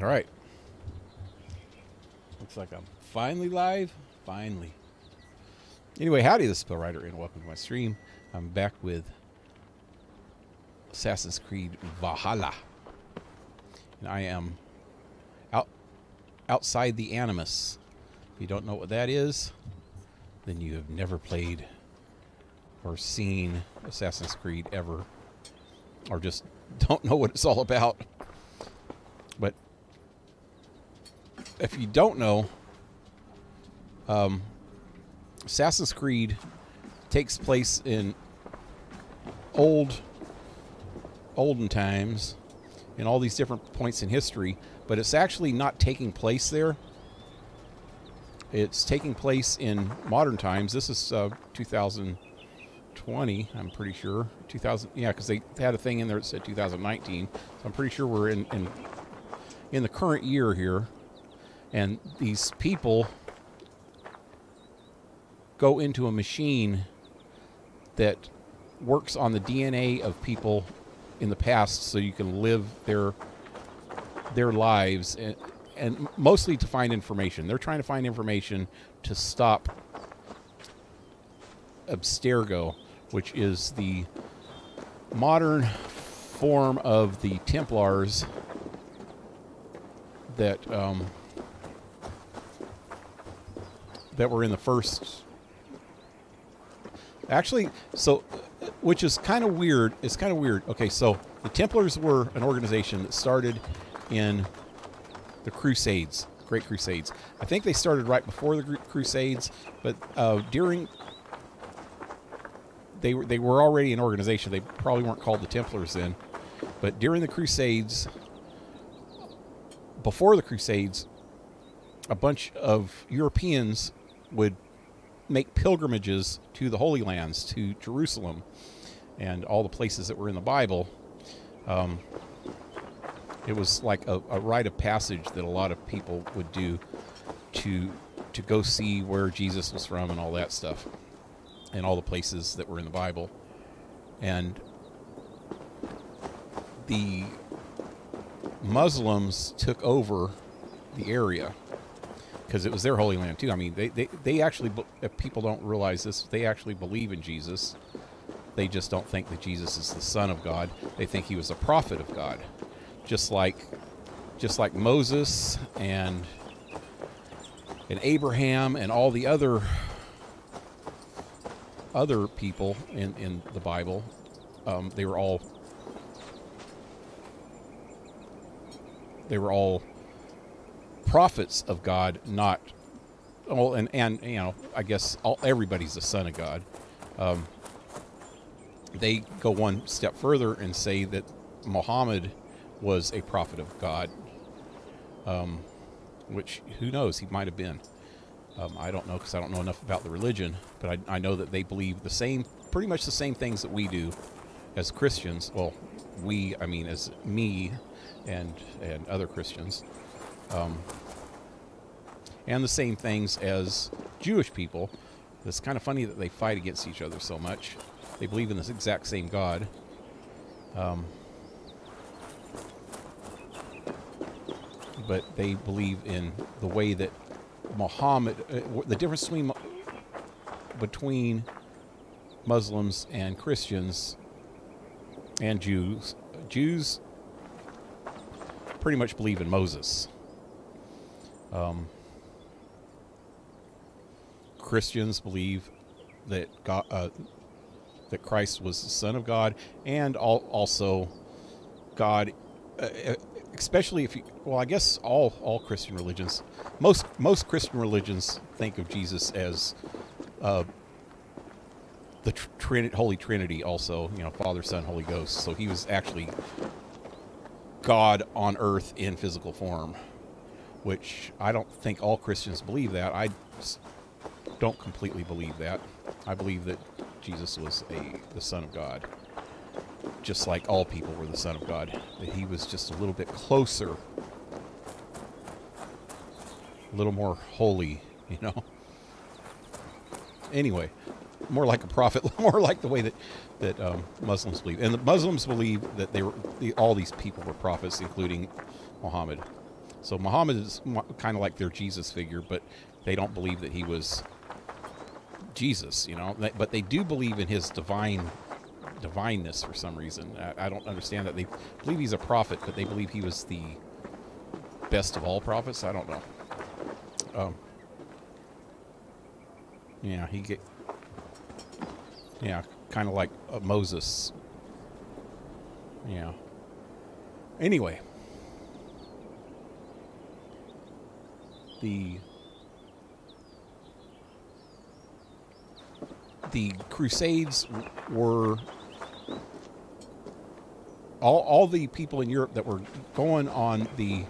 All right. Looks like I'm finally live. Finally. Anyway, howdy, this is PaleRider, and welcome to my stream. I'm back with Assassin's Creed Valhalla. And I am outside the Animus. If you don't know what that is, then you have never played or seen Assassin's Creed ever, or just don't know what it's all about. But if you don't know, Assassin's Creed takes place in olden times, in all these different points in history, but it's actually not taking place there. It's taking place in modern times. This is 2020, I'm pretty sure. 2000, yeah, because they had a thing in there that said 2019. So I'm pretty sure we're in the current year here. And these people go into a machine that works on the DNA of people in the past, so you can live their lives, and mostly to find information. They're trying to find information to stop Abstergo, which is the modern form of the Templars that that were in the first. Actually, so, which is kind of weird. It's kind of weird. Okay, so the Templars were an organization that started in the Crusades, Great Crusades. I think they started right before the Crusades, but during, they were already an organization. They probably weren't called the Templars then, but during the Crusades, before the Crusades, a bunch of Europeans would make pilgrimages to the Holy Lands, to Jerusalem, and all the places that were in the Bible. It was like a rite of passage that a lot of people would do to go see where Jesus was from and all that stuff, and all the places that were in the Bible. And the Muslims took over the area because it was their Holy Land too. I mean, they actually, if people don't realize this, they actually believe in Jesus. They just don't think that Jesus is the Son of God. They think he was a prophet of God. Just like Moses and Abraham and all the other people in the Bible, they were all prophets of God, not, well, and you know, I guess everybody's the son of God. They go one step further and say that Muhammad was a prophet of God, which, who knows, he might have been. I don't know, because I don't know enough about the religion, but I know that they believe the same, pretty much the same things that we do as Christians. Well, I mean, as me and other Christians, and the same things as Jewish people. It's kind of funny that they fight against each other so much. They believe in this exact same God. But they believe in the way that Muhammad, the difference between Muslims and Christians and Jews. Jews pretty much believe in Moses. Christians believe that God, that Christ was the Son of God, and also God, especially if you, well, I guess all Christian religions, most Christian religions think of Jesus as the Holy Trinity, also, you know, Father, Son, Holy Ghost. So he was actually God on earth in physical form, which I don't think all Christians believe that. I don't completely believe that. I believe that Jesus was the Son of God, just like all people were the Son of God, that he was just a little bit closer, a little more holy, you know. Anyway, more like a prophet, more like the way that Muslims believe. And the Muslims believe that all these people were prophets, including Muhammad. So Muhammad is kind of like their Jesus figure, but they don't believe that he was Jesus, you know. But they do believe in his divineness for some reason. I don't understand that. They believe he's a prophet, but they believe he was the best of all prophets. I don't know. Yeah, yeah, kind of like Moses. Yeah. Anyway, the Crusades were all the people in Europe that were going on the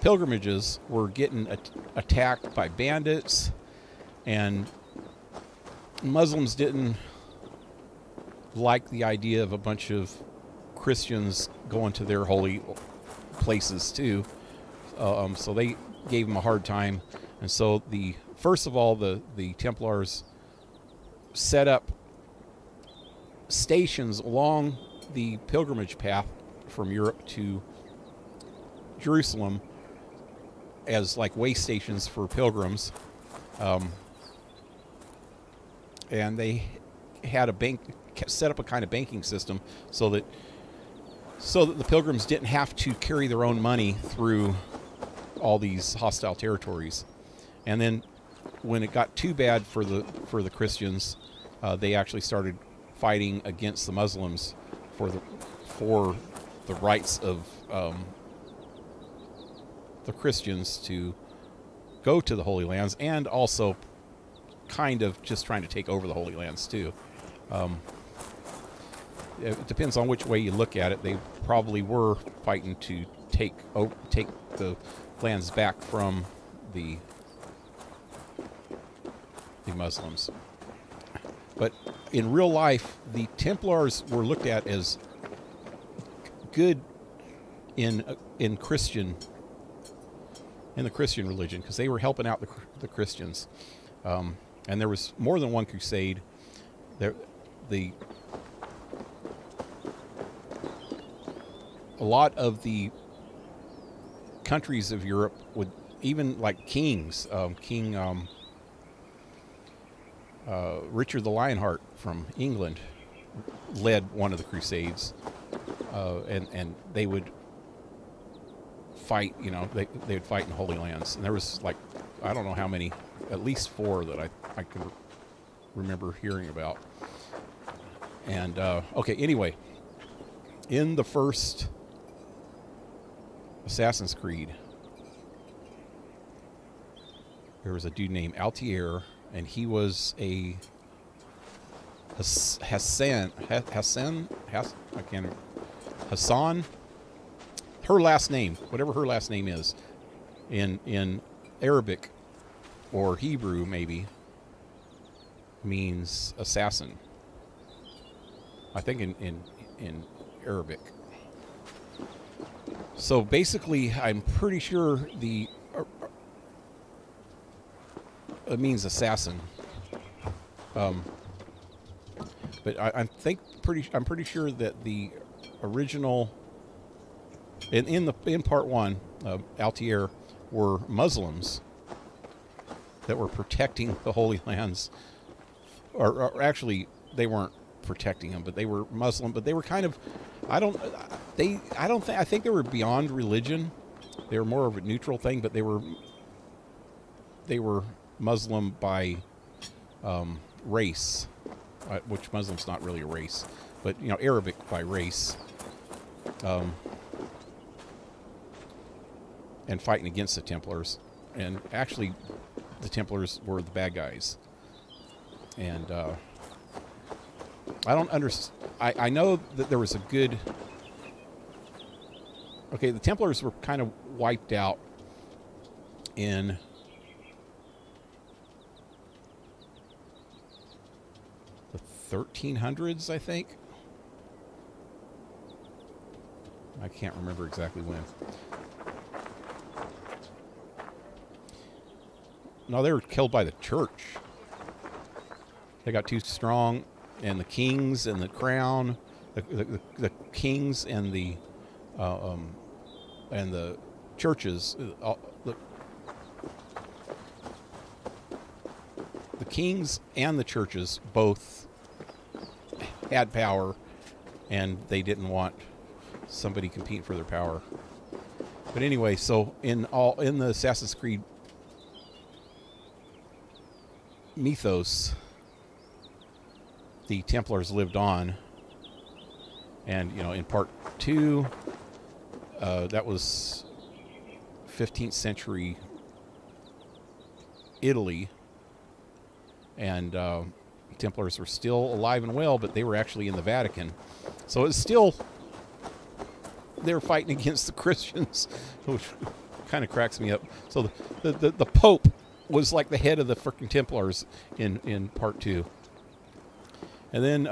pilgrimages were getting attacked by bandits, and Muslims didn't like the idea of a bunch of Christians going to their holy places too, so they gave them a hard time. And so first of all the Templars set up stations along the pilgrimage path from Europe to Jerusalem as like way stations for pilgrims, and they had set up a kind of banking system so that the pilgrims didn't have to carry their own money through all these hostile territories. And then when it got too bad for the Christians, they actually started fighting against the Muslims for the rights of the Christians to go to the Holy Lands, and also kind of just trying to take over the Holy Lands too. It depends on which way you look at it. They probably were fighting to take the lands back from the Muslims. But in real life, the Templars were looked at as good in the Christian religion, because they were helping out the Christians. And there was more than one crusade. A lot of the countries of Europe would, even like kings, Richard the Lionheart from England led one of the crusades, and they would fight, you know, they would fight in Holy Lands. And there was like, I don't know how many, at least 4 that I can remember hearing about. And okay, anyway, in the first Assassin's Creed, there was a dude named Altair, and he was a Hassan. Her last name, whatever her last name is, in Arabic or Hebrew maybe, means assassin. I think in Arabic. So basically, I'm pretty sure it means assassin. But I'm pretty sure that the original in part 1, Altair were Muslims that were protecting the Holy Lands, or actually they weren't protecting them, but they were Muslim. But they were kind of, I think they were beyond religion. They were more of a neutral thing, but they were Muslim by race, which Muslim's not really a race, but you know, Arabic by race, and fighting against the Templars. And actually, the Templars were the bad guys. And I don't understand. I know that there was a good. Okay, the Templars were kind of wiped out in the 1300s, I think. I can't remember exactly when. No, they were killed by the church. They got too strong, and the kings and the crown, the kings and the churches, the kings and the churches both had power, and they didn't want somebody competing for their power. But anyway, so in the Assassin's Creed mythos, the Templars lived on, and in part 2, that was 15th century Italy, and Templars were still alive and well, but they were actually in the Vatican, so it's still, they were fighting against the Christians, which kind of cracks me up. So the Pope was like the head of the freaking Templars in part 2. And then,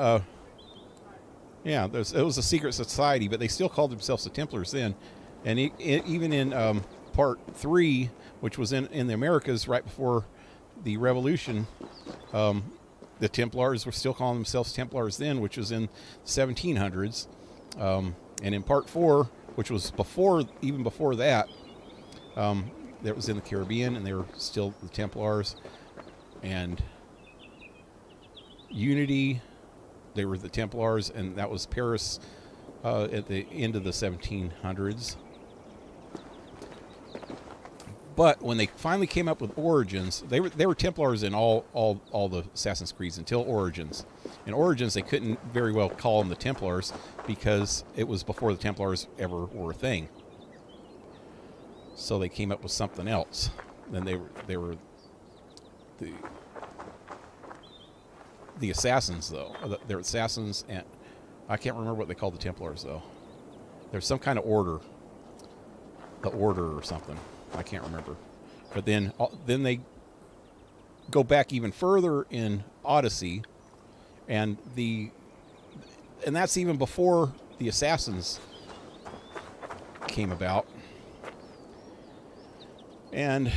yeah, it was a secret society, but they still called themselves the Templars then. And even in part 3, which was in the Americas right before the Revolution, the Templars were still calling themselves Templars then, which was in the 1700s. And in part 4, which was even before that, that was in the Caribbean, and they were still the Templars. And Unity, they were the Templars, and that was Paris at the end of the 1700s. But when they finally came up with Origins, they were Templars in all the Assassin's Creeds until Origins. In Origins, they couldn't very well call them the Templars because it was before the Templars ever were a thing. So they came up with something else. Then they were the Assassins, though. They're Assassins, and I can't remember what they called the Templars, though. There's some kind of order, the Order or something. I can't remember. But then they go back even further in Odyssey, and that's even before the Assassins came about. And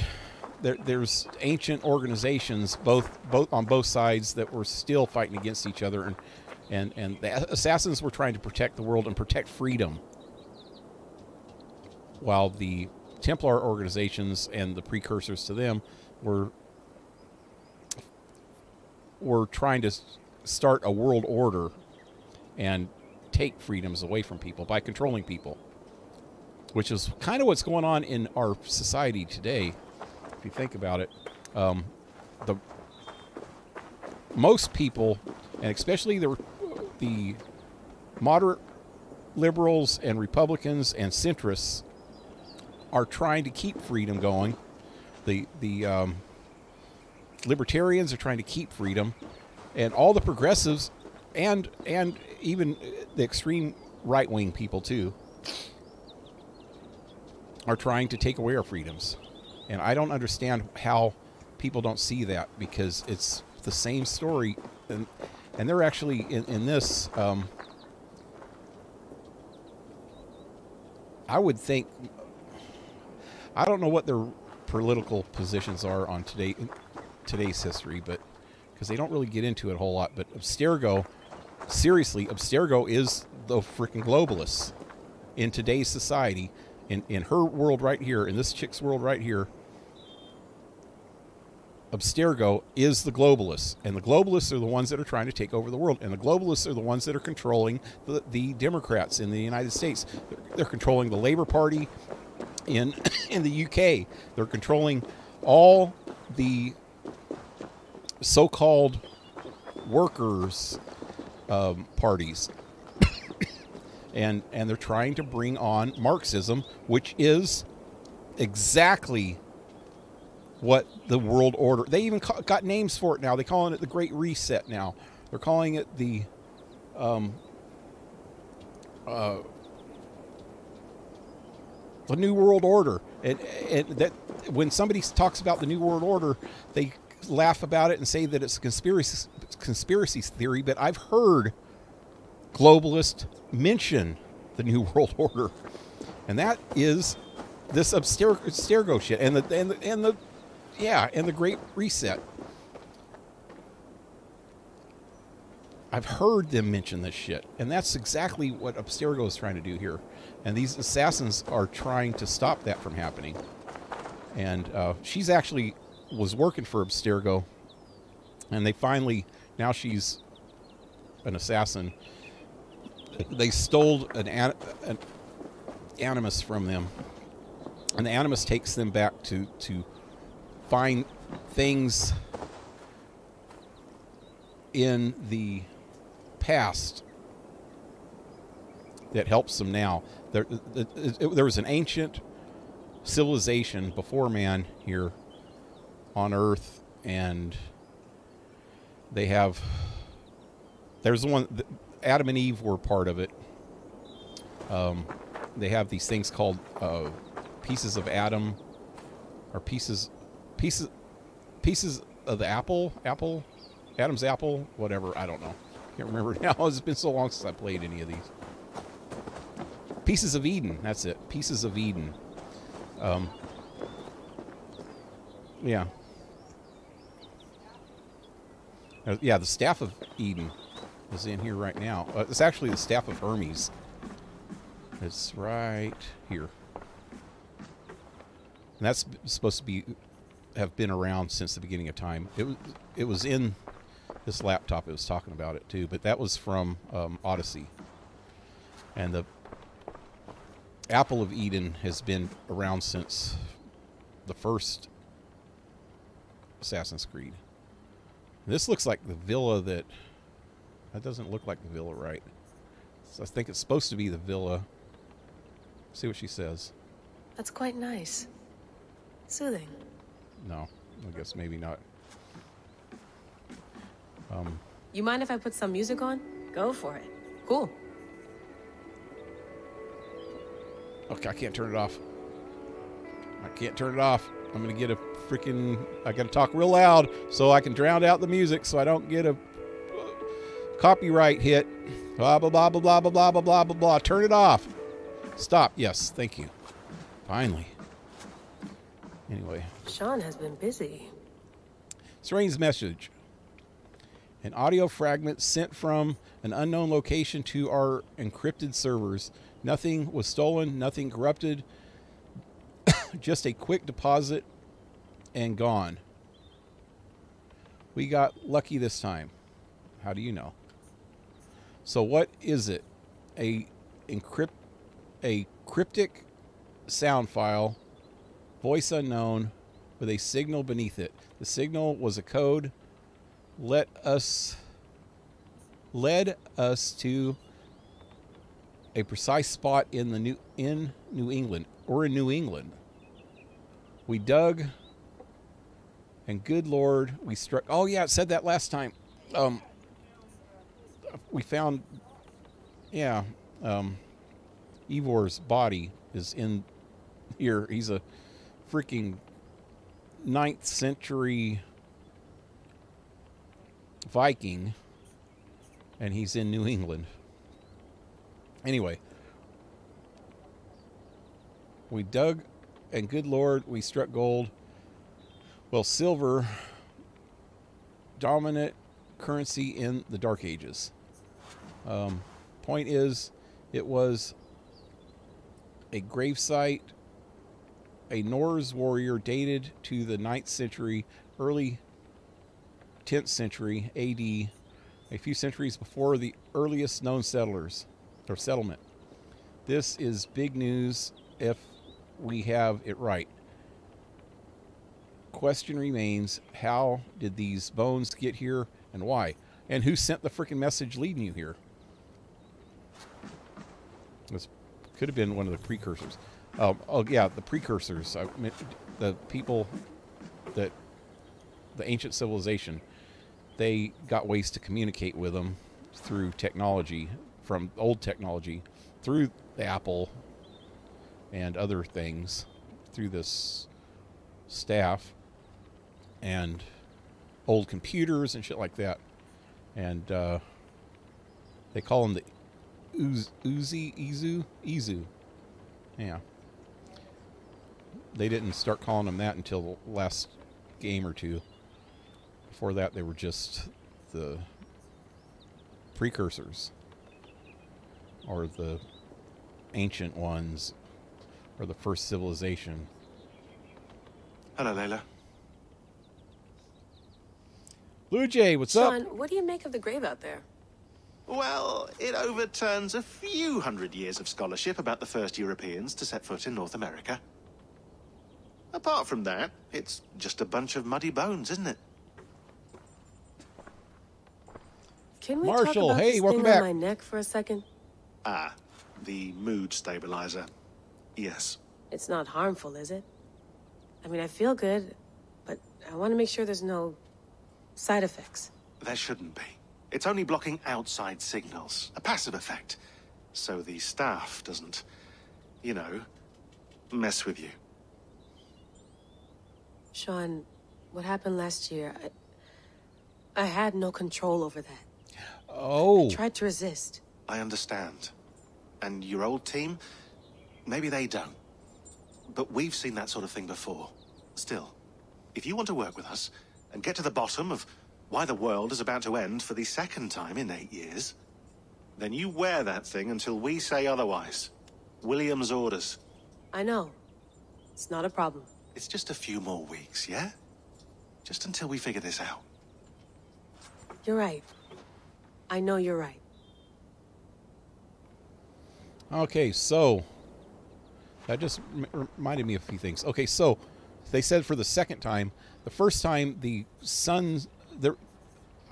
there's ancient organizations both on both sides that were still fighting against each other, and the Assassins were trying to protect the world and protect freedom, while the Templar organizations and the precursors to them were trying to start a world order and take freedoms away from people by controlling people, which is kind of what's going on in our society today. If you think about it, most people, and especially the moderate liberals and Republicans and centrists, are trying to keep freedom going. The libertarians are trying to keep freedom, and all the progressives and even the extreme right-wing people too are trying to take away our freedoms. And I don't understand how people don't see that, because it's the same story, and they're actually in this, I would think, I don't know what their political positions are on today's history, but because they don't really get into it a whole lot. But Abstergo, seriously, Abstergo is the freaking globalists in today's society, in her world right here, in this chick's world right here. Abstergo is the globalists, and the globalists are the ones that are trying to take over the world, and the globalists are the ones that are controlling the Democrats in the United States. They're controlling the Labour Party in the UK. They're controlling all the so-called workers' parties, and they're trying to bring on Marxism, which is exactly what the world order. They even got names for it now. They're calling it the Great Reset now. They're calling it the New World Order. And that when somebody talks about the New World Order, they laugh about it and say that it's a conspiracy theory. But I've heard globalists mention the New World Order, and that is this Abstergo shit and the Great Reset. I've heard them mention this shit, and that's exactly what Abstergo is trying to do here. And these assassins are trying to stop that from happening. And she's actually was working for Abstergo, and they finally, now she's an assassin. They stole an animus from them, and the animus takes them back to find things in the past that helps them now. There was an ancient civilization before man here on Earth, and there's the one, Adam and Eve were part of it. They have these things called pieces of Adam, or pieces of the apple, Adam's apple, whatever, I don't know. Can't remember now. It's been so long since I played any of these. Pieces of Eden, that's it. Pieces of Eden. Yeah. Yeah, the Staff of Eden is in here right now. It's actually the Staff of Hermes. It's right here. And that's supposed to have been around since the beginning of time. It was in this laptop. It was talking about it too, but that was from Odyssey. And the Apple of Eden has been around since the first Assassin's Creed. This looks like the villa that doesn't look like the villa, right? So I think it's supposed to be the villa. See what she says. That's quite nice. Soothing. No, I guess maybe not. You mind if I put some music on? Go for it. Cool. Okay, I can't turn it off. I can't turn it off. I'm gonna get a freaking... I gotta talk real loud so I can drown out the music so I don't get a copyright hit. Blah, blah, blah, blah, blah, blah, blah, blah, blah, blah. Turn it off. Stop. Yes, thank you. Finally. Anyway. Sean has been busy. Strange message. An audio fragment sent from an unknown location to our encrypted servers. Nothing was stolen, nothing corrupted. Just a quick deposit and gone. We got lucky this time. How do you know? So what is it? A cryptic sound file, voice unknown, with a signal beneath it. The signal was a code led us to a precise spot in New England. We dug, and good Lord, we struck. Oh yeah, it said that last time. We found, yeah, Ivor's body is in here. He's a freaking 9th century Viking, and he's in New England. Anyway, we dug, and good Lord, we struck gold. Well, silver, dominant currency in the Dark Ages. Point is, it was a gravesite, a Norse warrior dated to the 9th century, early 10th century AD, a few centuries before the earliest known settlers or settlement. This is big news if we have it right. Question remains, how did these bones get here and why? And who sent the freaking message leading you here? This could have been one of the precursors. Oh yeah, the precursors. I mean, the people that the ancient civilization, they got ways to communicate with them through technology, from old technology, through the Apple and other things, through this staff and old computers and shit like that. And they call them the Izu. Yeah. They didn't start calling them that until the last game or two. Before that, they were just the precursors, or the ancient ones, or the first civilization. Hello, Layla. Blue Jay, what's up? Sean, what do you make of the grave out there? Well, it overturns a few hundred years of scholarship about the first Europeans to set foot in North America. Apart from that, it's just a bunch of muddy bones, isn't it? Can we Marshall, talk about hey, this welcome thing back. on my neck for a second? Ah, the mood stabilizer. Yes. It's not harmful, is it? I mean, I feel good, but I want to make sure there's no side effects. There shouldn't be. It's only blocking outside signals, a passive effect. So the staff doesn't, you know, mess with you. Sean, what happened last year, I had no control over that. Oh. I tried to resist. I understand. And your old team, maybe they don't. But we've seen that sort of thing before. Still, if you want to work with us and get to the bottom of why the world is about to end for the second time in 8 years, then you wear that thing until we say otherwise. William's orders. I know. It's not a problem. It's just a few more weeks, yeah? Just until we figure this out. You're right. I know you're right. Okay, so that just reminded me of a few things. Okay, so they said for the second time. The first time, the sons...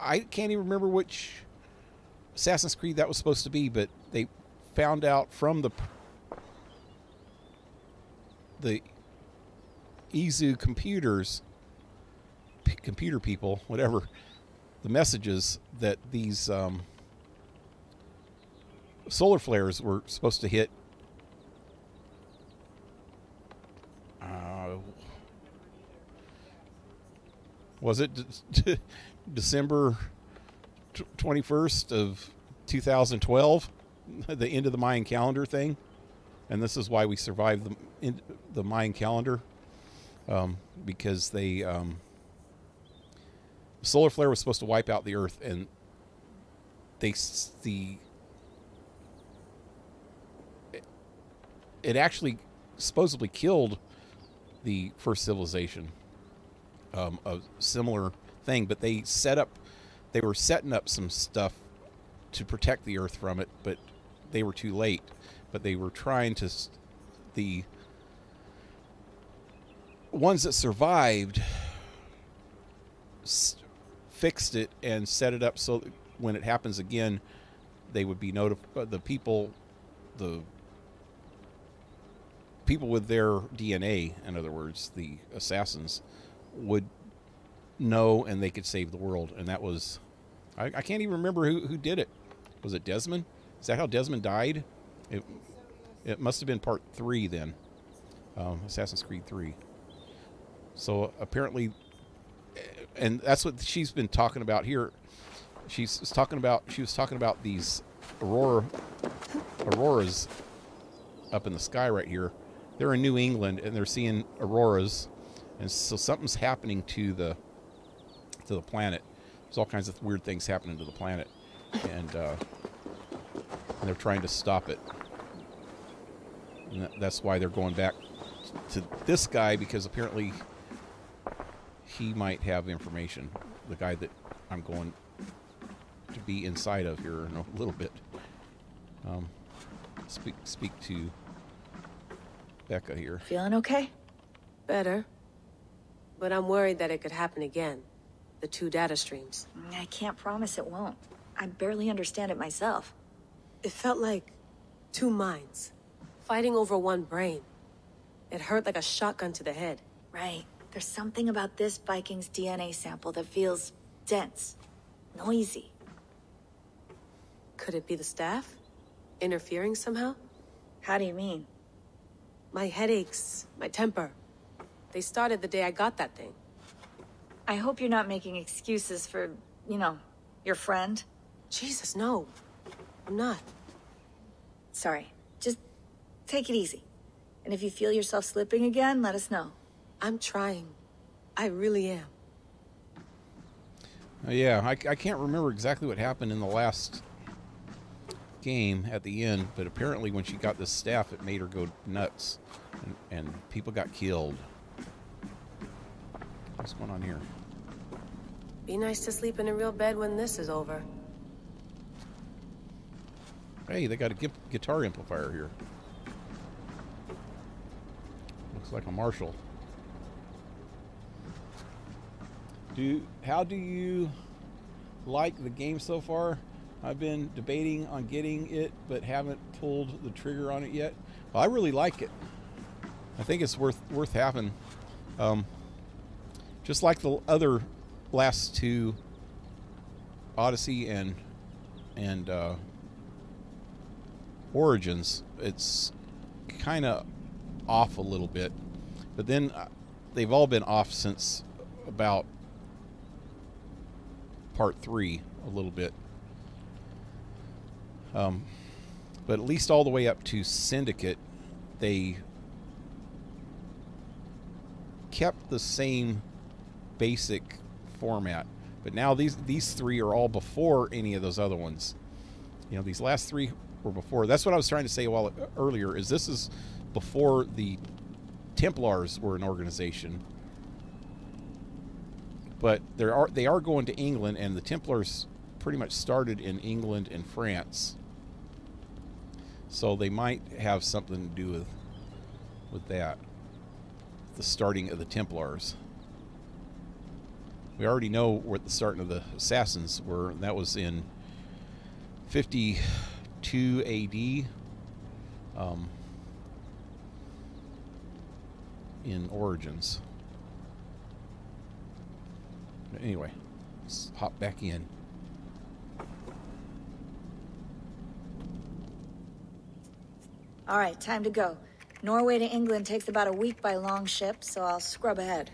I can't even remember which Assassin's Creed that was supposed to be, but they found out from the Izu computers, computer people, whatever, the messages that these solar flares were supposed to hit. Was it December 21st of 2012, the end of the Mayan calendar thing? And this is why we survived the Mayan calendar, because the solar flare was supposed to wipe out the Earth, and it actually supposedly killed the first civilization. A similar thing, but they were setting up some stuff to protect the Earth from it, but they were too late. But they were trying to, the ones that survived fixed it and set it up so that when it happens again, they would be notified. The people with their DNA, in other words, the assassins, would know, and they could save the world. And that was, I can't even remember who did it. Was it Desmond? Is that how Desmond died? It must have been part 3 then, Assassin's Creed 3. So apparently, and that's what she's been talking about here. She was talking about these auroras up in the sky right here. They're in New England, and they're seeing auroras. And so something's happening to the planet. There's all kinds of weird things happening to the planet, and they're trying to stop it. And that's why they're going back to this guy, because apparently he might have information. The guy that I'm going to be inside of here in a little bit. Speak to Becca here. Feeling okay? Better. But I'm worried that it could happen again. The 2 data streams. I can't promise it won't. I barely understand it myself. It felt like 2 minds, fighting over 1 brain. It hurt like a shotgun to the head. Right. There's something about this Viking's DNA sample that feels dense, noisy. Could it be the staff? Interfering somehow? How do you mean? My headaches, my temper. They started the day I got that thing. I hope you're not making excuses for, you know, your friend. Jesus, no. I'm not. Sorry. Just take it easy. And if you feel yourself slipping again, let us know. I'm trying. I really am. Yeah, I can't remember exactly what happened in the last game at the end, but apparently when she got this staff, it made her go nuts, and people got killed. What's going on here? Be nice to sleep in a real bed when this is over. Hey, they got a guitar amplifier here. Looks like a Marshall. How do you like the game so far? I've been debating on getting it, but haven't pulled the trigger on it yet. Well, I really like it. I think it's worth having. Just like the other last two, Odyssey and Origins, it's kind of off a little bit, but then they've all been off since about part 3 a little bit. But at least all the way up to Syndicate, they kept the same basic format. But now these 3 are all before any of those other ones. You know, these last 3 were before. That's what I was trying to say a while earlier, is this is before the Templars were an organization. But they are going to England, and the Templars pretty much started in England and France. So they might have something to do with that. The starting of the Templars. We already know what the starting of the Assassins were, and that was in 52 AD. In Origins. But anyway, let's hop back in. All right, time to go. Norway to England takes about a week by long ship, so I'll scrub ahead.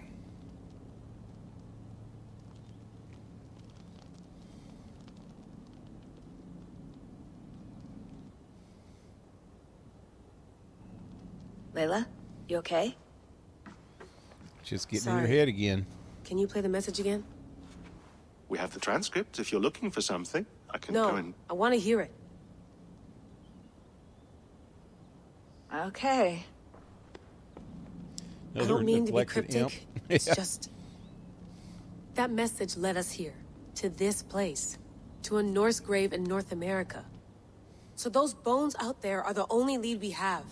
Layla, you okay? Just getting Sorry. in your head again. Can you play the message again? We have the transcript. If you're looking for something, I can No, go and... I want to hear it. Okay. I don't mean to be neglected cryptic. imp. It's Yeah. just... That message led us here. To this place. To a Norse grave in North America. So those bones out there are the only lead we have.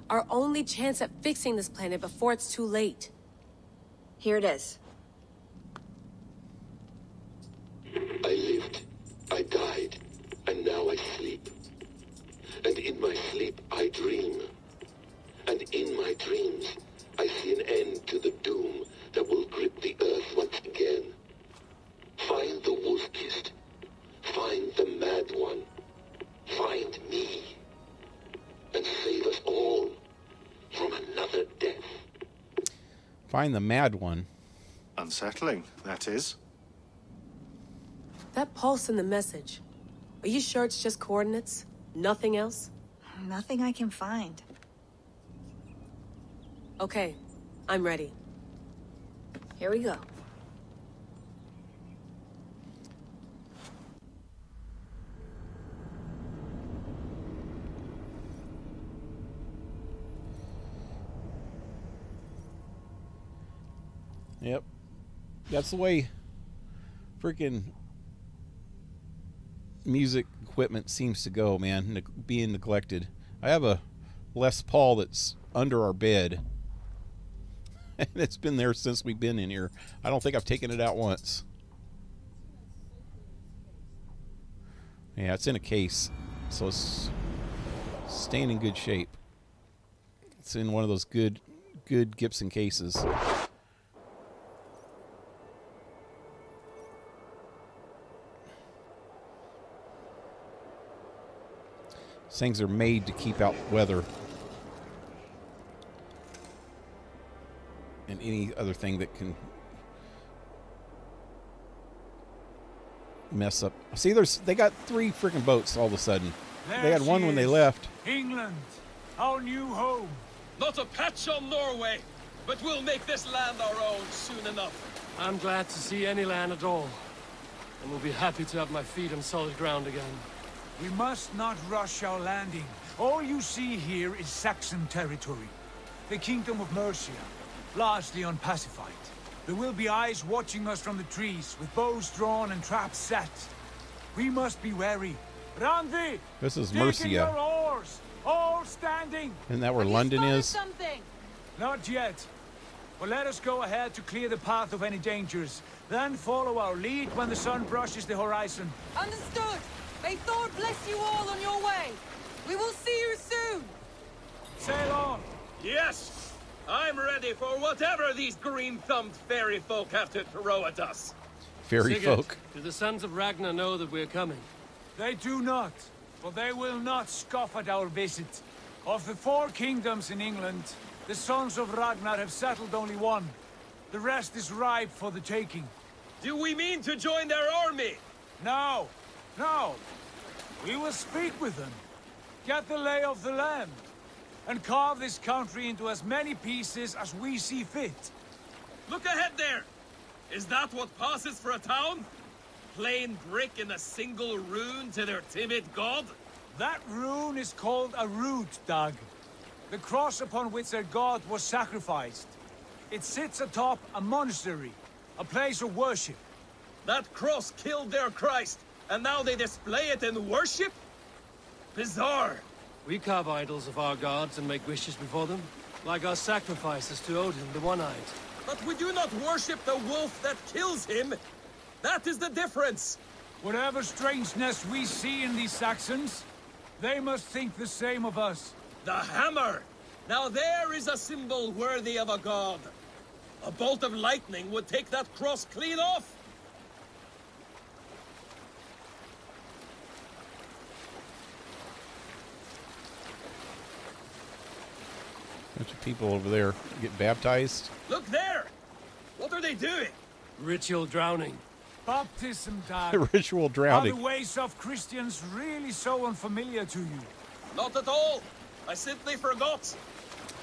Our only chance at fixing this planet before it's too late. Here it is. I lived, I died, and now I sleep. And in my sleep I dream. And in my dreams I see an end to the doom that will grip the earth once again. Find the wolf-kissed. Find the mad one. Find me. And save us all from another death. Find the mad one. Unsettling, that is. That pulse in the message. Are you sure it's just coordinates? Nothing else? Nothing I can find. Okay, I'm ready. Here we go. Yep. That's the way freaking music equipment seems to go, man. Being neglected. I have a Les Paul that's under our bed. And it's been there since we've been in here. I don't think I've taken it out once. Yeah, it's in a case. So it's staying in good shape. It's in one of those good Gibson cases. These things are made to keep out weather and any other thing that can mess up. See, they got 3 freaking boats all of a sudden. They had one when they left. England, our new home. Not a patch on Norway, but we'll make this land our own soon enough. I'm glad to see any land at all, and will be happy to have my feet on solid ground again. We must not rush our landing. All you see here is Saxon territory. The Kingdom of Mercia, largely unpacified. There will be eyes watching us from the trees, with bows drawn and traps set. We must be wary. Randi! This is dig in Mercia. your oars! All standing! Isn't that where London is? Something. Not yet. But let us go ahead to clear the path of any dangers. Then follow our lead when the sun brushes the horizon. Understood. May Thor bless you all on your way. We will see you soon. Sail on! Yes! I'm ready for whatever these green-thumbed fairy folk have to throw at us. Fairy Sigurd, folk. do the sons of Ragnar know that we're coming? They do not, but they will not scoff at our visit. Of the 4 kingdoms in England, the sons of Ragnar have settled only one. The rest is ripe for the taking. Do we mean to join their army? No, no. We will speak with them, get the lay of the land, and carve this country into as many pieces as we see fit. Look ahead there! Is that what passes for a town? Plain brick in a single rune to their timid god? That rune is called a root, Doug. The cross upon which their god was sacrificed. It sits atop a monastery, a place of worship. That cross killed their Christ, and now they display it in worship? Bizarre. We carve idols of our gods and make wishes before them, like our sacrifices to Odin, the One-Eyed. But we do not worship the wolf that kills him. That is the difference. Whatever strangeness we see in these Saxons, they must think the same of us. The hammer! Now there is a symbol worthy of a god. A bolt of lightning would take that cross clean off. Bunch of people over there get baptized. Look there! What are they doing? Ritual drowning. Baptism, Doug. Ritual Are drowning. the ways of Christians really so unfamiliar to you? Not at all. I simply forgot.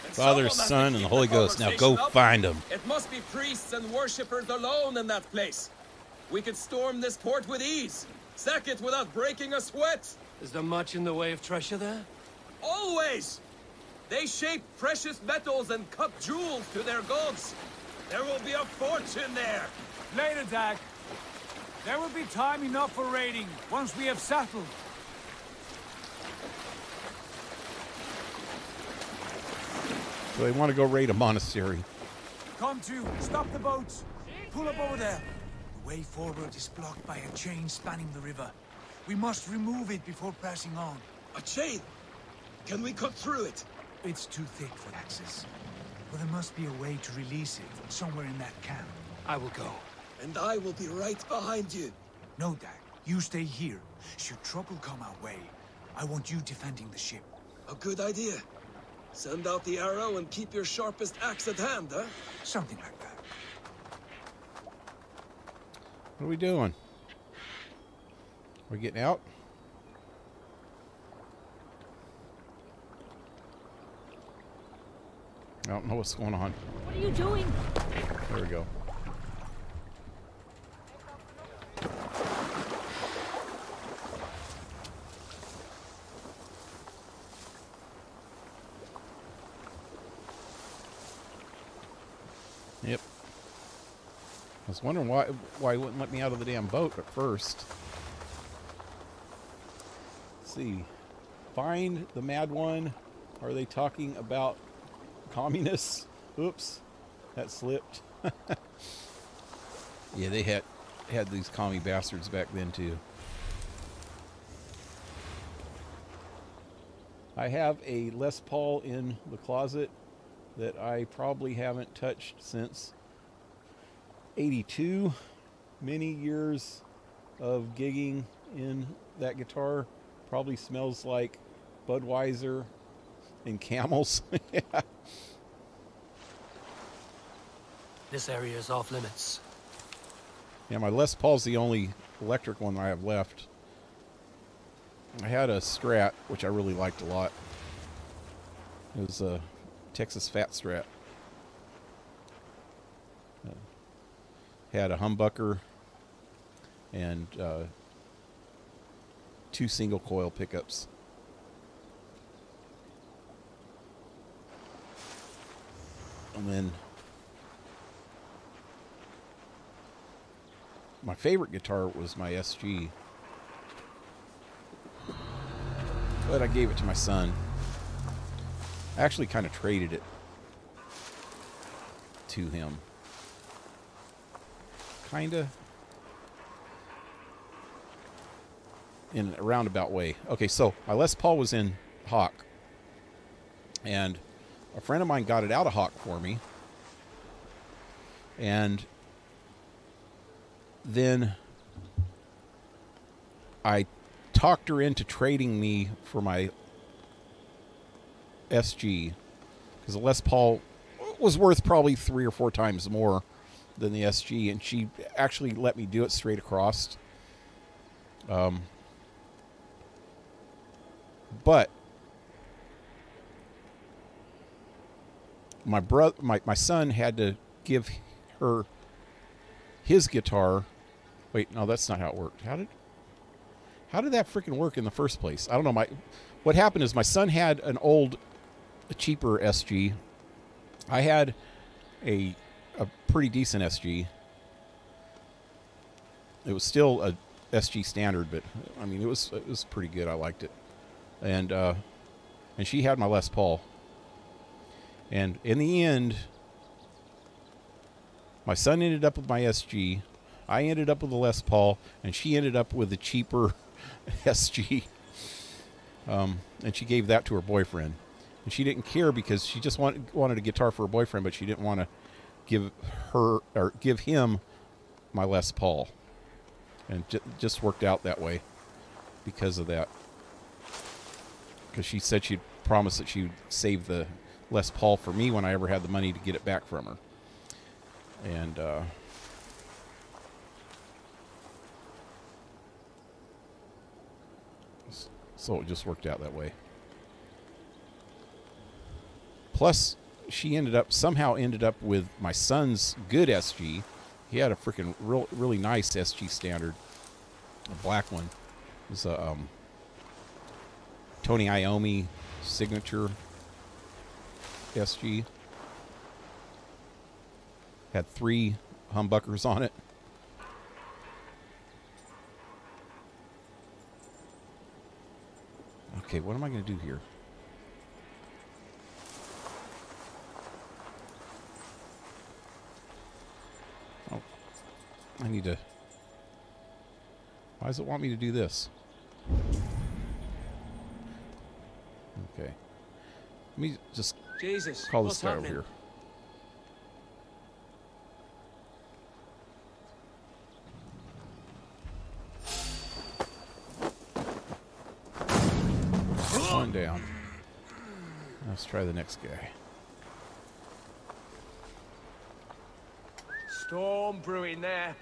And Father, someone has to Son, and keep the Holy Ghost. Now go conversation up. find them. It must be priests and worshippers alone in that place. We could storm this port with ease. Sack it without breaking a sweat. Is there much in the way of treasure there? Always! They shape precious metals and cut jewels to their gods. There will be a fortune there. Later, Doug. There will be time enough for raiding, once we have settled. So they want to go raid a monastery. Come to, stop the boats. Pull up over there. The way forward is blocked by a chain spanning the river. We must remove it before passing on. A chain? Can we cut through it? It's too thick for access. But there must be a way to release it, somewhere in that camp. I will go. And I will be right behind you. No, Dag. You stay here. Should trouble come our way, I want you defending the ship. A good idea. Send out the arrow and keep your sharpest axe at hand, huh? Something like that. What are we doing? We getting out? I don't know what's going on. What are you doing? There we go. Yep. I was wondering why he wouldn't let me out of the damn boat at first. Let's see. Find the mad one. Are they talking about communists? Oops. That slipped. Yeah, they had these commie bastards back then too. I have a Les Paul in the closet that I probably haven't touched since 82. Many years of gigging in that guitar. Probably smells like Budweiser and Camels. Yeah. This area is off limits. Yeah, my Les Paul's the only electric one I have left. I had a Strat, which I really liked a lot. It was a Texas Fat Strat. Had a humbucker and 2 single coil pickups. And then my favorite guitar was my SG. But I gave it to my son. I actually kind of traded it to him. Kinda. In a roundabout way. Okay, so my Les Paul was in Hawk. And a friend of mine got it out of Hawk for me. And then I talked her into trading me for my SG. Because the Les Paul was worth probably 3 or 4 times more than the SG. And she actually let me do it straight across. But my son had to give her his guitar. Wait, no, that's not how it worked. How did that freaking work in the first place? I don't know. What happened is my son had an old, cheaper SG. I had a pretty decent SG. It was still a SG standard, but I mean it was pretty good. I liked it. And she had my Les Paul. And in the end, my son ended up with my SG. I ended up with the Les Paul, and she ended up with the cheaper SG. And she gave that to her boyfriend. And she didn't care because she just wanted a guitar for her boyfriend, but she didn't want to give him my Les Paul. And just worked out that way because of that. Because she said she'd promised that she'd save the Les Paul for me when I ever had the money to get it back from her. And so it just worked out that way. Plus, she somehow ended up with my son's good SG. He had a freaking really nice SG standard, a black one. It was a Tony Iommi signature SG. Had 3 humbuckers on it. Okay, what am I going to do here? Oh, I need to... Why does it want me to do this? Okay. Let me just call this guy over here. One down. Let's try the next guy. Storm brewing there.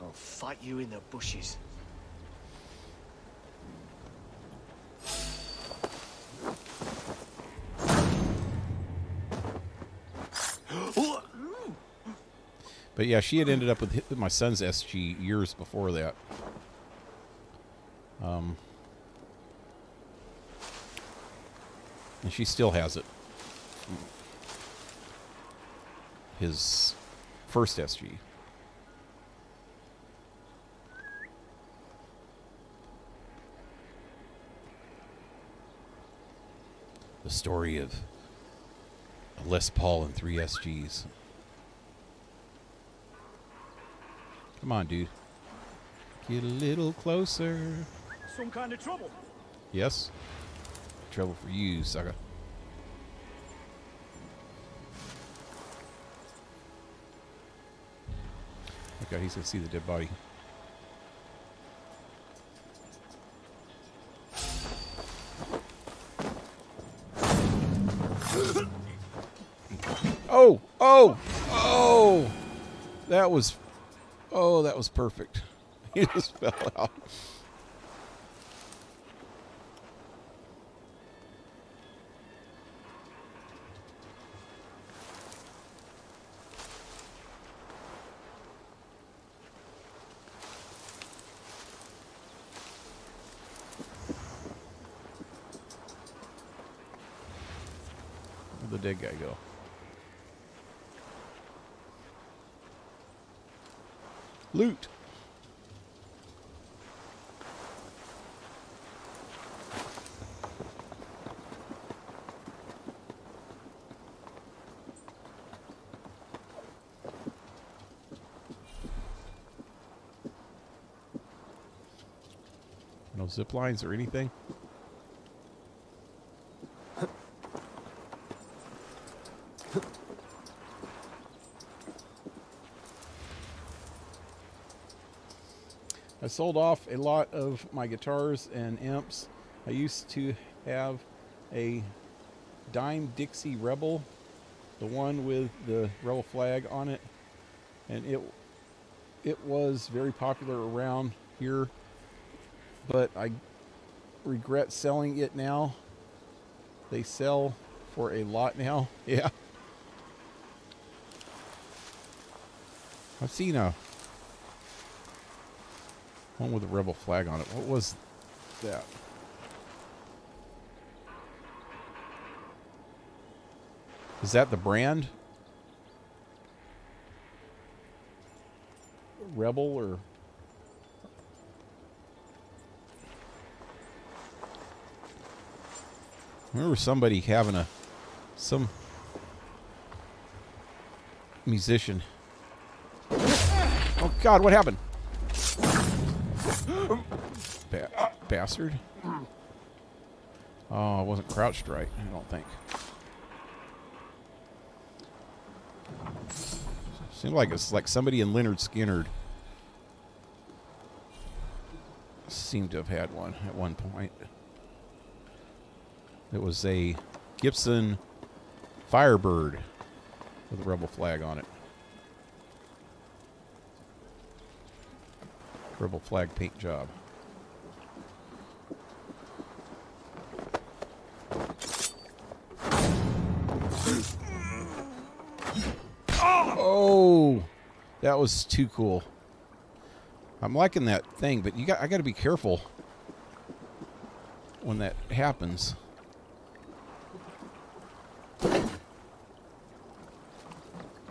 I'll fight you in the bushes. But yeah, she had ended up with my son's SG years before that. And she still has it. His first SG. The story of a Les Paul and 3 SGs. Come on, dude. Get a little closer. Some kind of trouble? Yes. Trouble for you, sucker. Okay, he's gonna see the dead body. Oh! Oh! Oh! That was... Oh, that was perfect. He just fell out. the dead guy go? Loot. No zip lines or anything? I sold off a lot of my guitars and amps. I used to have a Dime Dixie Rebel, the one with the rebel flag on it, and it was very popular around here, but I regret selling it now. They sell for a lot now. Yeah. I've seen a one with a rebel flag on it. What was that? Is that the brand? Rebel or... I remember somebody having some musician. Oh God, what happened? Bastard. Oh, it wasn't crouched right, I don't think. Seemed like it's like somebody in Leonard Skinner seemed to have had one at one point. It was a Gibson Firebird with a rebel flag on it. Rebel flag paint job. Oh, that was too cool. I'm liking that thing, but I got to be careful when that happens. It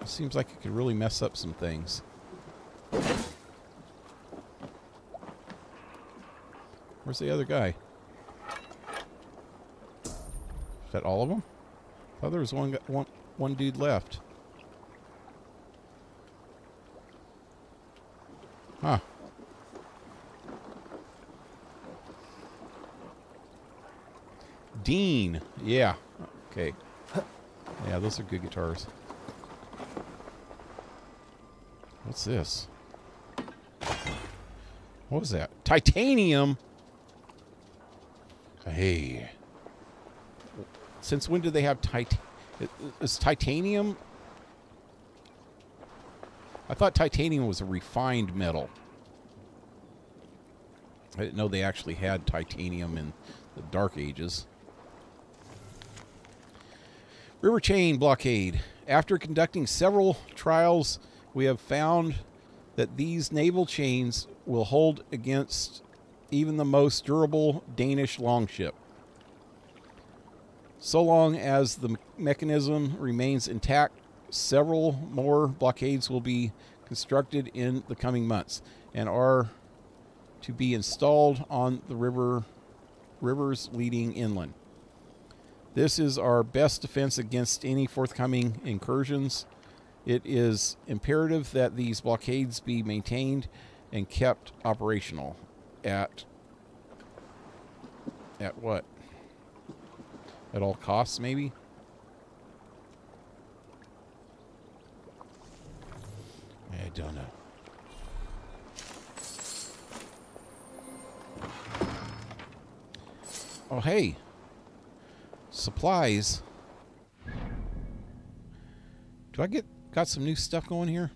seems like it could really mess up some things. Where's the other guy? Is that all of them? I thought there was one dude left. Huh. Dean. Yeah. Okay. Yeah, those are good guitars. What's this? What was that? Titanium? Hey. Since when did they have is titanium? I thought titanium was a refined metal. I didn't know they actually had titanium in the Dark Ages. River chain blockade. After conducting several trials, we have found that these naval chains will hold against even the most durable Danish longship. So long as the mechanism remains intact, several more blockades will be constructed in the coming months and are to be installed on the rivers leading inland. This is our best defense against any forthcoming incursions. It is imperative that these blockades be maintained and kept operational at what? At all costs, maybe? I don't know. Oh, hey. Supplies. Do I got some new stuff going here?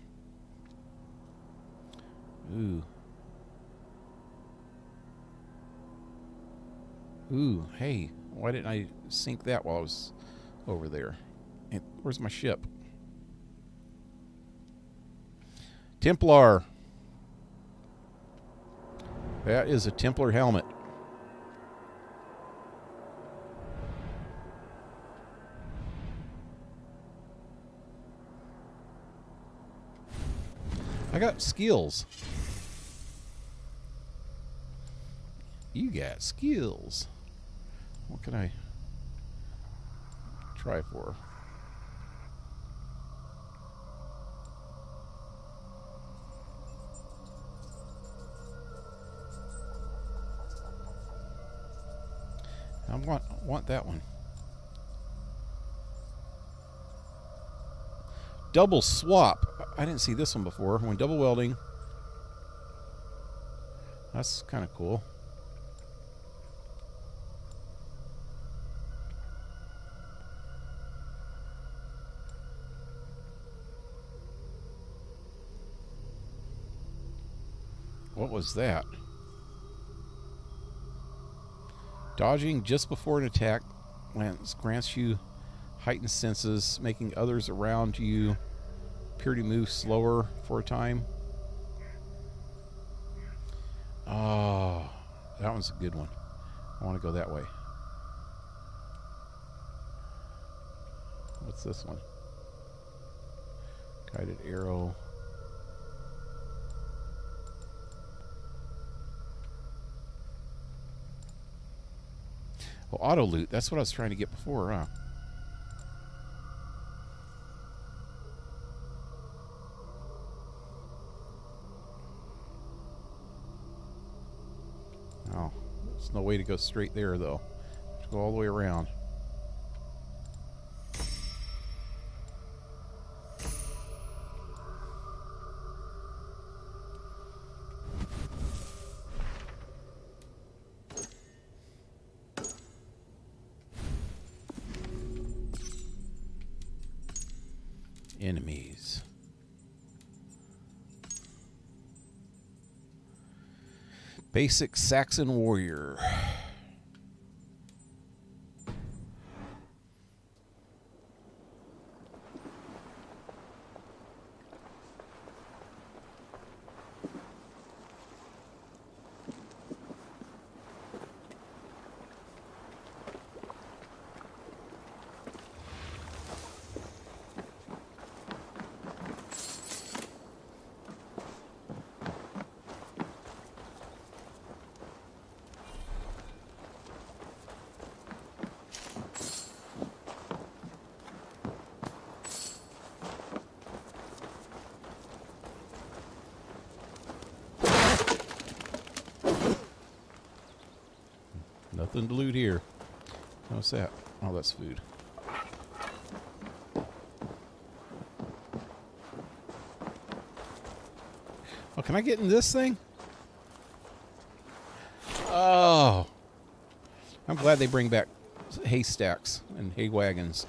Ooh. Ooh, hey. Why didn't I sink that while I was over there? And where's my ship? Templar. That is a Templar helmet. I got skills. You got skills. What can I try for? I want that one. Double swap. I didn't see this one before. When double welding. That's kind of cool. What was that? Dodging just before an attack lands grants you heightened senses, making others around you appear to move slower for a time. Oh, that one's a good one. I want to go that way. What's this one? Guided arrow. Oh, auto loot. That's what I was trying to get before, huh? Oh, there's no way to go straight there, though. Have to go all the way around. Enemies. Basic Saxon warrior. Nothing to loot here. What's that? Oh, that's food. Oh, can I get in this thing? Oh. I'm glad they bring back haystacks and hay wagons.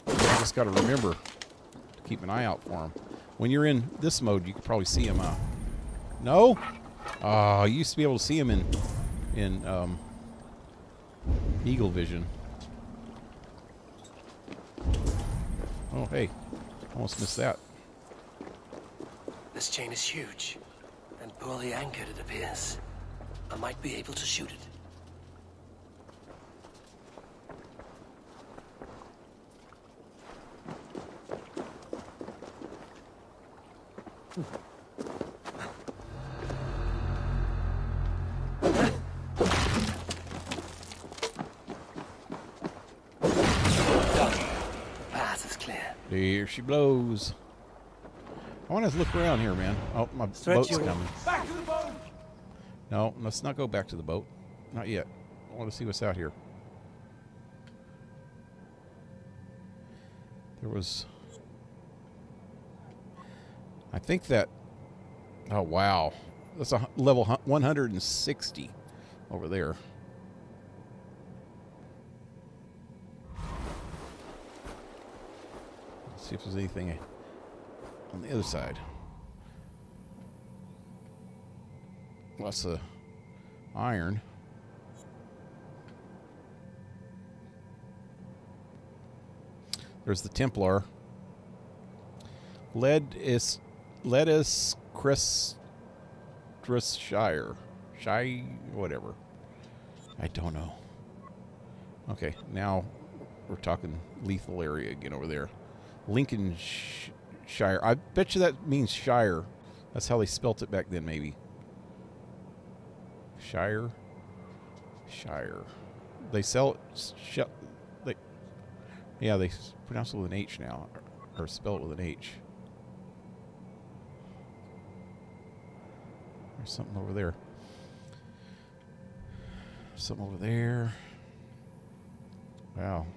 I just got to remember to keep an eye out for them. When you're in this mode, you can probably see them. No? Oh, you used to be able to see them in Eagle Vision. Oh, hey. Almost missed that. This chain is huge and poorly anchored, it appears. I might be able to shoot it. Here she blows. I want to look around here, man. Oh, my boat's coming. Back to the boat! No, let's not go back to the boat. Not yet. I want to see what's out here. There was... I think that... Oh, wow. That's a level 160 over there. See if there's anything on the other side. Lots of iron. There's the Templar. Lettuce Shire. Shy, whatever. I don't know. Okay, now we're talking lethal area again over there. Lincolnshire. Shire. I bet you that means Shire. That's how they spelt it back then, maybe. Shire. Shire. They sell it. Yeah, they pronounce it with an H now, or spell it with an H. There's something over there. Something over there. Wow.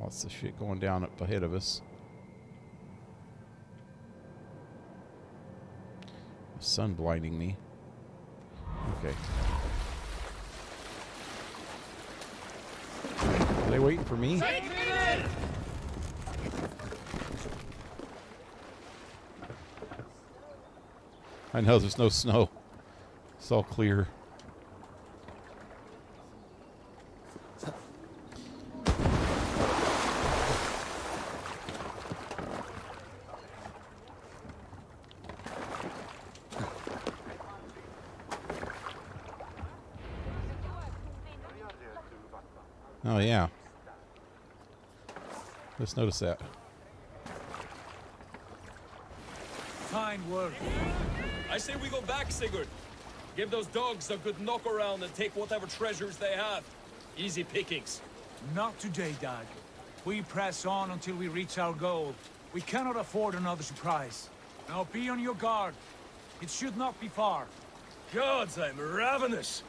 Lots of shit going down up ahead of us. The sun blinding me. Okay. Are they waiting for me? I know there's no snow. It's all clear. Oh, yeah. Let's notice that. Fine work. I say we go back, Sigurd. Give those dogs a good knock around and take whatever treasures they have. Easy pickings. Not today, Dag. We press on until we reach our goal. We cannot afford another surprise. Now be on your guard. It should not be far. Gods, I'm ravenous.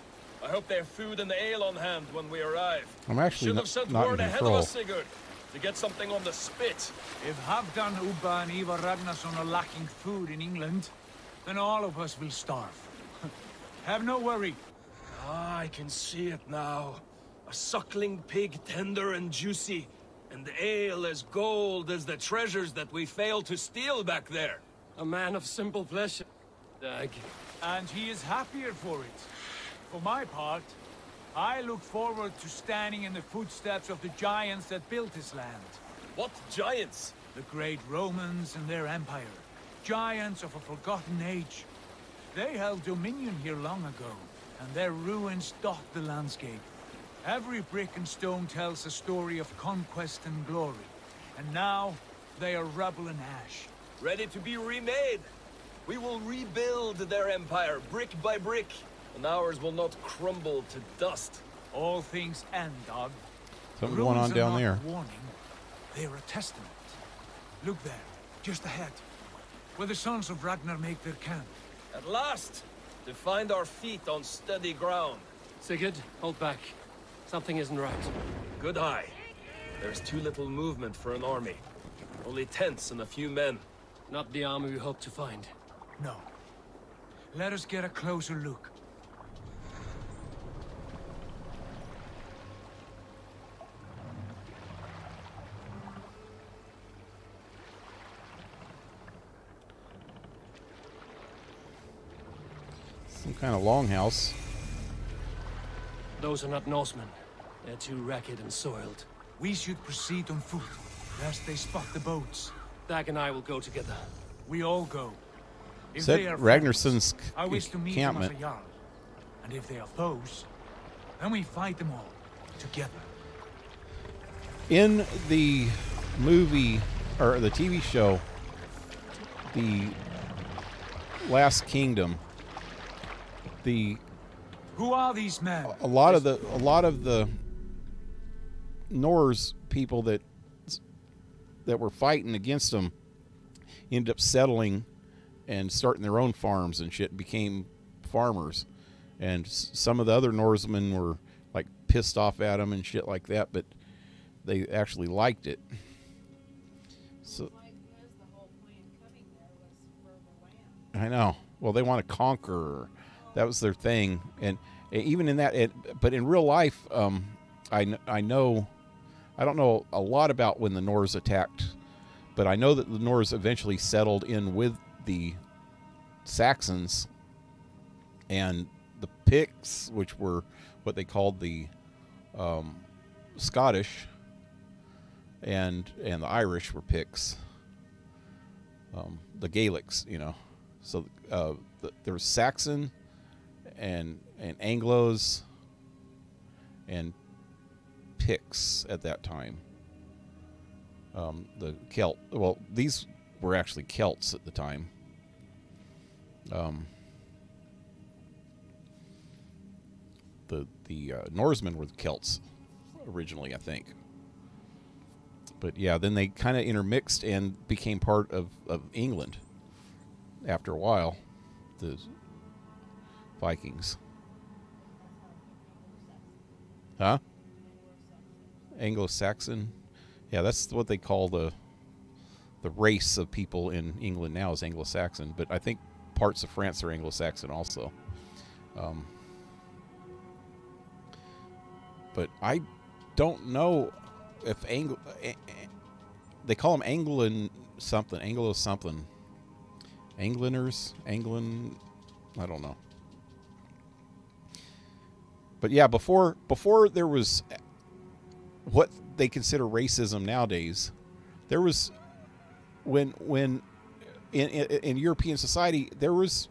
I hope they have food and ale on hand when we arrive. I'm actually Should have sent not word in ahead control. of us, Sigurd, to get something on the spit. If Halfdan, Ubba, and Ivar Ragnarsson are lacking food in England, then all of us will starve. Have no worry. Ah, I can see it now. A suckling pig, tender and juicy, and the ale as gold as the treasures that we failed to steal back there. A man of simple pleasure, Dag. And he is happier for it. For my part, I look forward to standing in the footsteps of the giants that built this land. What giants? The great Romans and their empire. Giants of a forgotten age. They held dominion here long ago, and their ruins dot the landscape. Every brick and stone tells a story of conquest and glory. And now, they are rubble and ash. Ready to be remade. We will rebuild their empire brick by brick, and ours will not crumble to dust. All things end, Dog. Something going on down there. Warning. They're a testament. Look there, just ahead, where the sons of Ragnar make their camp. At last, to find our feet on steady ground. Sigurd, hold back. Something isn't right. Good eye. There's too little movement for an army. Only tents and a few men. Not the army we hope to find. No. Let us get a closer look. Some kind of longhouse. Those are not Norsemen. They're too ragged and soiled. We should proceed on foot, lest they spot the boats. Dag and I will go together. We all go. If Said they are Ragnarsson's friends, I wish to meet them as encampment. a jarl. And if they are foes, then we fight them all, together. In the movie, or the TV show, The Last Kingdom, Who are these men? a lot of the Norse people that were fighting against them ended up settling and starting their own farms and shit, became farmers. And some of the other Norsemen were like pissed off at them and shit like that, but they actually liked it. So I know. Well, they want to conquer. That was their thing, and even in that, but in real life, I know, I don't know a lot about when the Norse attacked, but I know that the Norse eventually settled in with the Saxons, and the Picts, which were what they called the Scottish, and the Irish were Picts, the Gaelics, you know. So there was Saxon and Anglos and Picts at that time. The Celt. Well, these were actually Celts at the time. The Norsemen were the Celts originally, I think. But yeah, then they kind of intermixed and became part of England after a while, the Vikings. Huh? Anglo-Saxon? Yeah, that's what they call the race of people in England now is Anglo-Saxon, but I think parts of France are Anglo-Saxon also. But I don't know if they call them Anglo something, Angliners, I don't know. But yeah, before there was what they consider racism nowadays, there was when in European society there was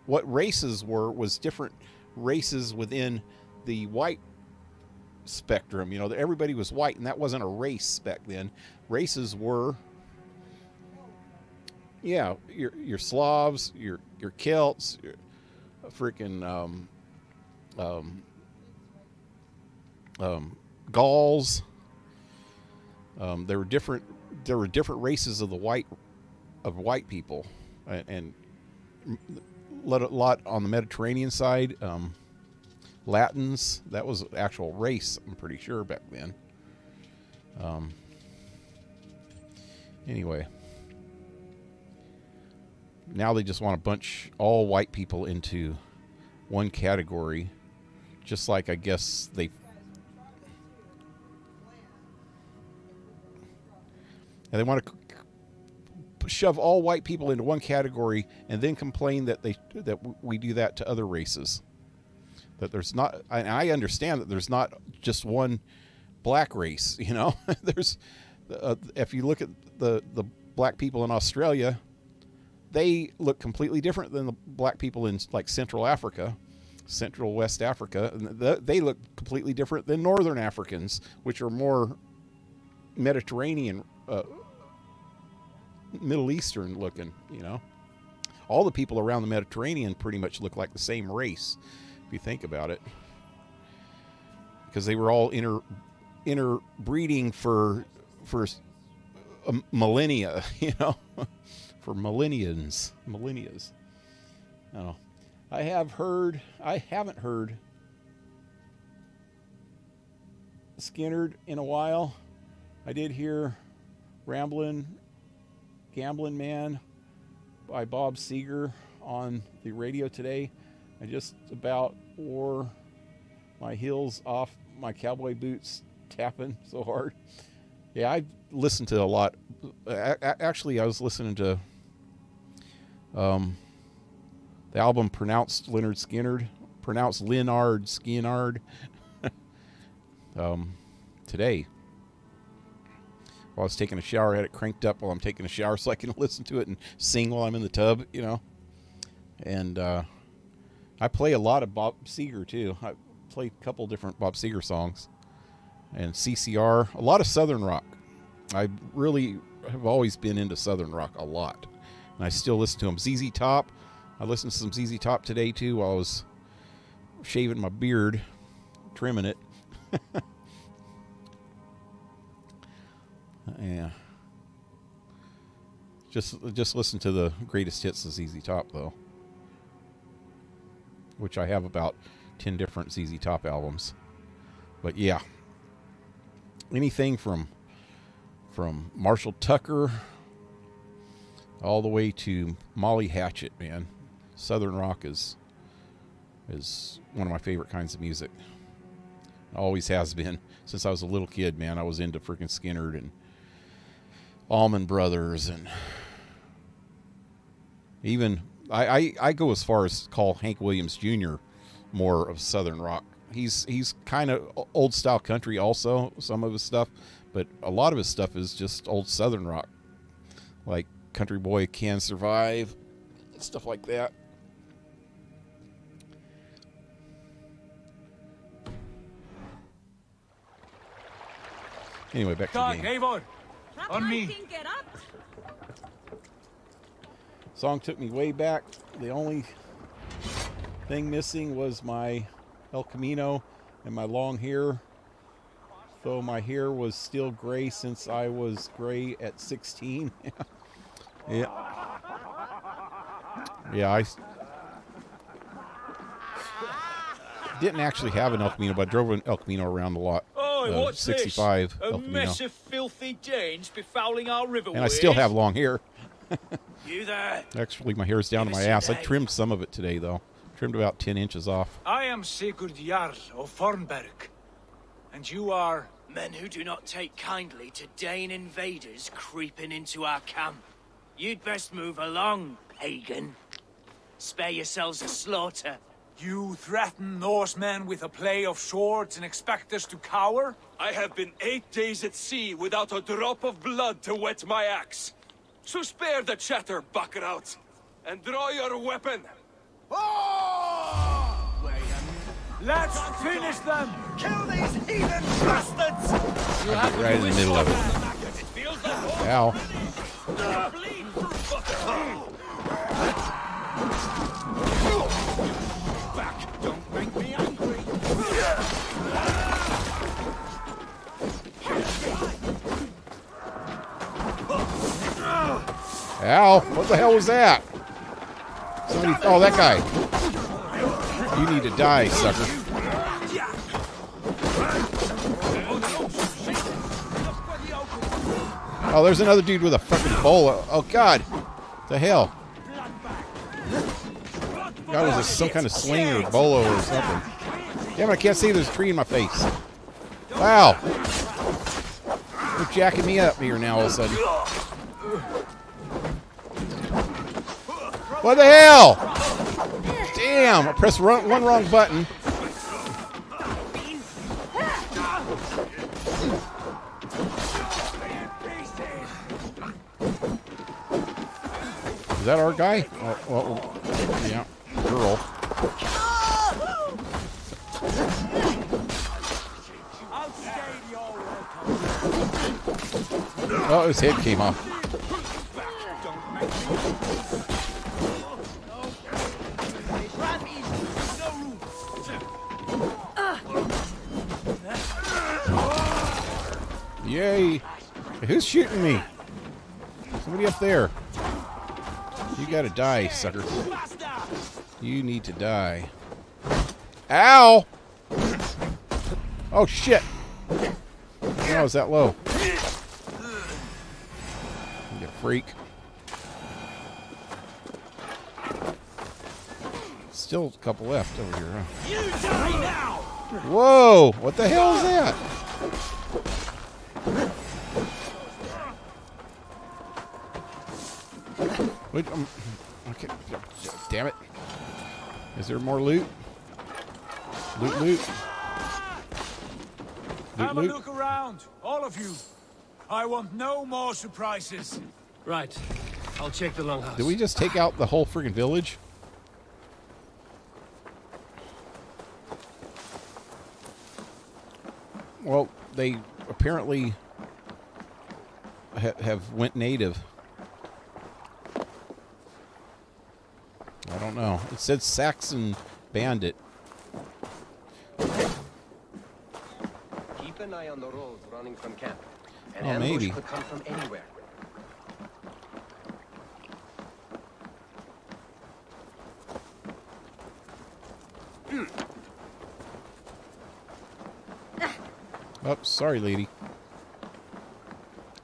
what races was different races within the white spectrum. You know, everybody was white, and that wasn't a race back then. Races were, yeah, your Slavs, your Celts, your freaking Gauls. There were different races of white people, and a lot on the Mediterranean side. Latins, that was actual race, I'm pretty sure, back then. Anyway, now they just want to bunch all white people into one category, just like I guess they... And they want to shove all white people into one category and then complain that we do that to other races. That there's not, and I understand that there's not just one black race, you know. There's, if you look at the black people in Australia, they look completely different than the black people in like Central Africa, Central West Africa. And they look completely different than Northern Africans, which are more Mediterranean, Middle Eastern looking, you know. All the people around the Mediterranean pretty much look like the same race, if you think about it, because they were all interbreeding for millennia, you know, for millennias. I don't know. I haven't heard Skinner in a while. I did hear Gambling Man by Bob Seger on the radio today. I just about wore my heels off my cowboy boots tapping so hard. Yeah, I listened to a lot. Actually, I was listening to the album pronounced Lynyrd Skynyrd, pronounced Lynyrd Skynyrd, today. While I was taking a shower, I had it cranked up while I'm taking a shower so I can listen to it and sing while I'm in the tub, you know. And I play a lot of Bob Seger, too. I play a couple different Bob Seger songs. And CCR, a lot of Southern rock. I really have always been into Southern rock a lot. And I still listen to them. ZZ Top. I listened to some ZZ Top today, too, while I was shaving my beard, trimming it. Yeah. Just listen to the greatest hits of ZZ Top, though. Which I have about 10 different ZZ Top albums. But yeah. Anything from Marshall Tucker all the way to Molly Hatchet, man. Southern rock is one of my favorite kinds of music. Always has been. Since I was a little kid, man, I was into freaking Skynyrd and Allman Brothers, and even I go as far as call Hank Williams Jr. more of Southern rock. He's kind of old style country also, some of his stuff, but a lot of his stuff is just old Southern rock, like Country Boy Can Survive, stuff like that. Anyway, back to the game. Eivor, on me. Song took me way back. The only thing missing was my El Camino and my long hair. Though my hair was still gray since I was gray at 16. Yeah. Yeah, I didn't actually have an El Camino, but I drove an El Camino around a lot. Oh, what's 65 this? El A Camino. mess of filthy Danes befouling our riverways. And I still have long hair. You there? Actually, my hair is down to my ass. I trimmed some of it today, though. Trimmed about 10 inches off. I am Sigurd Jarl of Fornberg. And you are... Men who do not take kindly to Dane invaders creeping into our camp. You'd best move along, pagan. Spare yourselves a slaughter. You threaten Norsemen with a play of swords and expect us to cower? I have been 8 days at sea without a drop of blood to wet my axe. So spare the chatter, Buckerout, and draw your weapon. Let's finish them! Kill these heathen bastards! Right in the middle of it. Ow. Back! Don't make me angry! Ow! What the hell was that? Somebody... Oh, that guy. You need to die, sucker. Oh, there's another dude with a fucking bowl. Oh, God. The hell? That was some kind of sling or bolo or something. Damn it, I can't see. There's a tree in my face. Wow. They're jacking me up here now all of a sudden. What the hell? Damn, I pressed one wrong button. Is that our guy? Oh, well, yeah, girl. Oh, his head came off. Yay! Who's shooting me? Somebody up there. You gotta die, sucker. You need to die. Ow! Oh, shit! How is that low? You freak. Still a couple left over here, huh? You die now! Whoa! What the hell is that? Wait, okay. Damn it. Is there more loot? Loot, loot. Have a look around, all of you. I want no more surprises. Right. I'll check the longhouse. Did we just take out the whole friggin' village? Well, they apparently have went native. I don't know. It said Saxon bandit. Keep an eye on the roads running from camp. An Oh, ambush maybe. could come from anywhere. Oh, sorry, lady.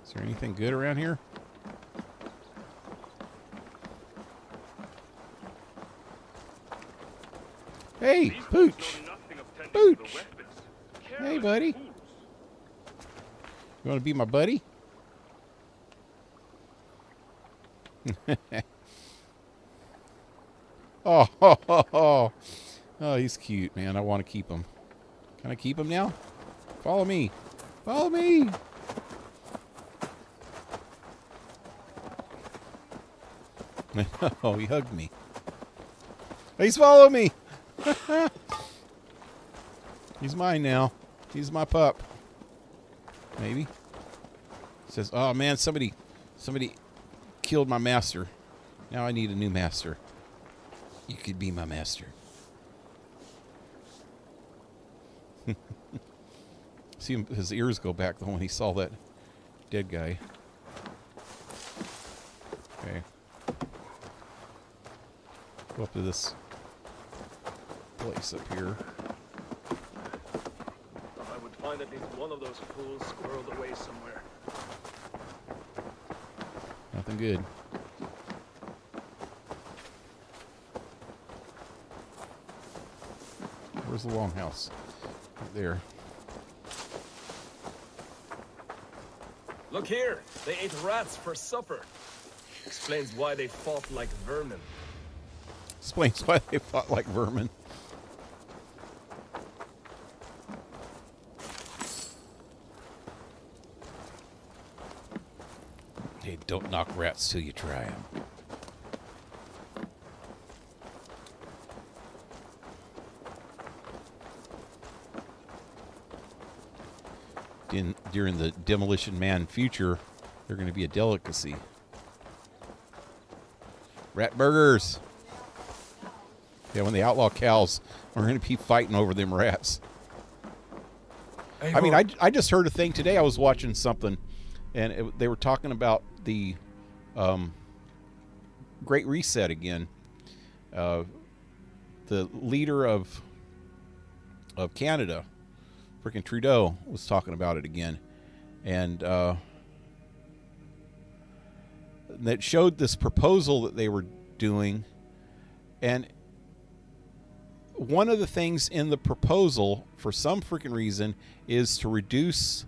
Is there anything good around here? Hey, Pooch. Pooch. Hey, buddy. You want to be my buddy? Oh, he's cute, man. I want to keep him. Can I keep him now? Follow me. Follow me. Oh, he hugged me. He's following me. He's mine now. He's my pup. Maybe. It says, oh man, somebody killed my master. Now I need a new master. You could be my master. See him, his ears go back though when he saw that dead guy. Okay. Go up to this place up here. I would find at least one of those fools squirreled away somewhere. Nothing good. Where's the longhouse? Right there. Look here! They ate rats for supper. Explains why they fought like vermin. Explains why they fought like vermin. Hey, don't knock rats till you try them. During the Demolition Man future, they're going to be a delicacy. Rat burgers. Yeah, when they outlaw cows, we're going to be fighting over them rats. I mean, I just heard a thing today. I was watching something, and they were talking about the Great Reset again. The leader of Canada, freaking Trudeau, was talking about it again, and that showed this proposal that they were doing, and one of the things in the proposal, for some freaking reason, is to reduce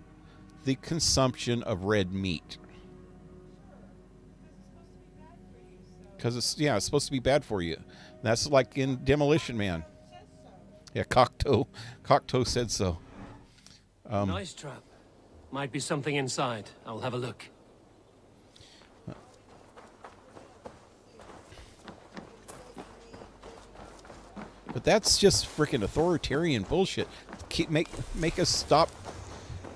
the consumption of red meat. Because it's supposed to be bad for you. That's like in Demolition Man. Yeah, Cocteau said so. Nice trap. Might be something inside. I'll have a look. But that's just freaking authoritarian bullshit. Make us stop.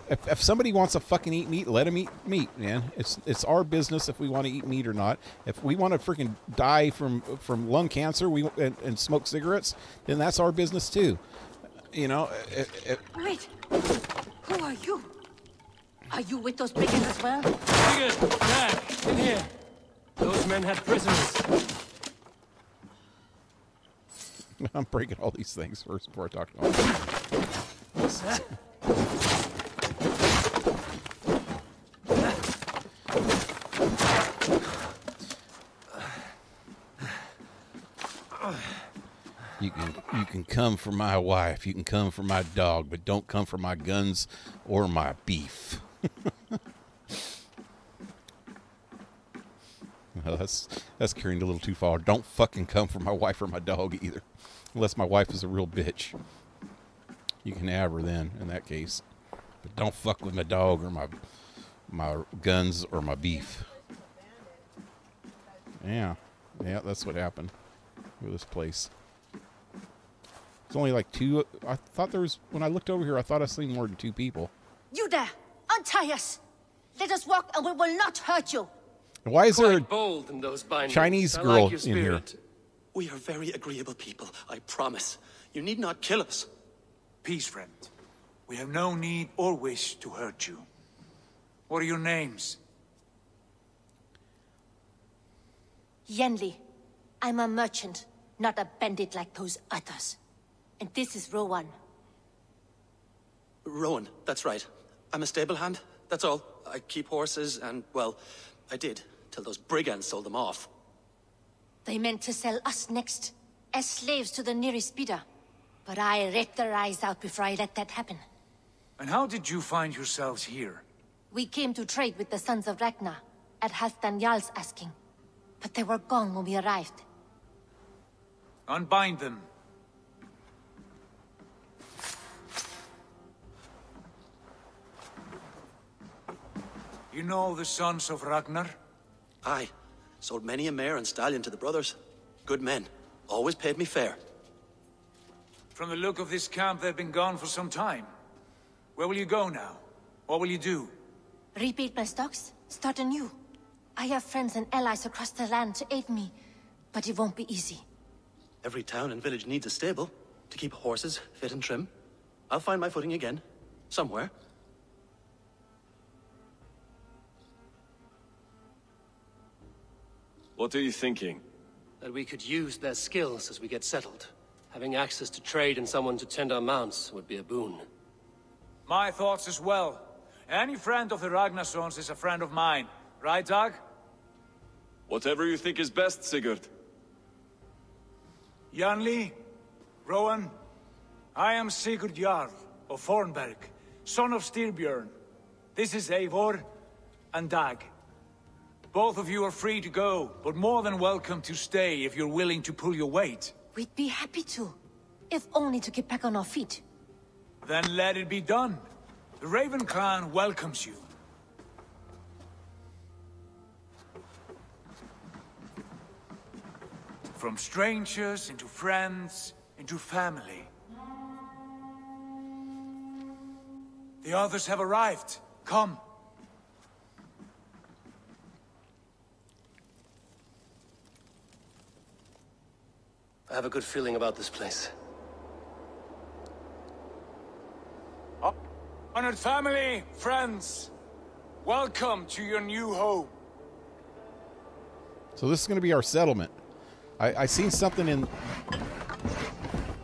If somebody wants to fucking eat meat, let them eat meat, man. It's our business if we want to eat meat or not. If we want to freaking die from lung cancer and smoke cigarettes, then that's our business too. You know. Wait. Who are you? Are you with those brigands as well? Brigand! Jack! In here! Those men had prisoners. I'm breaking all these things first before I talk to them. What's that? You can come for my wife, you can come for my dog, but don't come for my guns or my beef. Well, that's carrying it a little too far. Don't fucking come for my wife or my dog either. Unless my wife is a real bitch. You can have her then, in that case. But don't fuck with my dog or my guns or my beef. Yeah, that's what happened with this place. It's only like two. I thought there was, when I looked over here, I thought I seen more than 2 people. You there! Untie us! Let us walk and we will not hurt you! And why is there bold in those bindings. Chinese girl in here? We are very agreeable people, I promise. You need not kill us. Peace, friend. We have no need or wish to hurt you. What are your names? Yenli. I'm a merchant, not a bandit like those others. And this is Rowan. Rowan, that's right. I'm a stable hand, that's all. I keep horses and, well, I did, till those brigands sold them off. They meant to sell us next, as slaves to the nearest bidder. But I ripped their eyes out before I let that happen. And how did you find yourselves here? We came to trade with the Sons of Ragnar, at Halfdan Jarl's asking. But they were gone when we arrived. Unbind them. You know the Sons of Ragnar? Aye. Sold many a mare and stallion to the brothers. Good men. Always paid me fair. From the look of this camp, they've been gone for some time. Where will you go now? What will you do? Rebuild my stocks? Start anew? I have friends and allies across the land to aid me, but it won't be easy. Every town and village needs a stable to keep horses fit and trim. I'll find my footing again, somewhere. What are you thinking? That we could use their skills as we get settled. Having access to trade and someone to tend our mounts would be a boon. My thoughts as well. Any friend of the Ragnarsons is a friend of mine. Right, Doug? Whatever you think is best, Sigurd. Janli, Rowan, I am Sigurd Jarl of Fornberg, son of Styrbjörn. This is Eivor and Dag. Both of you are free to go, but more than welcome to stay if you're willing to pull your weight. We'd be happy to, if only to get back on our feet. Then let it be done. The Raven clan welcomes you. From strangers into friends, into family. The others have arrived. Come. I have a good feeling about this place. Honored family, friends, welcome to your new home. So this is going to be our settlement. I seen something in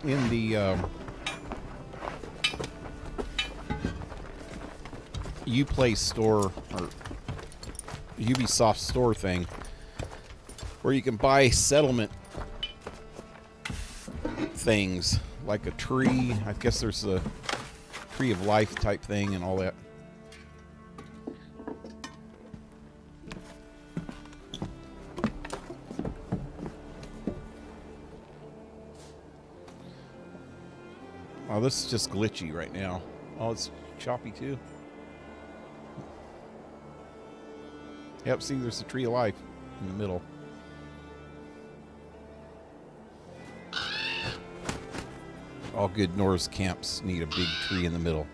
the Uplay store or Ubisoft store thing where you can buy settlement things like a tree. I guess there's a tree of life type thing and all that. Oh, this is just glitchy right now. Oh, it's choppy too. Yep, see, there's a tree of life in the middle. All good Norse camps need a big tree in the middle.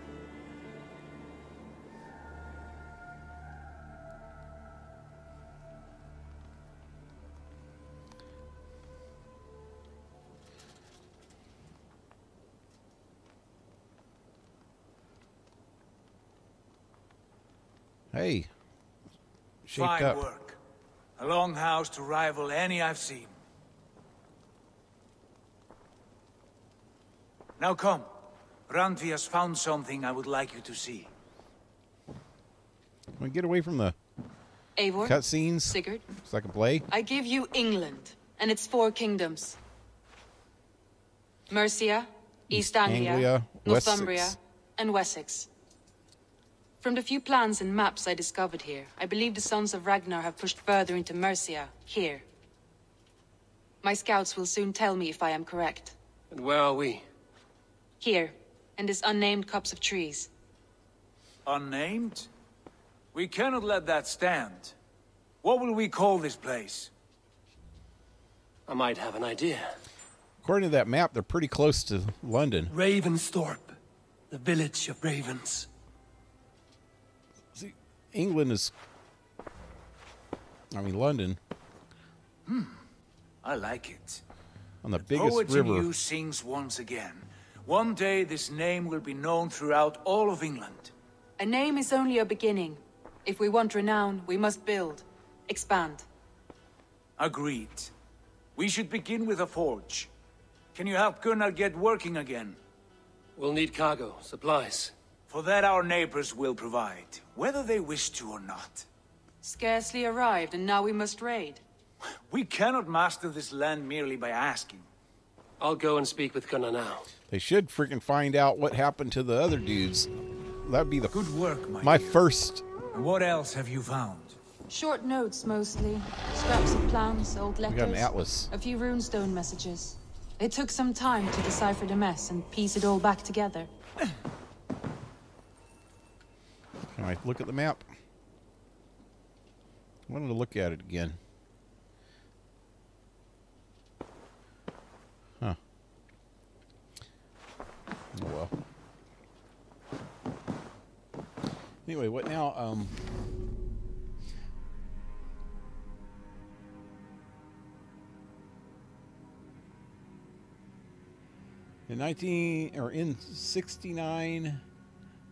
Hey, shaped Fine up. work. A longhouse to rival any I've seen. Now come. Randvi has found something I would like you to see. Can we get away from the Eivor, cutscenes? Sigurd, So I can play? I give you England and its 4 kingdoms. Mercia, East Anglia, Northumbria, Wessex. and Wessex. From the few plans and maps I discovered here, I believe the Sons of Ragnar have pushed further into Mercia, here. My scouts will soon tell me if I am correct. And where are we? Here, in this unnamed copse of trees. Unnamed? We cannot let that stand. What will we call this place? I might have an idea. According to that map, they're pretty close to London. Ravensthorpe, the village of ravens. See, England is... I mean, London. I like it. On the The biggest poet in river. you sings once again. One day this name will be known throughout all of England. A name is only a beginning. If we want renown, we must build, expand. Agreed. We should begin with a forge. Can you help Gunnar get working again? We'll need cargo, supplies. For that our neighbors will provide, whether they wish to or not. Scarcely arrived, and now we must raid. We cannot master this land merely by asking. I'll go and speak with Gunnar now. They should freaking find out what happened to the other dudes. That'd be the Good work, my dear. first. And what else have you found? Short notes, mostly. Scraps of plans, old letters. We got an atlas. A few runestone messages. It took some time to decipher the mess and piece it all back together. Can I look at the map? I wanted to look at it again. Huh. Oh well. Anyway, what now? In 69,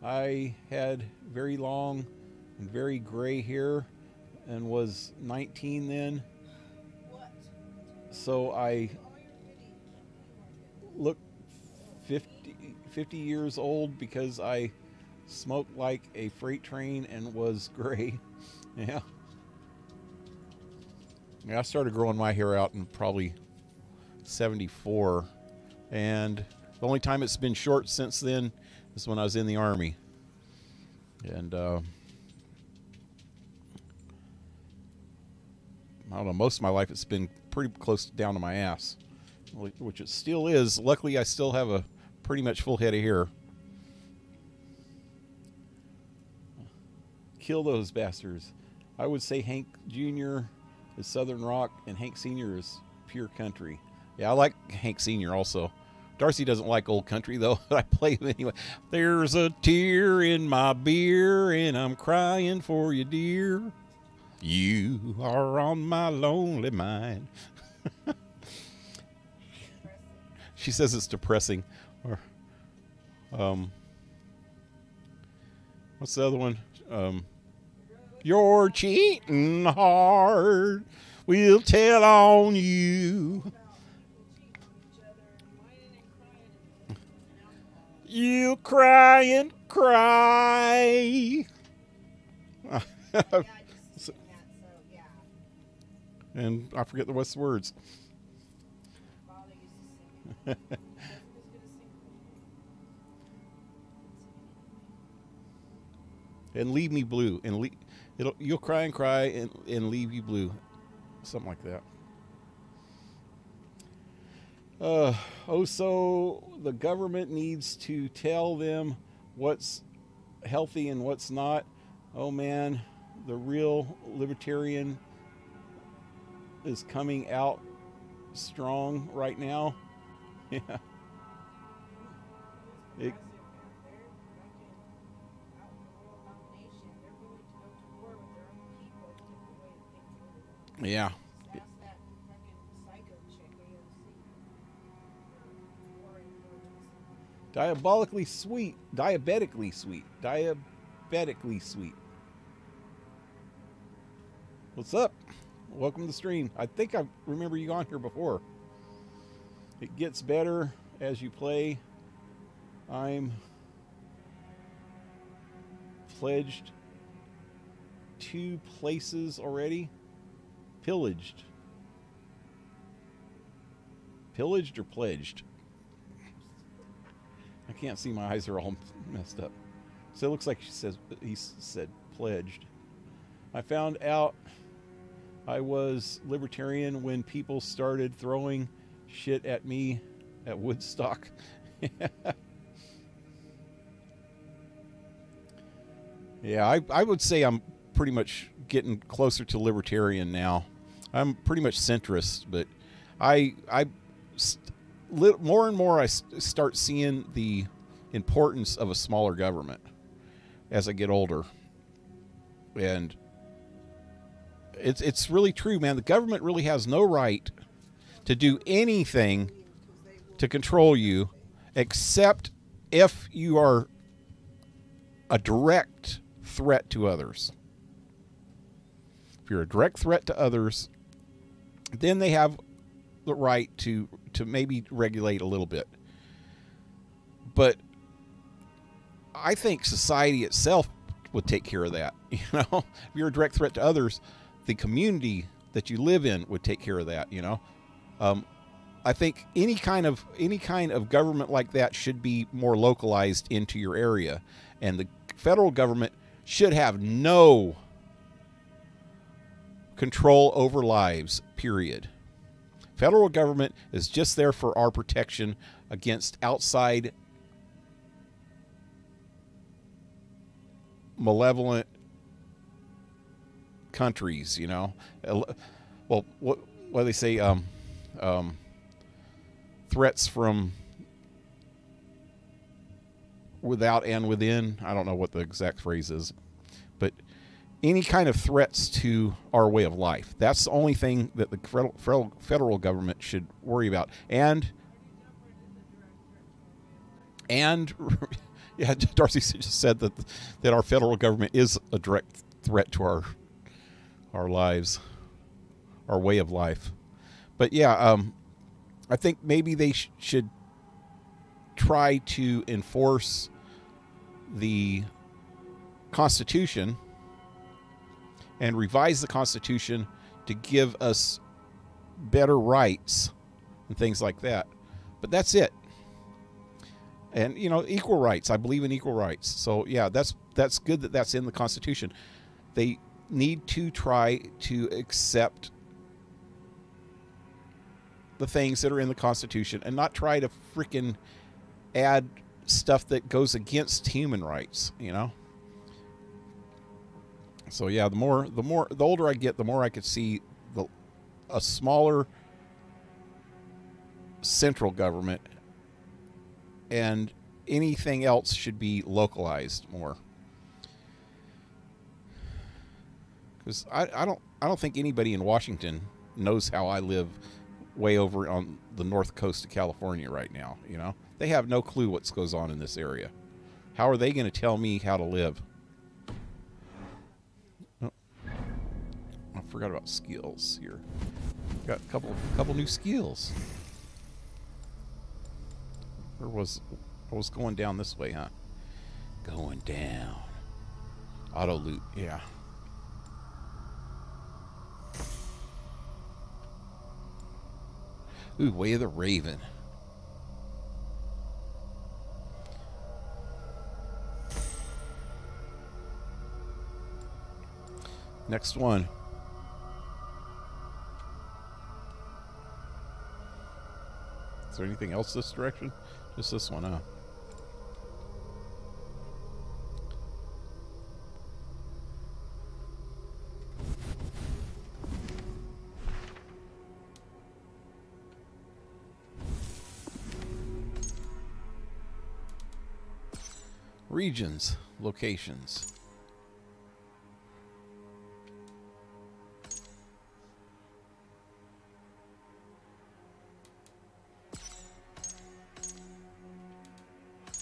I had very long and very gray hair and was 19 then. So I looked 50 years old because I smoked like a freight train and was gray. Yeah. Yeah, I started growing my hair out in probably 74. And the only time it's been short since then is when I was in the Army. And I don't know, most of my life it's been pretty close down to my ass, which it still is. Luckily, I still have a pretty much full head of hair. Kill those bastards. I would say Hank Jr. is Southern rock and Hank Sr. is pure country. Yeah, I like Hank Sr. also. Darcy doesn't like old country, though, but I play him anyway. There's a tear in my beer, and I'm crying for you, dear. You are on my lonely mind. She says it's depressing. Or, what's the other one? You're cheating hard. We'll tell on you. You cry and cry. And I forget the rest of the words. And leave me blue. And you'll cry and cry and leave you blue. Something like that. So the government needs to tell them what's healthy and what's not. Oh man, the real libertarian is coming out strong right now. Yeah. Yeah. Diabolically sweet. Diabetically sweet. Diabetically sweet. What's up? Welcome to the stream. I think I remember you on here before. It gets better as you play. I'm pledged 2 places already. Pillaged. Pillaged or pledged? I can't see, my eyes are all messed up. So it looks like he said pledged. I found out I was libertarian when people started throwing shit at me at Woodstock. Yeah, I would say I'm pretty much getting closer to libertarian now. I'm pretty much centrist, but more and more I start seeing the importance of a smaller government as I get older. And it's really true, man. The government really has no right to do anything to control you except if you are a direct threat to others. If you're a direct threat to others, then they have the right to maybe regulate a little bit. But I think society itself would take care of that. You know, if you're a direct threat to others, the community that you live in would take care of that. You know, I think any kind of government like that should be more localized into your area, and the federal government should have no control over lives, period. Federal government is just there for our protection against outside malevolent countries, you know. Well, what do they say? Threats from without and within. I don't know what the exact phrase is, but any kind of threats to our way of life. That's the only thing that the federal government should worry about. And And yeah, Darcy just said that our federal government is a direct threat to our lives, our way of life. But yeah, I think maybe they should try to enforce the Constitution and revise the Constitution to give us better rights and things like that. But that's it. And, you know, equal rights. I believe in equal rights. So, yeah, that's good that that's in the Constitution. They need to try to accept the things that are in the Constitution and not try to freaking add stuff that goes against human rights, you know? So, yeah, the older I get, the more I could see a smaller central government, and anything else should be localized more. Because I don't think anybody in Washington knows how I live way over on the north coast of California right now. You know, they have no clue what goes on in this area. How are they going to tell me how to live? Oh, I forgot about skills here. Got a couple new skills. I was going down this way, huh? Going down. Auto loot, yeah. Ooh, Way of the Raven. Next one. Is there anything else this direction? Just this one, huh? Regions, locations.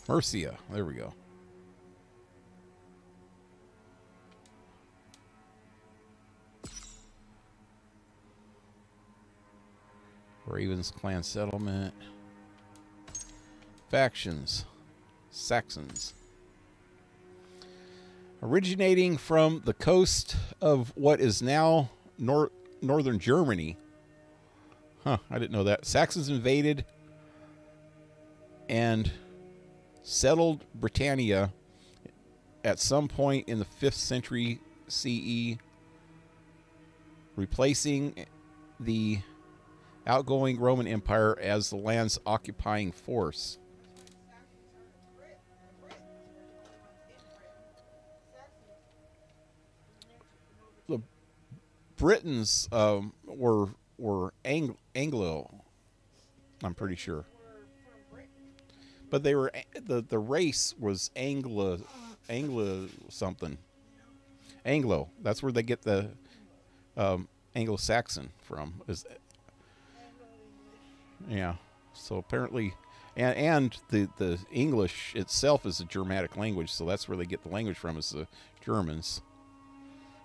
Mercia, there we go. Ravens clan settlement. Factions. Saxons. Originating from the coast of what is now northern Germany. Huh, I didn't know that. Saxons invaded and settled Britannia at some point in the 5th century CE, replacing the outgoing Roman Empire as the land's occupying force. The Britons were Anglo, I'm pretty sure. But they were the race was Anglo something. Anglo. That's where they get the Anglo-Saxon from. Yeah. So apparently, and the English itself is a Germanic language, so that's where they get the language from, is the Germans.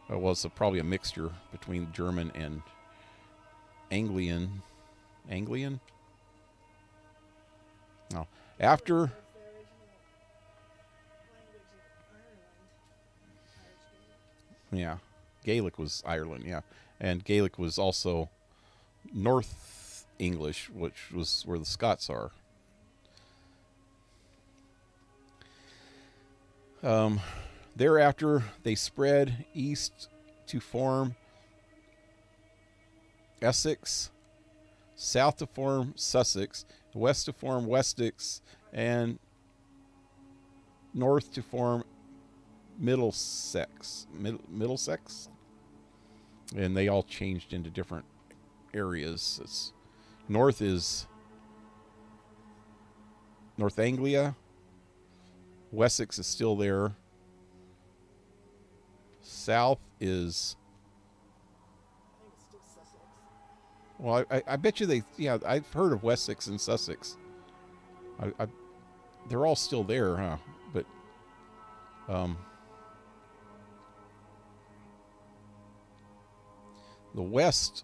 Well, it's probably a mixture between German and Anglian. Anglian? No. After yeah, Gaelic was Ireland, yeah, and Gaelic was also North English, which was where the Scots are. Thereafter, they spread east to form Essex, south to form Sussex, west to form Wessex, and north to form Middlesex. Middlesex? And they all changed into different areas. North is North Anglia. Wessex is still there. South is... Well, I bet you they... Yeah, I've heard of Wessex and Sussex. they're all still there, huh? But the west,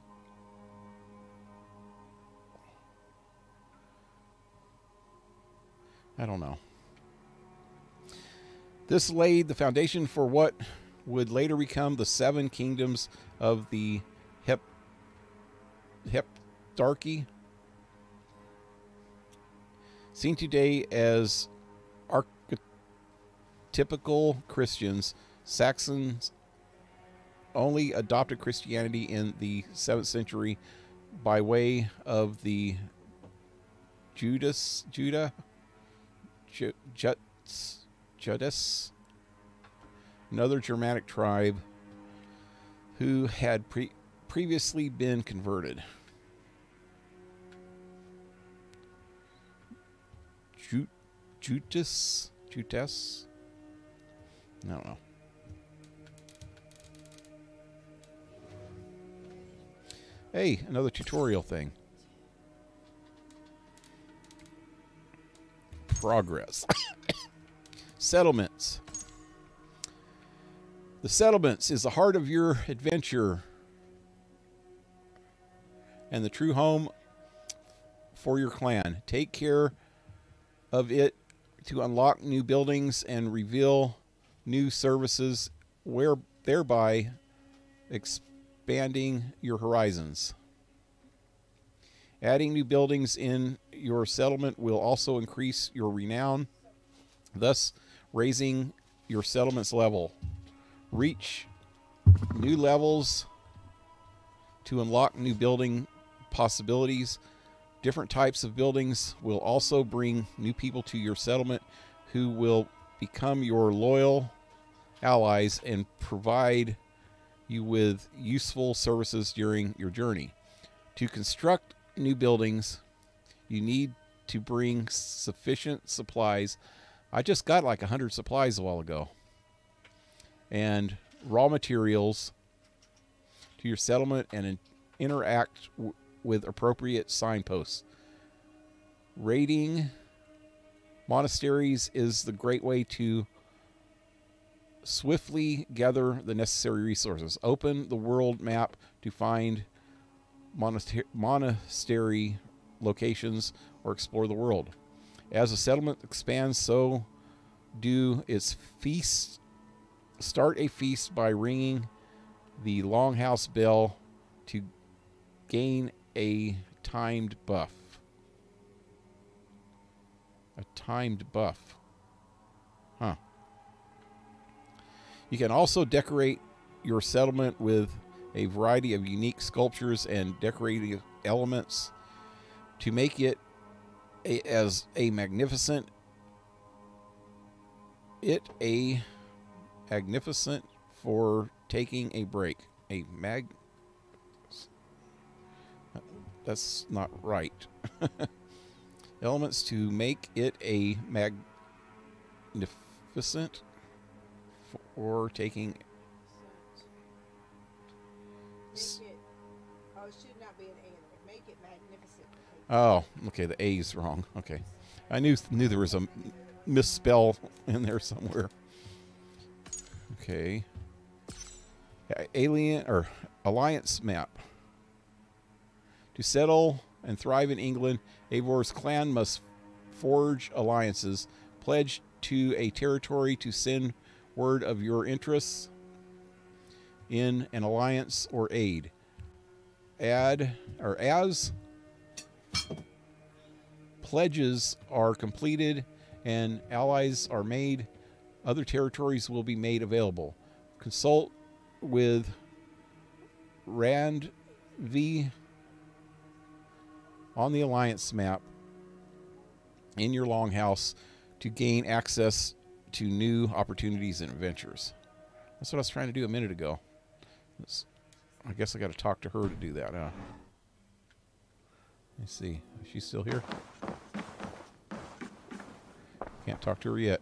I don't know. This laid the foundation for what would later become the 7 kingdoms of the Heptarchy, seen today as archetypical Christians. Saxons only adopted Christianity in the 7th century by way of the Judas, another Germanic tribe who had previously been converted. Jutas? I don't know. Hey, another tutorial thing. Progress. Settlements. The settlements is the heart of your adventure and the true home for your clan. Take care of it to unlock new buildings and reveal new services, thereby expanding your horizons. Adding new buildings in your settlement will also increase your renown, thus raising your settlement's level. Reach new levels to unlock new building possibilities. Different types of buildings will also bring new people to your settlement who will become your loyal allies and provide you with useful services during your journey. To construct new buildings, you need to bring sufficient supplies. I just got like 100 supplies a while ago. And raw materials to your settlement and interact with appropriate signposts. Raiding monasteries is the great way to swiftly gather the necessary resources. Open the world map to find monastery locations or explore the world. As a settlement expands, so do its feasts. Start a feast by ringing the longhouse bell to gain a timed buff. A timed buff. Huh. You can also decorate your settlement with a variety of unique sculptures and decorative elements to make it magnificent for taking a break. That's not right. Elements to make it a magnificent for taking. Make it magnificent. Oh, okay. The A's wrong. Okay, I knew there was a misspell in there somewhere. Okay. Alien or alliance map. To settle and thrive in England, Eivor's clan must forge alliances, pledge to a territory to send word of your interests in an alliance or aid. As pledges are completed and allies are made, other territories will be made available. Consult with Randvi on the alliance map in your longhouse to gain access to new opportunities and adventures. That's what I was trying to do a minute ago. I guess I got to talk to her to do that, huh? Let's see. Is she still here? Can't talk to her yet.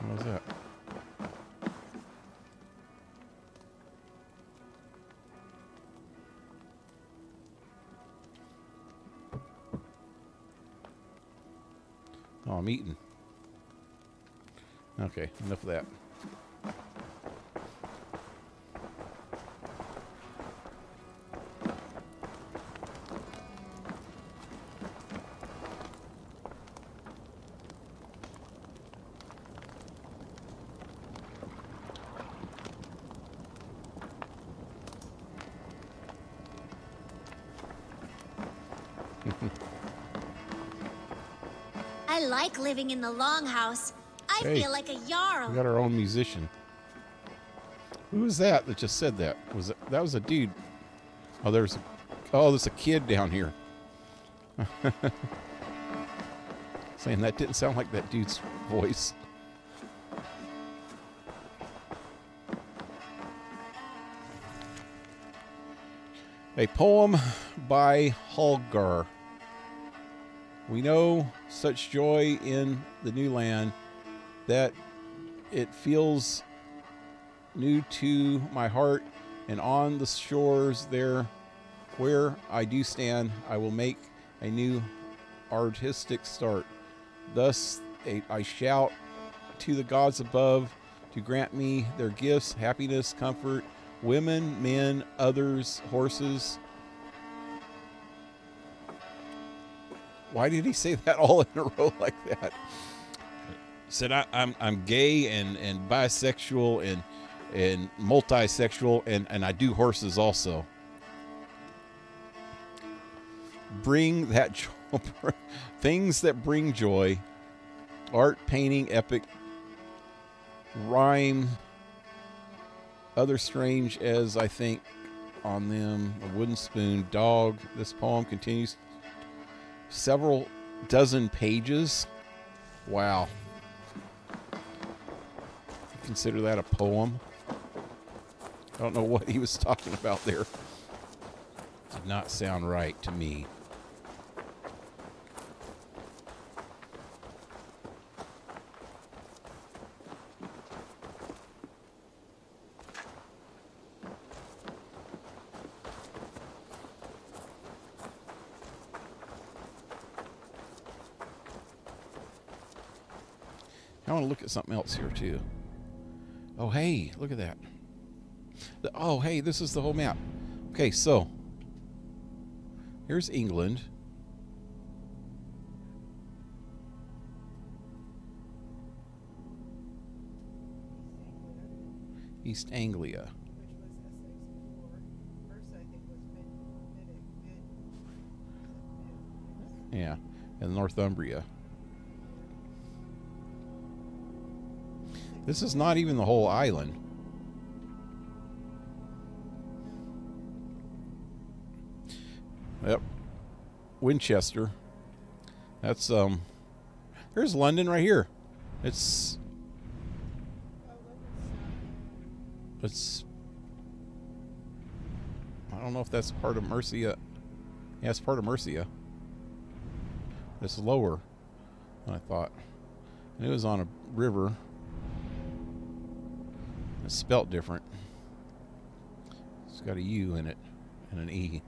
What was that? Oh, I'm eating. Okay, enough of that. I like living in the longhouse. I Hey, feel like a jarl. We got our own musician. Who was that just said that? That was a dude? Oh, there's a kid down here. Saying that didn't sound like that dude's voice. A poem by Holgar. We know such joy in the new land that it feels new to my heart, and on the shores there where I do stand, I will make a new artistic start. Thus I shout to the gods above to grant me their gifts, happiness, comfort, women, men, others, horses. Why did he say that all in a row like that? Said I'm gay and bisexual and multisexual and I do horses also. Bring that joy, things that bring joy, art, painting, epic, rhyme, other strange as I think on them, a wooden spoon, dog. This poem continues several dozen pages. Wow. Consider that a poem. I don't know what he was talking about there. Did not sound right to me. I want to look at something else here too. Oh, hey, look at that. Oh, hey, this is the whole map. Okay, so here's England. East Anglia. Yeah, and Northumbria. This is not even the whole island. Yep. Winchester. That's there's London right here. It's I don't know if that's part of Mercia. Yeah, it's part of Mercia. It's lower than I thought. And it was on a river. It's spelt different. It's got a U in it and an E.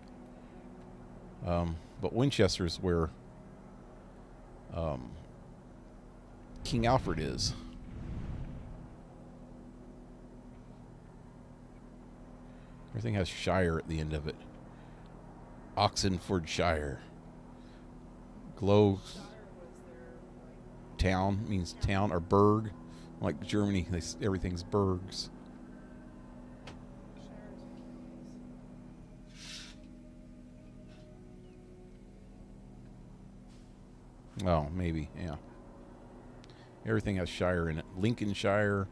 But Winchester is where King Alfred is. Everything has Shire at the end of it. Oxenfordshire. Glow town means town, or burg. Like Germany, everything's burgs. Oh, maybe, yeah. Everything has Shire in it. Lincolnshire,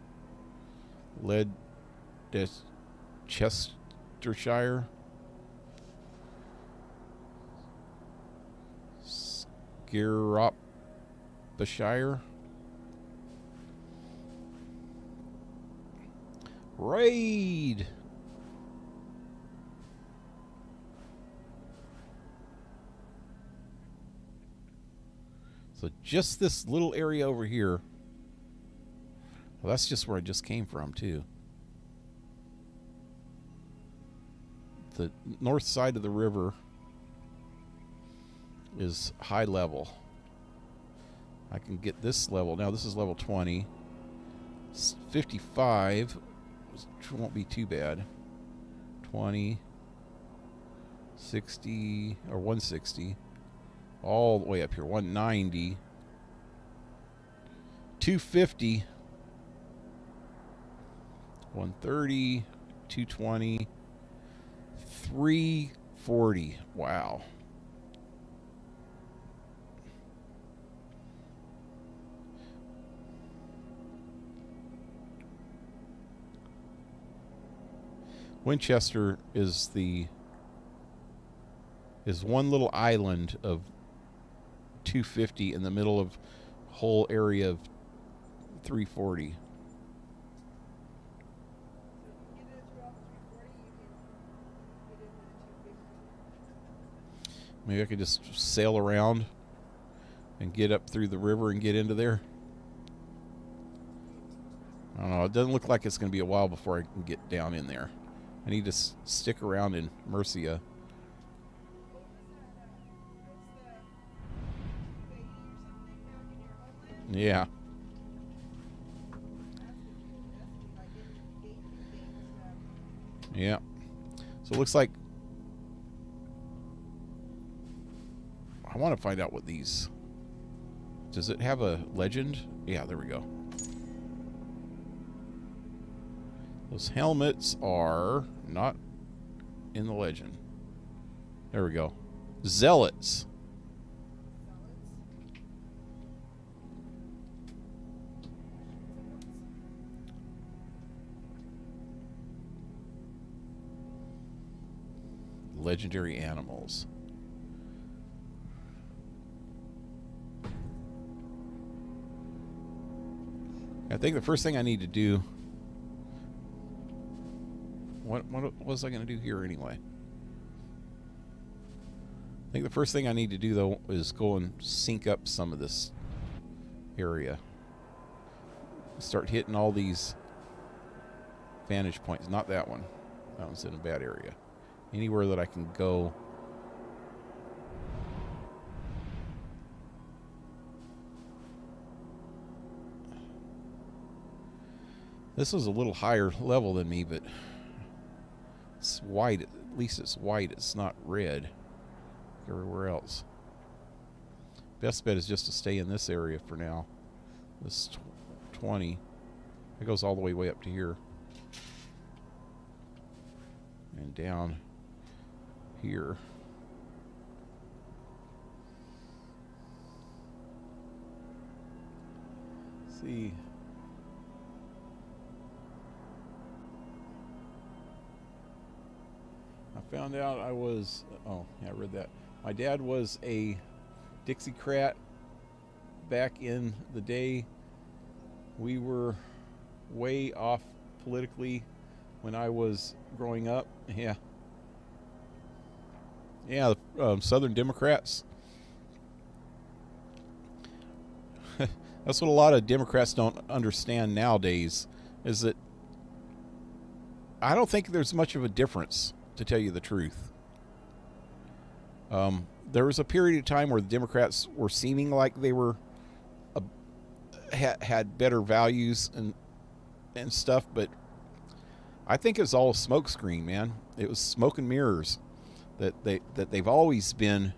Chestershire, Scaropshire, Raid. So just this little area over here. Well, that's just where I just came from, too. The north side of the river is high level. I can get this level. Now this is level 20. 55, which won't be too bad. 20, 60, or 160. All the way up here. 190. 250. 130. 220. 340. Wow. Winchester is one little island of 250 in the middle of a whole area of 340. Maybe I could just sail around and get up through the river and get into there. I don't know. It doesn't look like it's going to be a while before I can get down in there. I need to stick around in Mercia. Yeah. Yeah. So it looks like I want to find out what these... Does it have a legend? Yeah, there we go. Those helmets are not in the legend. There we go. Zealots. Legendary animals. I think the first thing I need to do... What was I going to do here anyway? I think the first thing I need to do, though, is go and sync up some of this area. Start hitting all these vantage points. Not that one. That one's in a bad area. Anywhere that I can go. This is a little higher level than me, but it's white. At least it's white. It's not red like everywhere else. Best bet is just to stay in this area for now. This 20. It goes all the way up to here. And down here. Let's see. I found out I was, oh, yeah, I read that. My dad was a Dixiecrat back in the day. We were way off politically when I was growing up. Yeah. Yeah, the Southern Democrats. That's what a lot of Democrats don't understand nowadays, is that I don't think there's much of a difference, to tell you the truth. There was a period of time where the Democrats were seeming like they were had better values and stuff, but I think it's all a smokescreen, man. It was smoke and mirrors. That they've always been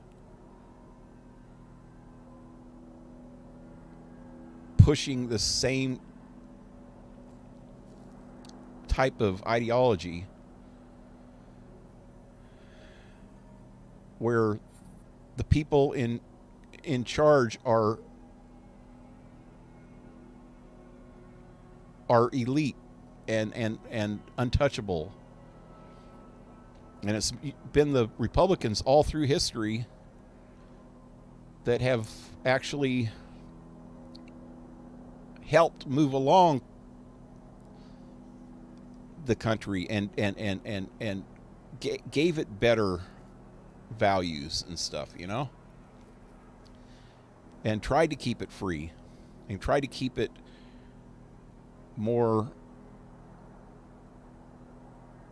pushing the same type of ideology, where the people in charge are elite and untouchable. And it's been the Republicans all through history that have actually helped move along the country and gave it better values and stuff, you know, and tried to keep it free and tried to keep it more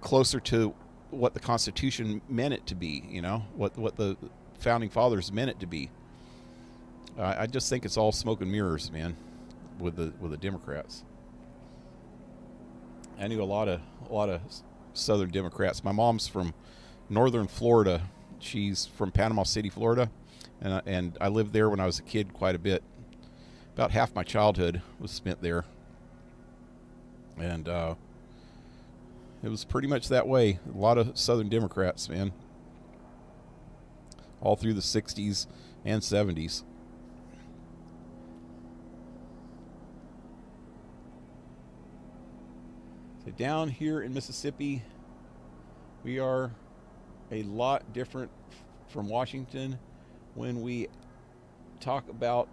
closer to what the Constitution meant it to be, you know, what the Founding Fathers meant it to be. I just think it's all smoke and mirrors, man, with the Democrats. I knew a lot of Southern Democrats. My mom's from northern Florida. She's from Panama City, Florida, and I lived there when I was a kid quite a bit. About half my childhood was spent there, and it was pretty much that way. A lot of Southern Democrats, man, all through the 60s and 70s. So down here in Mississippi, we are a lot different from Washington when we talk about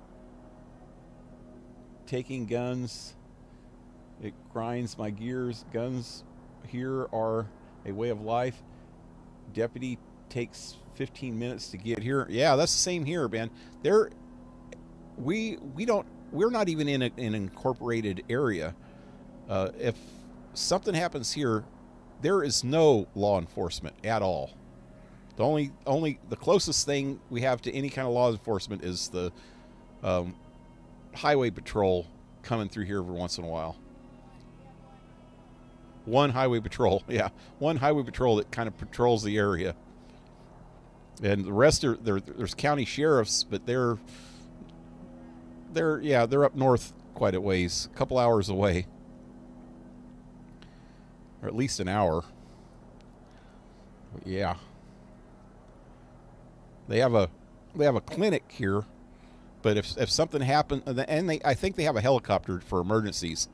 taking guns. It grinds my gears. Guns here are a way of life. Deputy takes 15 minutes to get here. Yeah, that's the same here, man. We're not even in an incorporated area. If something happens here, there is no law enforcement at all. The closest thing we have to any kind of law enforcement is the highway patrol coming through here every once in a while. One highway patrol, yeah, one highway patrol that kind of patrols the area, and the rest are there's county sheriffs, but they're up north quite a ways, a couple hours away, or at least an hour. Yeah. They have a clinic here, but if something happened, and I think they have a helicopter for emergencies.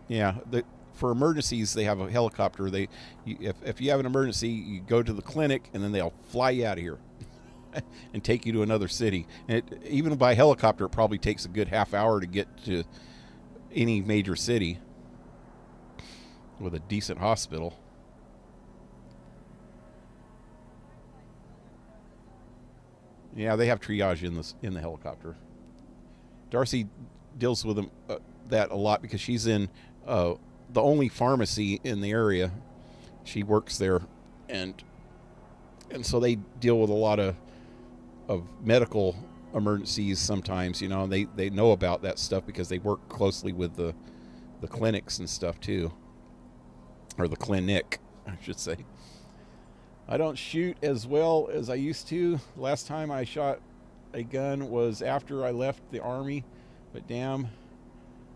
Yeah, for emergencies they have a helicopter. If you have an emergency, you go to the clinic, and then they'll fly you out of here and take you to another city. And even by helicopter, it probably takes a good half hour to get to any major city with a decent hospital. Yeah, they have triage in the helicopter. Darcy deals with them that a lot because she's in the only pharmacy in the area. She works there, and so they deal with a lot of medical emergencies sometimes. You know, they know about that stuff because they work closely with the clinics and stuff too, or the clinic, I should say. I don't shoot as well as I used to. Last time I shot a gun was after I left the Army, but damn,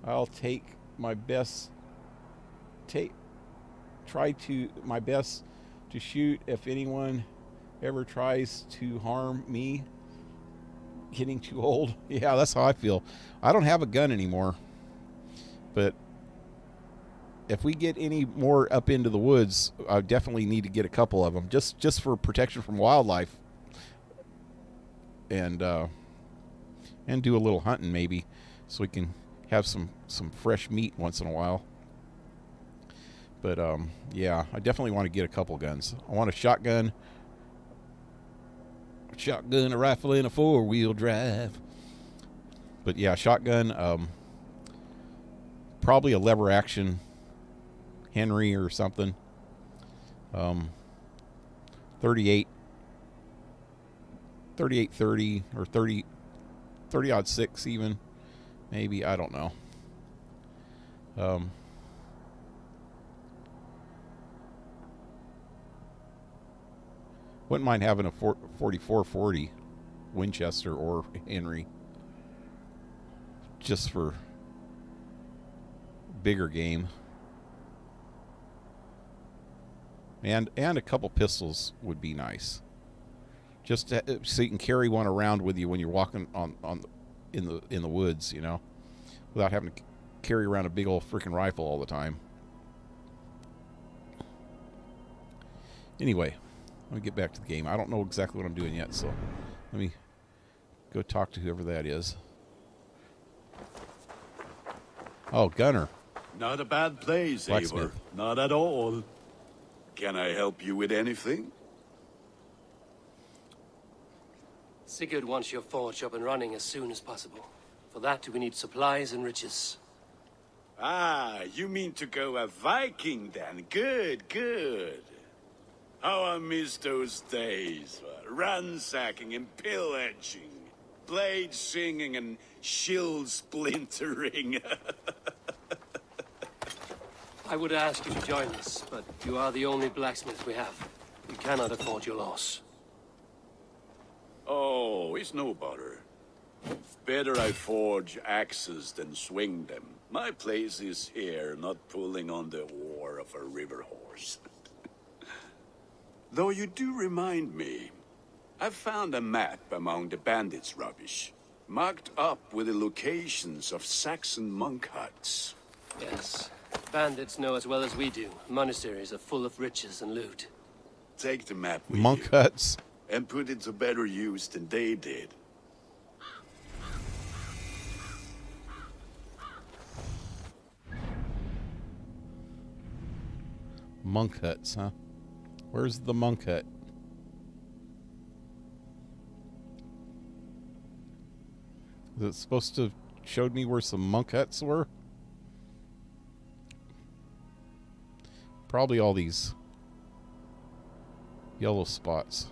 I'll take my best, my best to shoot if anyone ever tries to harm me. Getting too old. Yeah, that's how I feel. I don't have a gun anymore, but if we get any more up into the woods, I definitely need to get a couple of them, just for protection from wildlife, and do a little hunting maybe, so we can have some fresh meat once in a while. But yeah, I definitely want to get a couple guns. I want a shotgun, a rifle, and a 4-wheel drive. But yeah, shotgun, probably a lever action Henry or something. 38 30 or 30-06 even, maybe, I don't know. Wouldn't mind having a 44-40 Winchester or Henry, just for bigger game. And a couple pistols would be nice, just so you can carry one around with you when you're walking in the woods, you know, without having to carry around a big old freaking rifle all the time. Anyway, let me get back to the game. I don't know exactly what I'm doing yet, so let me go talk to whoever that is. Oh, Gunner. Not a bad place, Eivor. Not at all. Can I help you with anything? Sigurd wants your forge up and running as soon as possible. For that, we need supplies and riches. Ah, you mean to go a Viking then? Good, good. How I miss those days, ransacking and pillaging. blade singing and shield splintering. I would ask you to join us, but you are the only blacksmith we have. We cannot afford your loss. Oh, it's no bother. Better I forge axes than swing them. My place is here, not pulling on the oar of a river horse. Though you do remind me, I've found a map among the bandits' rubbish, marked up with the locations of Saxon monk huts. Yes. Bandits know as well as we do. Monasteries are full of riches and loot. Take the map with Monk you, huts. and put it to better use than they did. Monk huts, huh? Where's the monk hut? Is it supposed to show me where some monk huts were? Probably all these yellow spots.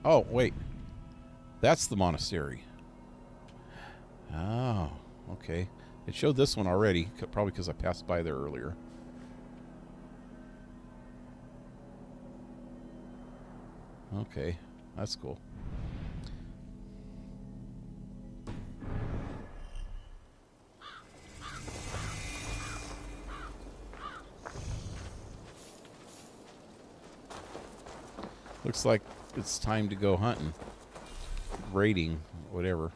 Oh, wait. That's the monastery. Oh, okay. It showed this one already, probably because I passed by there earlier. Okay, that's cool. Looks like it's time to go hunting. Raiding, whatever.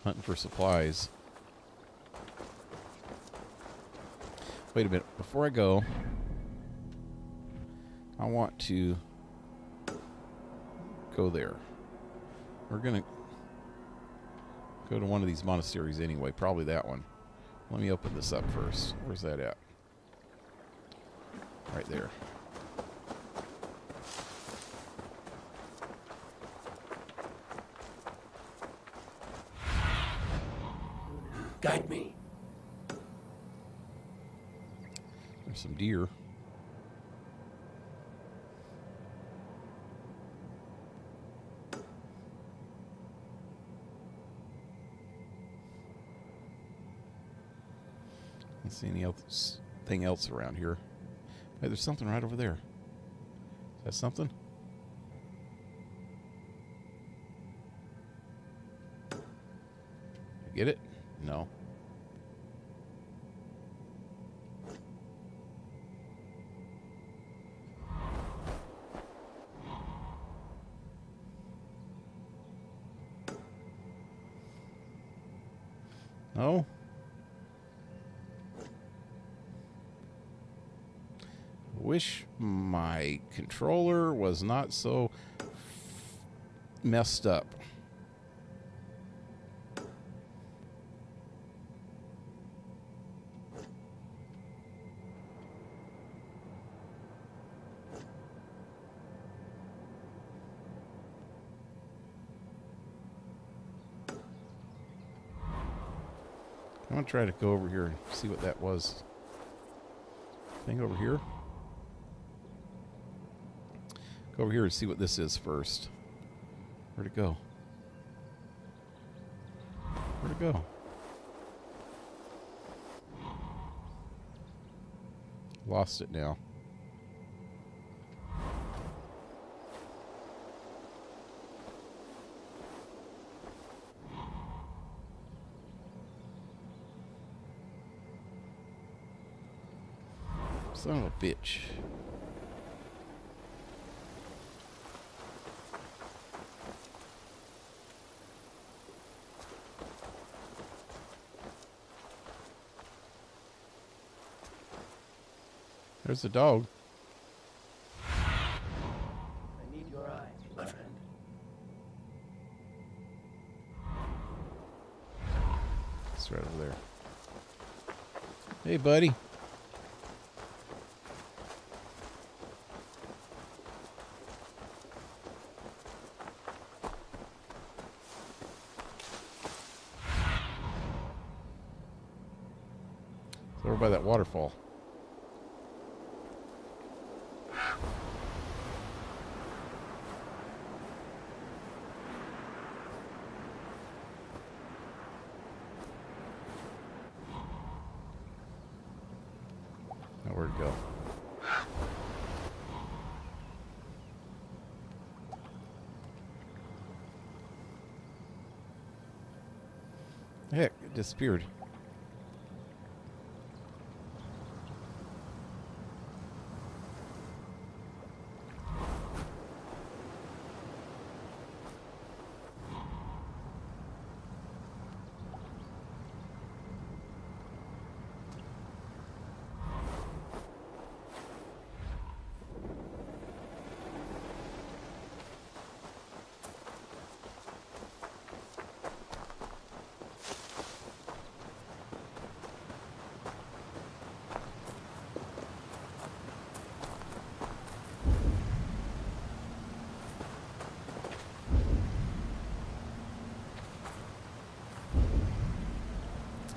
Hunting for supplies. Wait a minute. Before I go, I want to go there. We're going to go to one of these monasteries anyway. Probably that one. Let me open this up first. Where's that at? Right there. Guide me. There's some deer. Don't see anything else around here. Hey, there's something right over there. Is that something? Get it? No. No. Wish my controller was not so messed up. I'm going to try to go over here and see what that was. Thing over here? Go over here and see what this is first. Where'd it go? Where'd it go? Lost it now. Son of a bitch. There's the dog. I need your eye, my friend. It's right over there. Hey, buddy. It's over by that waterfall. go. Heck, it disappeared.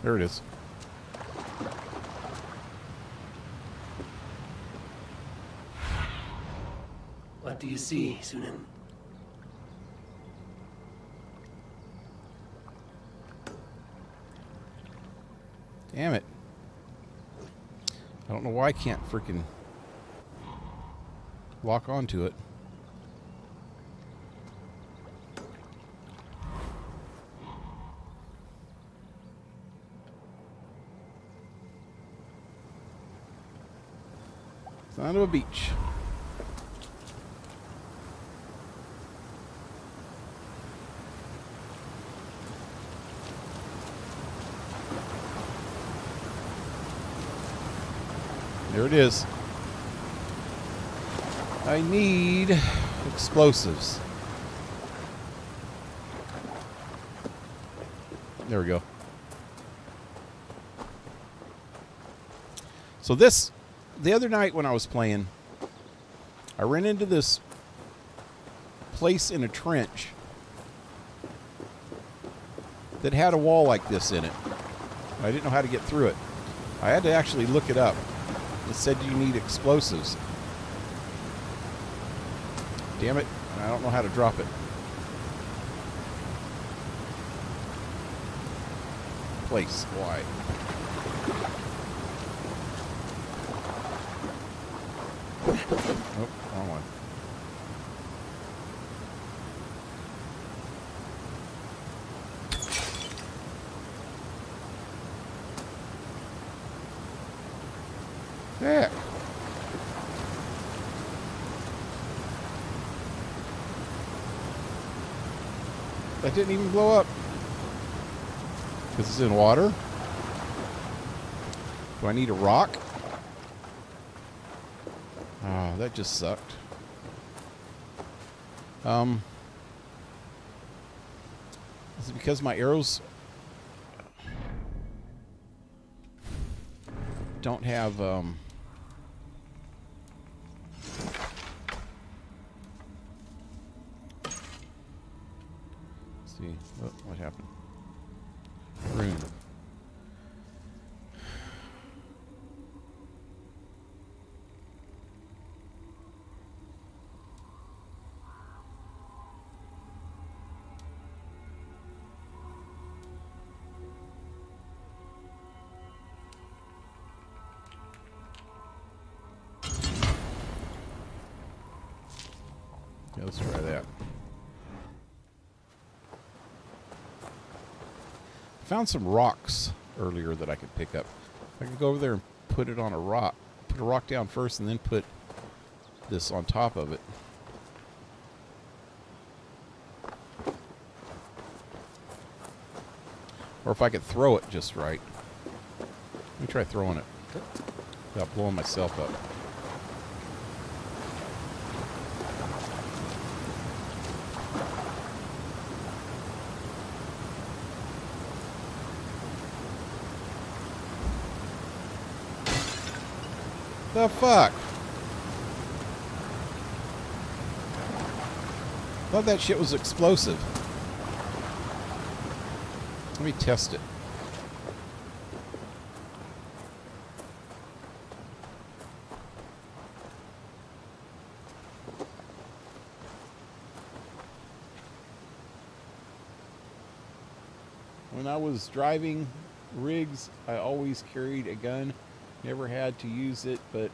There it is. What do you see, Sunan? Damn it. I don't know why I can't freaking lock onto it. Son of a beach. There it is. I need explosives. There we go. So this, the other night when I was playing, I ran into this place in a trench that had a wall like this in it. I didn't know how to get through it. I had to actually look it up. It said you need explosives. Damn it, I don't know how to drop it. Place, why? Oh, wrong one. Heck. That didn't even blow up. Because it's in water? Do I need a rock? Oh, that just sucked. Is it because my arrows don't have, let's see, oh, what happened? Rune. Yeah, let's try that. Found some rocks earlier that I could pick up. I could go over there and put it on a rock. Put a rock down first and then put this on top of it. Or if I could throw it just right. Let me try throwing it without blowing myself up. The fuck? Thought that shit was explosive. Let me test it. When I was driving rigs, I always carried a gun Never had to use it, but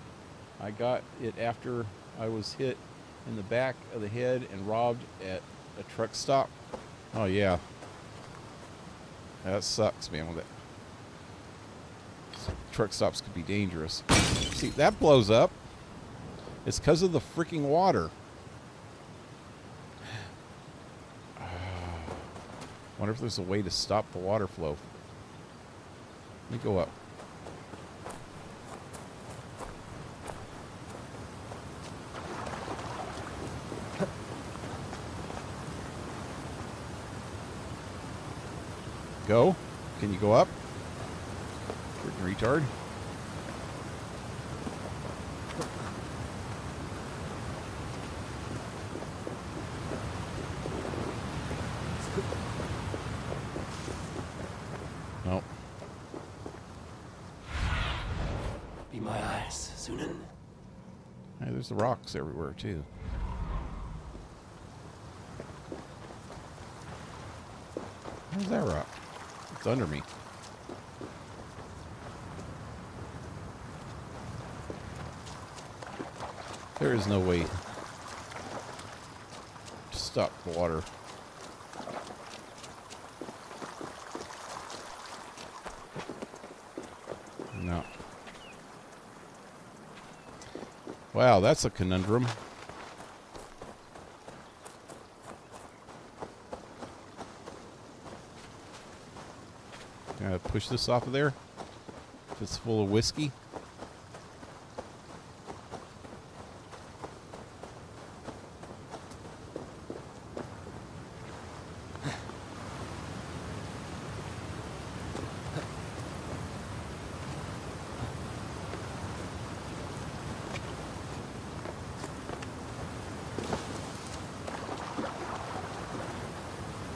I got it after I was hit in the back of the head and robbed at a truck stop. Oh yeah. That sucks, man. With it. Truck stops could be dangerous. See, that blows up. It's because of the freaking water. Wonder if there's a way to stop the water flow. Let me go up. Go. Can you go up? Freaking retard. Nope. Be my eyes, Sunan. Hey, there's the rocks everywhere, too. Where's that rock? It's under me. There is no way to stop the water. No. Wow, that's a conundrum. Gotta push this off of there. If it's full of whiskey.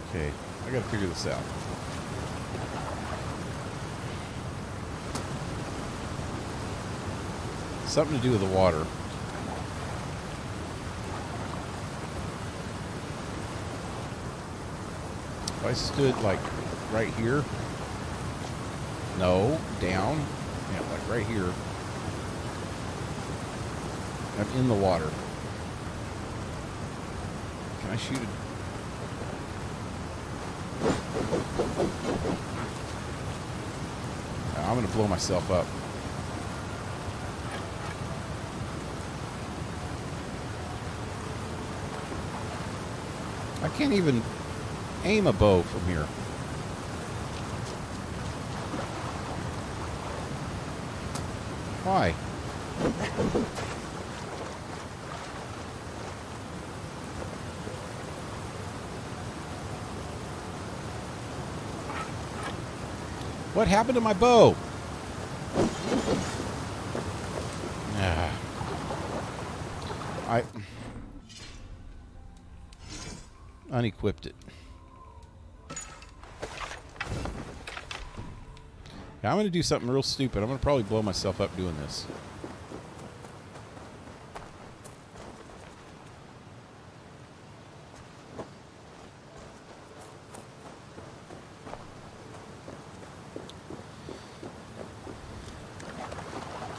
Okay, I gotta figure this out. Something to do with the water. If I stood like right here. No, down. Yeah, like right here. I'm in the water. Can I shoot it? I'm gonna blow myself up. I can't even aim a bow from here. Why? What happened to my bow? I unequipped it. Now I'm going to do something real stupid. I'm going to probably blow myself up doing this.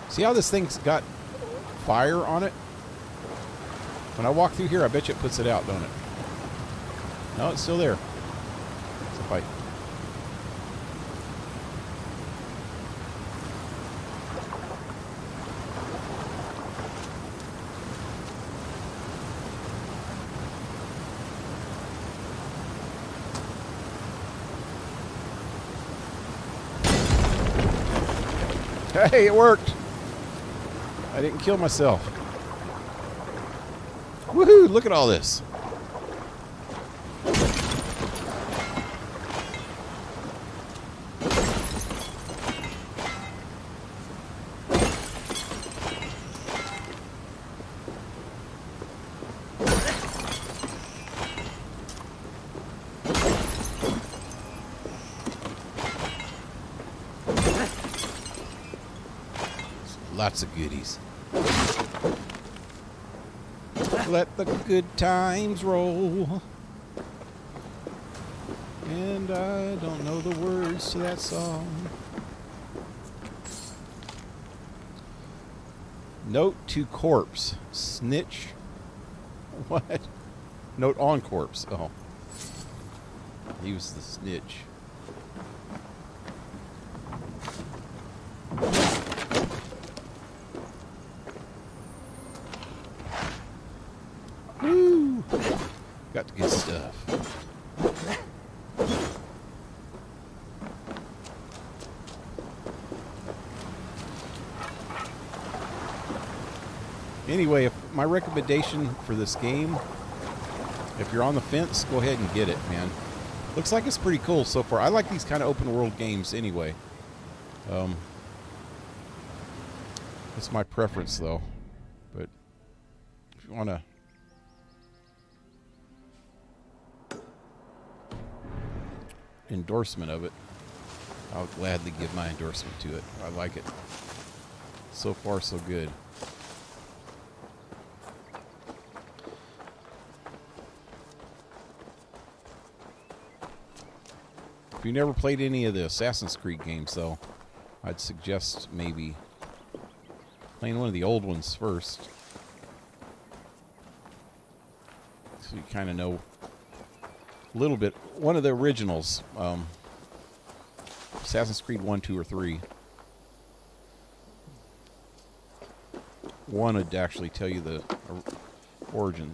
See how this thing's got fire on it? When I walk through here, I bet you it puts it out, don't it? No, it's still there. It's a fight. Hey, it worked. I didn't kill myself. Woohoo, look at all this. Lots of goodies. Let the good times roll. And I don't know the words to that song. Note to corpse. Snitch. What? Note on corpse. Oh. He was the snitch. Woo! Got the good stuff. Anyway, my recommendation for this game, if you're on the fence, go ahead and get it, man. Looks like it's pretty cool so far. I like these kind of open world games anyway. That's my preference though. But if you want to endorsement of it, I'll gladly give my endorsement to it. I like it. So far, so good. If you never played any of the Assassin's Creed games, though, I'd suggest maybe playing one of the old ones first. So you kind of know a little bit. One of the originals, Assassin's Creed 1, 2, or 3. One would actually tell you the origin.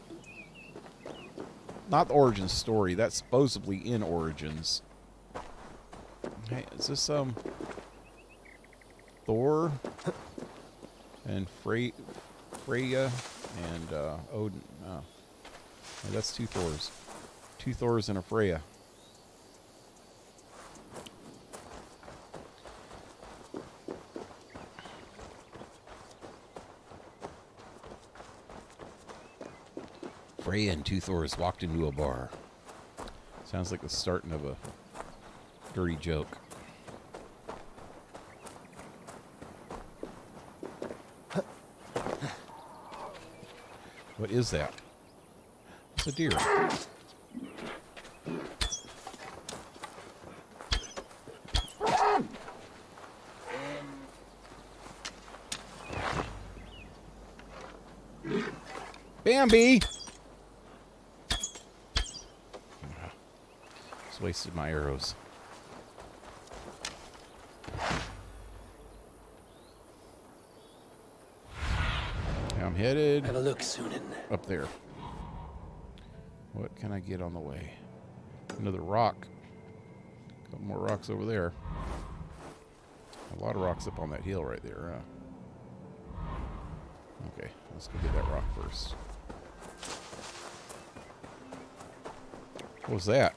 Not the origin story. That's supposedly in Origins. Hey, is this Thur and Freya and Odin? Oh. Yeah, that's two Thors. Two Thors and a Freya. Freya and two Thors walked into a bar. Sounds like the starting of a dirty joke. What is that? It's a deer. Bambi! Just wasted my arrows. I'm headed Have a look, Sunan. Up there. What can I get on the way? Another rock. A couple more rocks over there. A lot of rocks up on that hill right there. Okay, let's go get that rock first. What was that?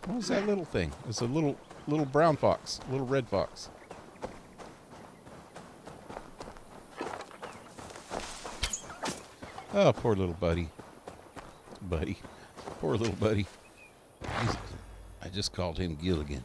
What was that little thing? It's a little brown fox, little red fox. Oh, poor little buddy. Poor little buddy. I just called him Gilligan.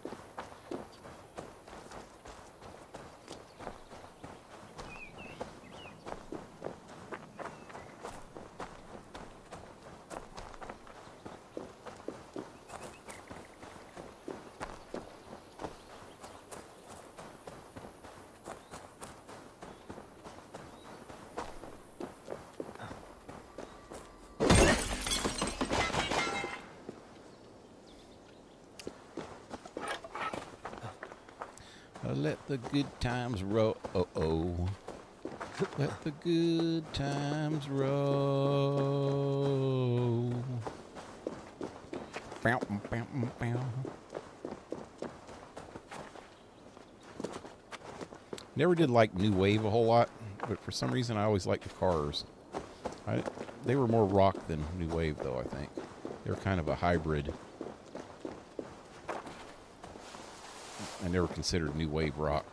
Let the good times roll. Oh. Let the good times roll. Bow, bow, bow. Never did like New Wave a whole lot, but for some reason I always liked the Cars. They were more rock than New Wave, though, I think. They were kind of a hybrid. I never considered New Wave rock.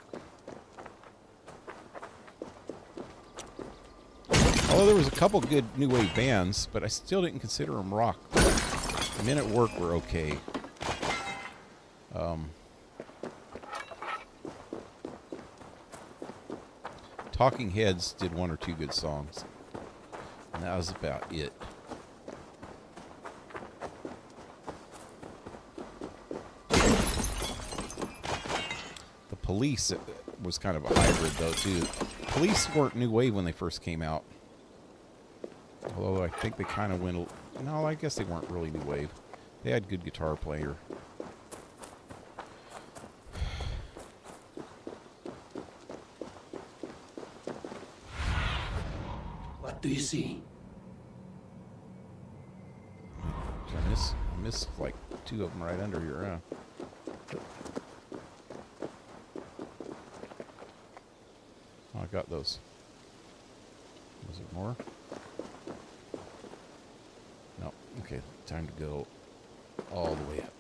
Although there was a couple good New Wave bands, but I still didn't consider them rock. The Men at Work were okay. Talking Heads did one or two good songs. And that was about it. Police, was kind of a hybrid, though, too. Police weren't New Wave when they first came out. Although I think they kind of went... No, I guess they weren't really New Wave. They had good guitar player. What do you see? I missed like 2 of them right under here, huh? Oh, I got those. Was it more? No. Okay, time to go all the way up.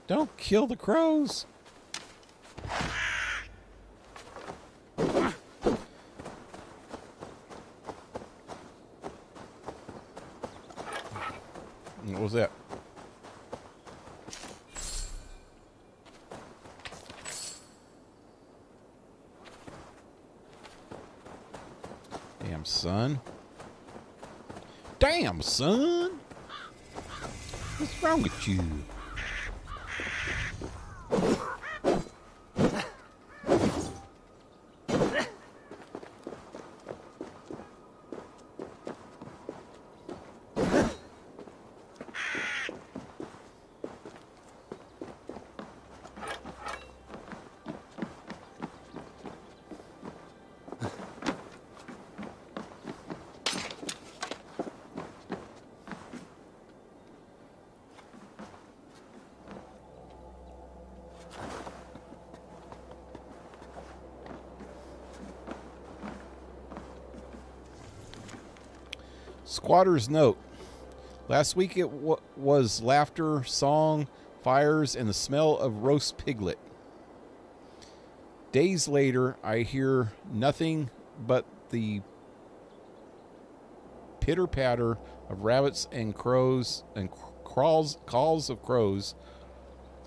Don't kill the crows. What was that? Damn, son. Damn, son. What's wrong with you? Squatter's note. Last week it was laughter, song, fires, and the smell of roast piglet. Days later, I hear nothing but the pitter-patter of rabbits and crows and calls of crows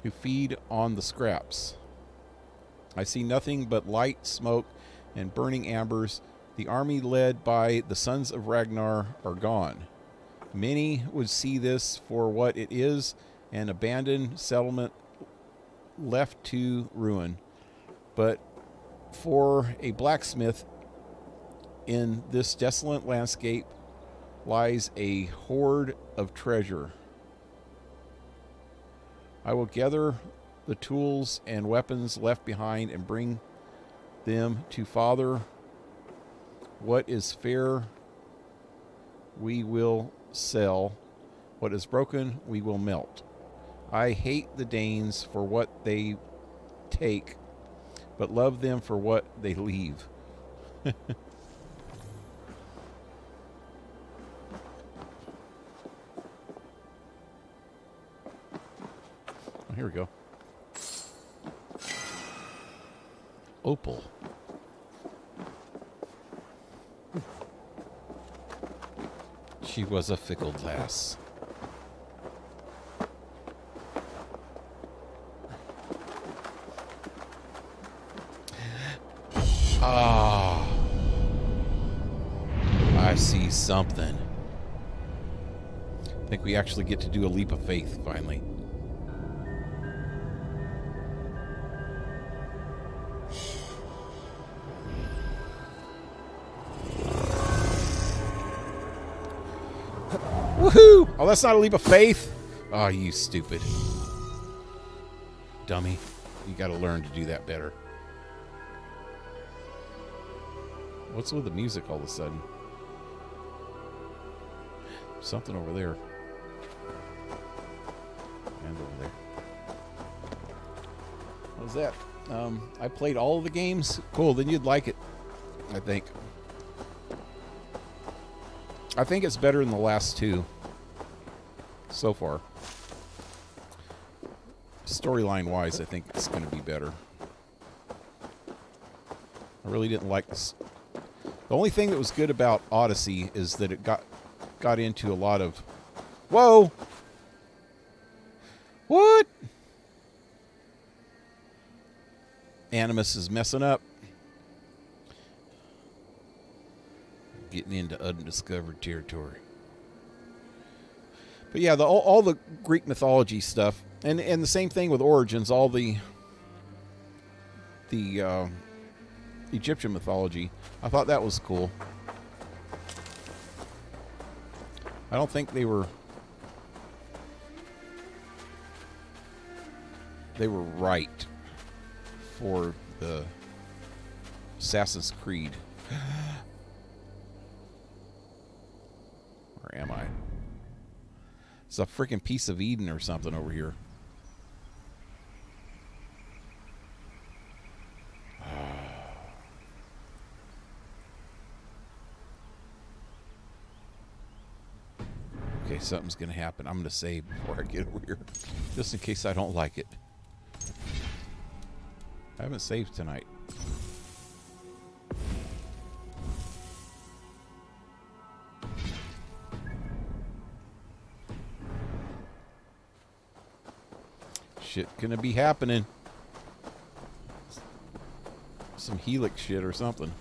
who feed on the scraps. I see nothing but light, smoke, and burning ambers. The army led by the sons of Ragnar are gone. Many would see this for what it is, an abandoned settlement left to ruin. But for a blacksmith in this desolate landscape lies a hoard of treasure. I will gather the tools and weapons left behind and bring them to Father. What is fair, we will sell. What is broken, we will melt. I hate the Danes for what they take, but love them for what they leave. Oh, here we go. Opal. She was a fickle lass. Ah, I see something. I think we actually get to do a leap of faith finally. Woohoo! Oh, that's not a leap of faith. Oh, you stupid dummy. You got to learn to do that better. What's with the music all of a sudden? Something over there. And over there. What was that? I played all of the games. Cool, then you'd like it, I think. I think it's better than the last 2 so far. Storyline wise, I think it's going to be better. I really didn't like this. The only thing that was good about Odyssey is that it got into a lot of... Whoa! What? Animus is messing up. Getting into undiscovered territory. But yeah, all the Greek mythology stuff, and the same thing with Origins, all the Egyptian mythology. I thought that was cool. I don't think they were right for the Assassin's Creed. Where am I? It's a freaking piece of Eden or something over here. Okay, something's gonna happen. I'm gonna save before I get over here, just in case I don't like it. I haven't saved tonight. Shit gonna be happening. Some helix shit or something.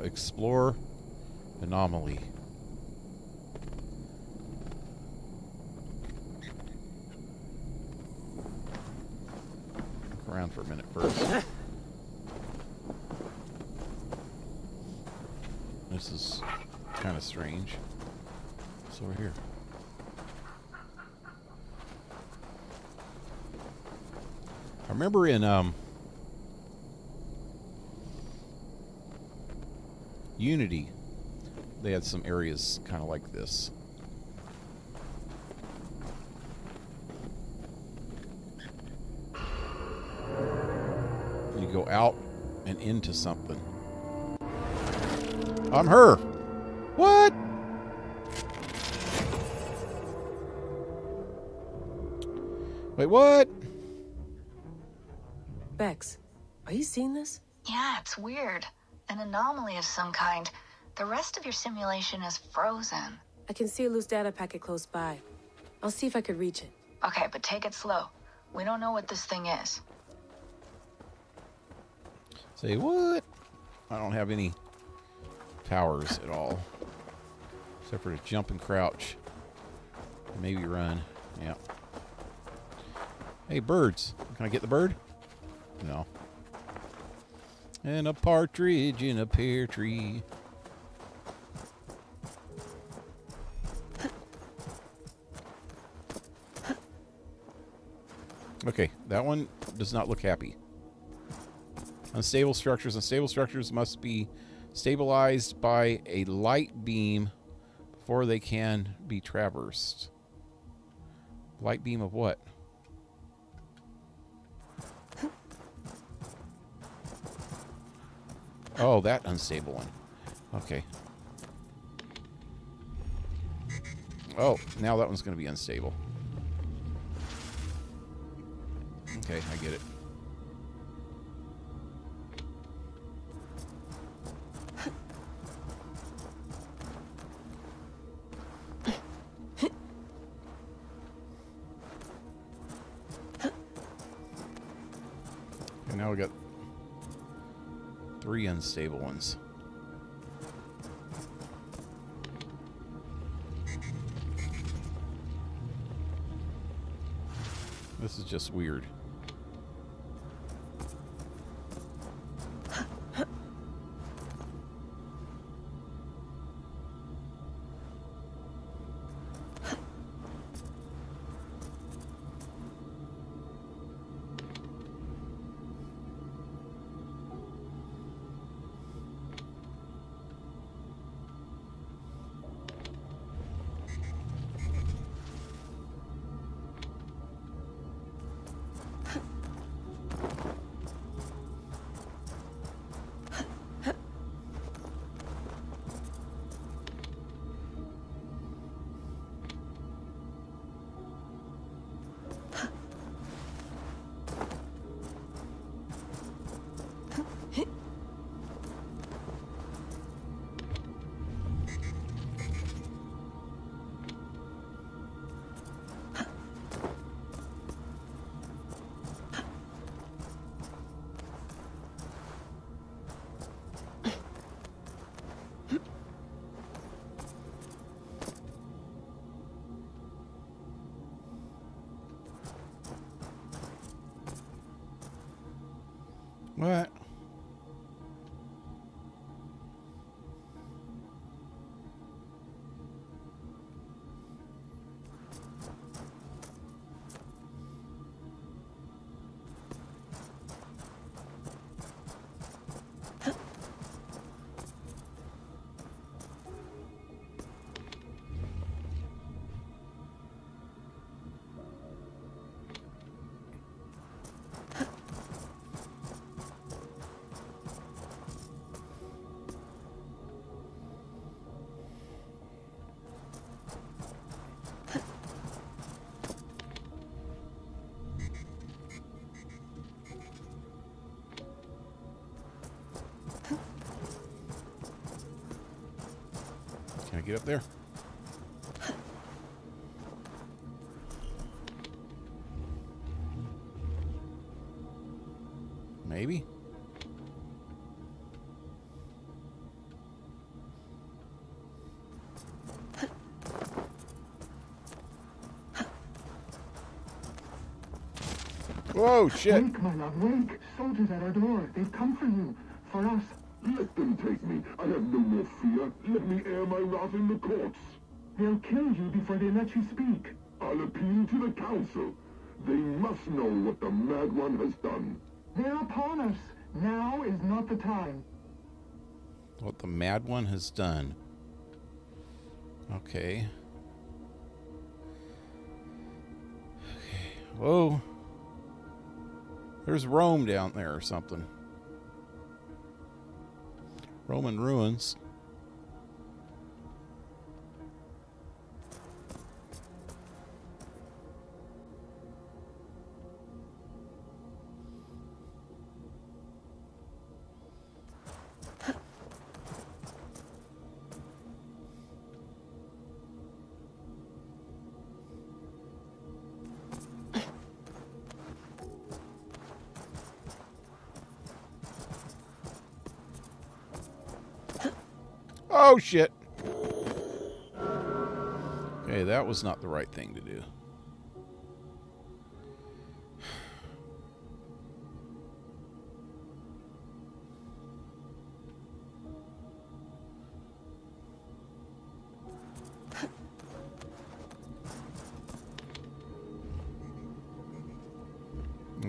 Explore anomaly. Look around for a minute first. This is kind of strange. What's over here? I remember in Unity, they had some areas kind of like this. You go out and into something. I'm her. What? Wait, what? Bex, are you seeing this? Yeah, it's weird. An anomaly of some kind. The rest of your simulation is frozen. I can see a loose data packet close by. I'll see if I could reach it. Okay, but take it slow. We don't know what this thing is. Say what? I don't have any powers at all. Except for to jump and crouch. Maybe run. Yeah. Hey, birds. Can I get the bird? No. And a partridge in a pear tree. Okay, that one does not look happy. Unstable structures. Unstable structures must be stabilized by a light beam before they can be traversed. Light beam of what? Oh, that unstable one. Okay. Oh, now that one's going to be unstable. Okay, I get it. And now we got 3 unstable ones. This is just weird. What? Can I get up there? Maybe. Whoa, shit. Wake, my love, wake. Soldiers at our door. They've come for you. For us. Let them take me. I have no more fear. Let me air my wrath in the courts. They'll kill you before they let you speak. I'll appeal to the council. They must know what the Mad One has done. They're upon us. Now is not the time. What the Mad One has done. Okay. Okay. Whoa. There's Rome down there or something. Roman ruins. Oh, shit. Okay, that was not the right thing to do.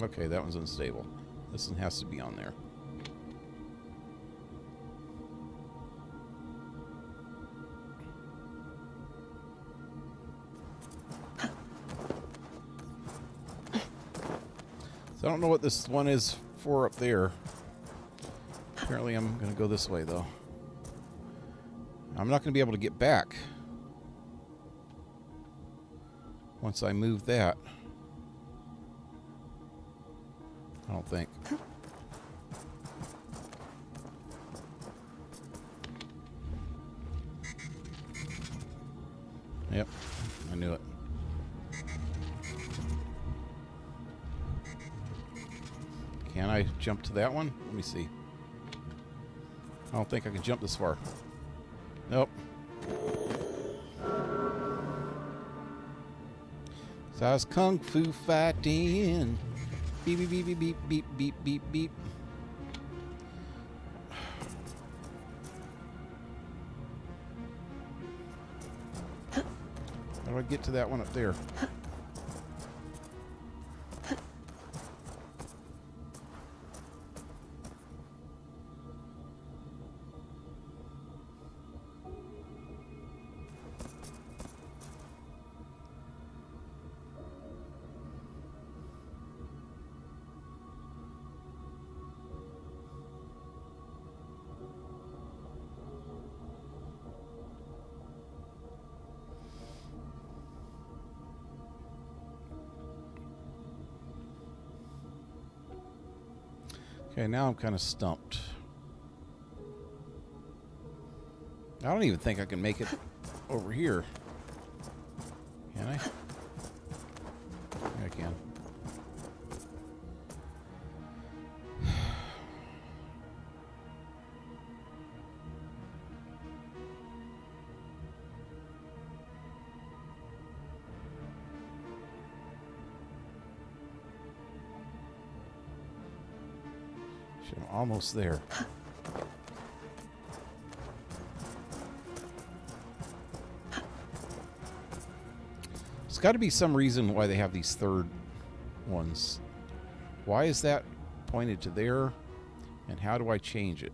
Okay, that one's unstable. This one has to be on there. So I don't know what this one is for up there. Apparently I'm going to go this way, though. I'm not going to be able to get back once I move that. I don't think. Yep, I knew it. Can I jump to that one? Let me see. I don't think I can jump this far. Nope. So I was kung fu fighting. Beep, beep, beep, beep, beep, beep, beep, beep, beep. How do I get to that one up there? Okay, now I'm kind of stumped. I don't even think I can make it over here. Can I? Yeah, I can. I'm almost there. There's got to be some reason why they have these third ones. Why is that pointed to there? And how do I change it?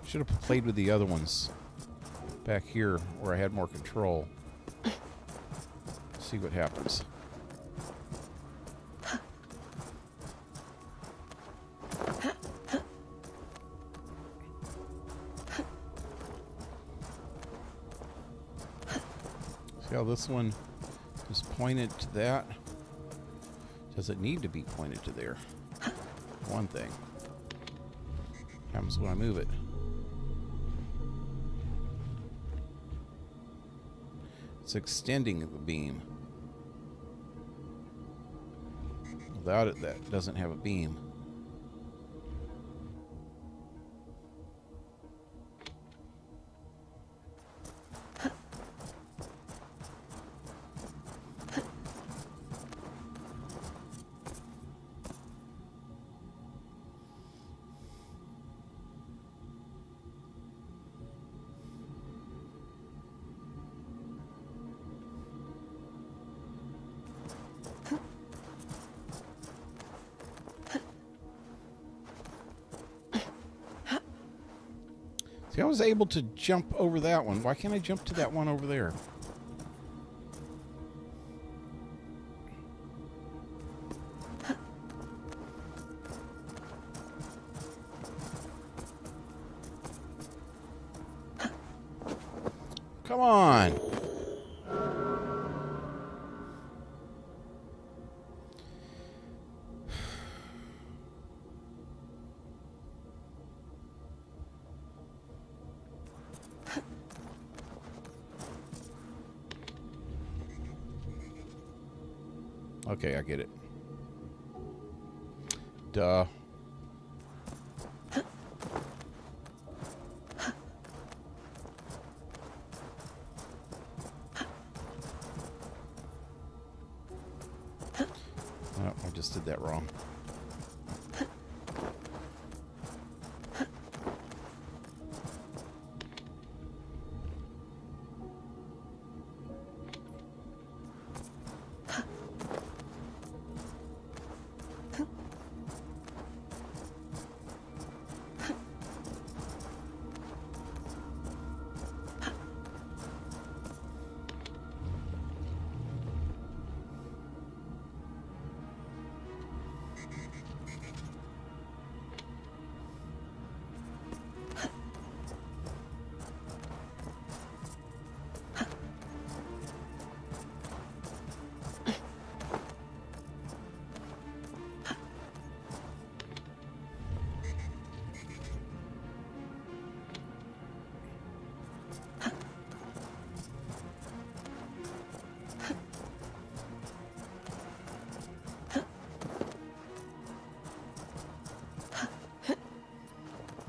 Should have played with the other ones back here where I had more control. See what happens. See how this one is pointed to that? Does it need to be pointed to there? One thing. What happens when I move it? It's extending the beam. Without it, that doesn't have a beam. See, I was able to jump over that one. Why can't I jump to that one over there? Come on. Okay, I get it. Duh. Oh, I just did that wrong.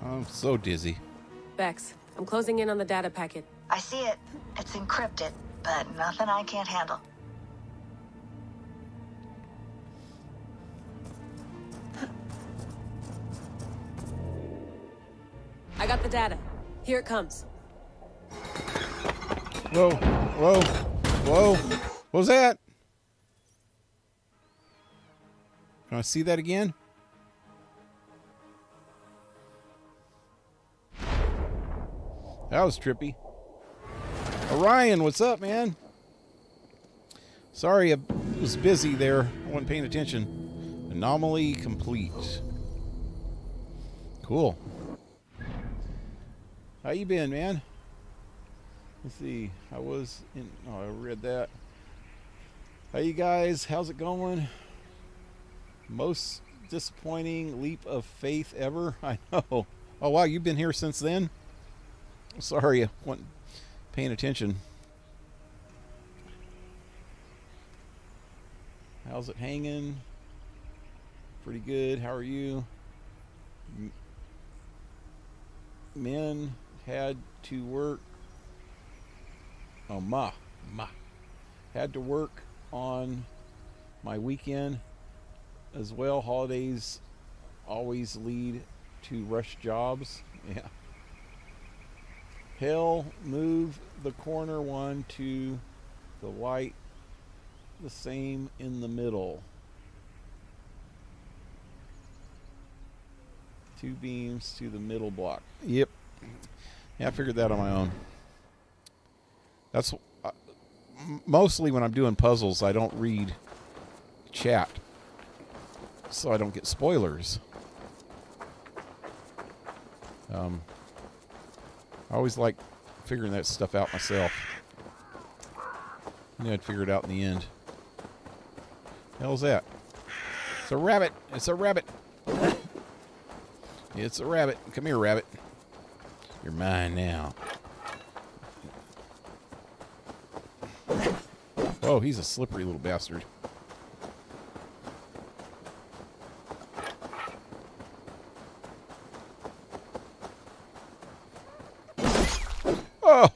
I'm so dizzy. Vex, I'm closing in on the data packet. I see it. It's encrypted, but nothing I can't handle. I got the data. Here it comes. Whoa, whoa, whoa. What was that? Can I see that again? That was trippy. Orion, what's up, man? Sorry, I was busy there. I wasn't paying attention. Anomaly complete. Cool. How you been, man? Let's see. I was in... Oh, I read that. How you guys? How's it going? Most disappointing leap of faith ever? I know. Oh, wow. You've been here since then? Sorry, I wasn't paying attention. How's it hanging? Pretty good. How are you? Men had to work. Oh, had to work on my weekend as well. Holidays always lead to rush jobs. Yeah. Hell, move the corner one to the light, the same in the middle. 2 beams to the middle block. Yep. Yeah, I figured that on my own. That's mostly when I'm doing puzzles, I don't read chat, so I don't get spoilers. I always like figuring that stuff out myself. I knew I'd figure it out in the end. The hell's that? It's a rabbit. It's a rabbit. It's a rabbit. Come here, rabbit. You're mine now. Oh, he's a slippery little bastard.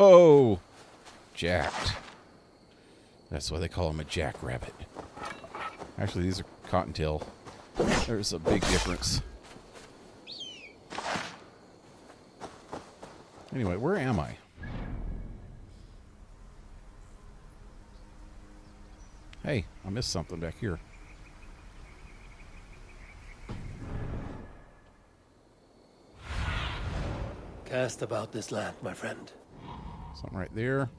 Oh! Jacked. That's why they call him a jackrabbit. Actually, these are cottontail. There's a big difference. Anyway, where am I? Hey, I missed something back here. Cast about this land, my friend. Something right there.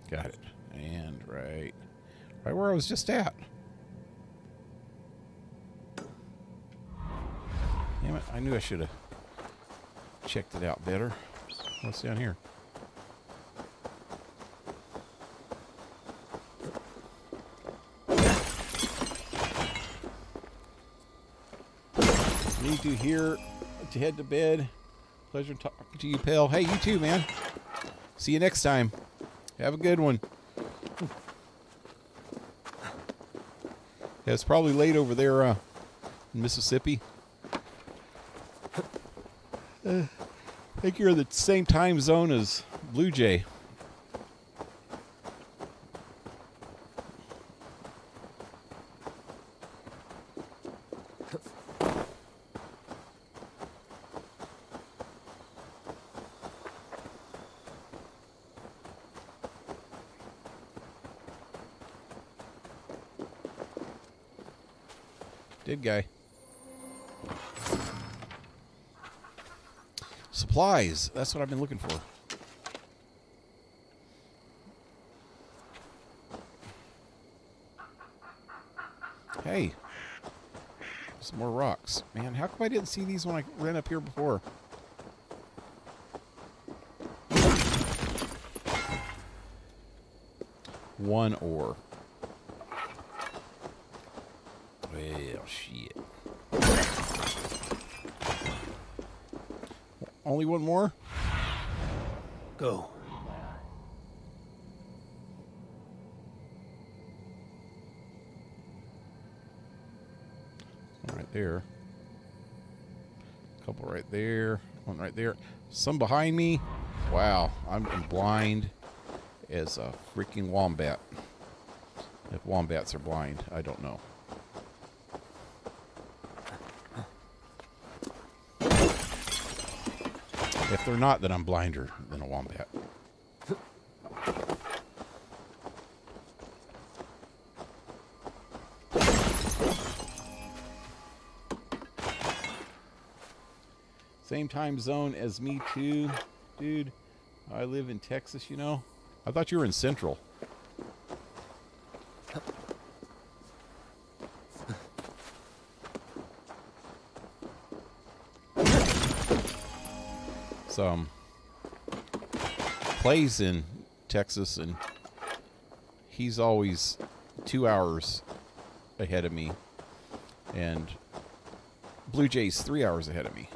Got it. And right where I was just at. Damn it, I knew I should have checked it out better. What's down here? Need to here to head to bed. Pleasure talking to you, pal. Hey, you too, man. See you next time. Have a good one. Yeah, it's probably late over there in Mississippi. I think you're in the same time zone as Blue Jay. Dead guy. Supplies. That's what I've been looking for. Hey. Some more rocks. Man, how come I didn't see these when I ran up here before? One ore. Well, shit. Only one more? Go. One right there. A couple right there. One right there. Some behind me. Wow, I'm blind as a freaking wombat. If wombats are blind, I don't know. If they're not, then I'm blinder than a wombat. Same time zone as me too, dude. I live in Texas, you know. I thought you were in Central. Some plays in Texas, and he's always 2 hours ahead of me, and Blue Jay's 3 hours ahead of me.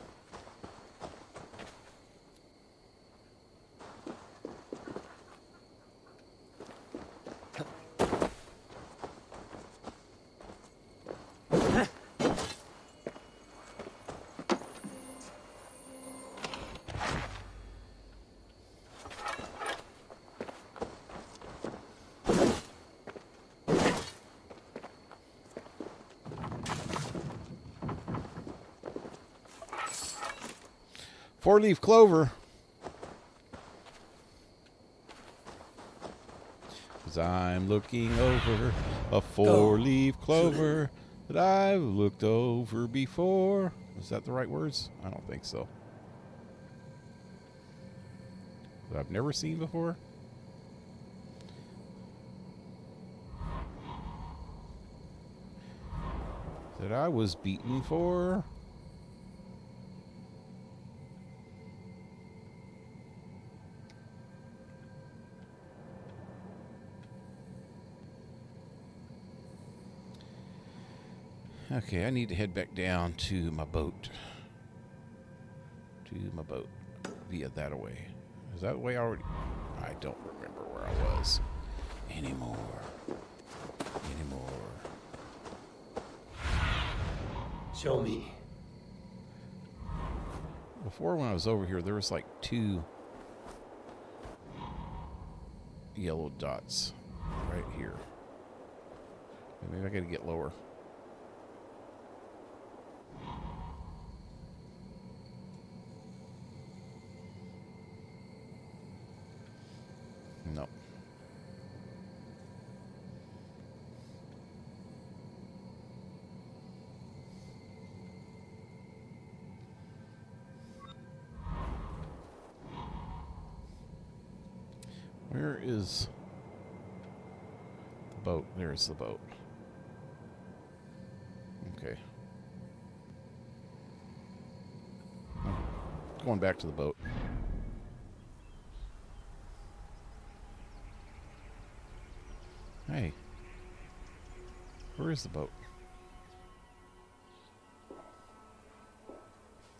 Four-leaf clover. As I'm looking over a four-leaf clover that I've looked over before. Is that the right words? I don't think so. That I've never seen before. That I was beaten for. Okay, I need to head back down to my boat. Via that way. Is that the way I already... I don't remember where I was anymore. Show me. Before, when I was over here, there was like 2 yellow dots right here. Maybe I gotta get lower. No. Where is the boat? There's the boat. Okay. Going back to the boat. Hey. Where is the boat?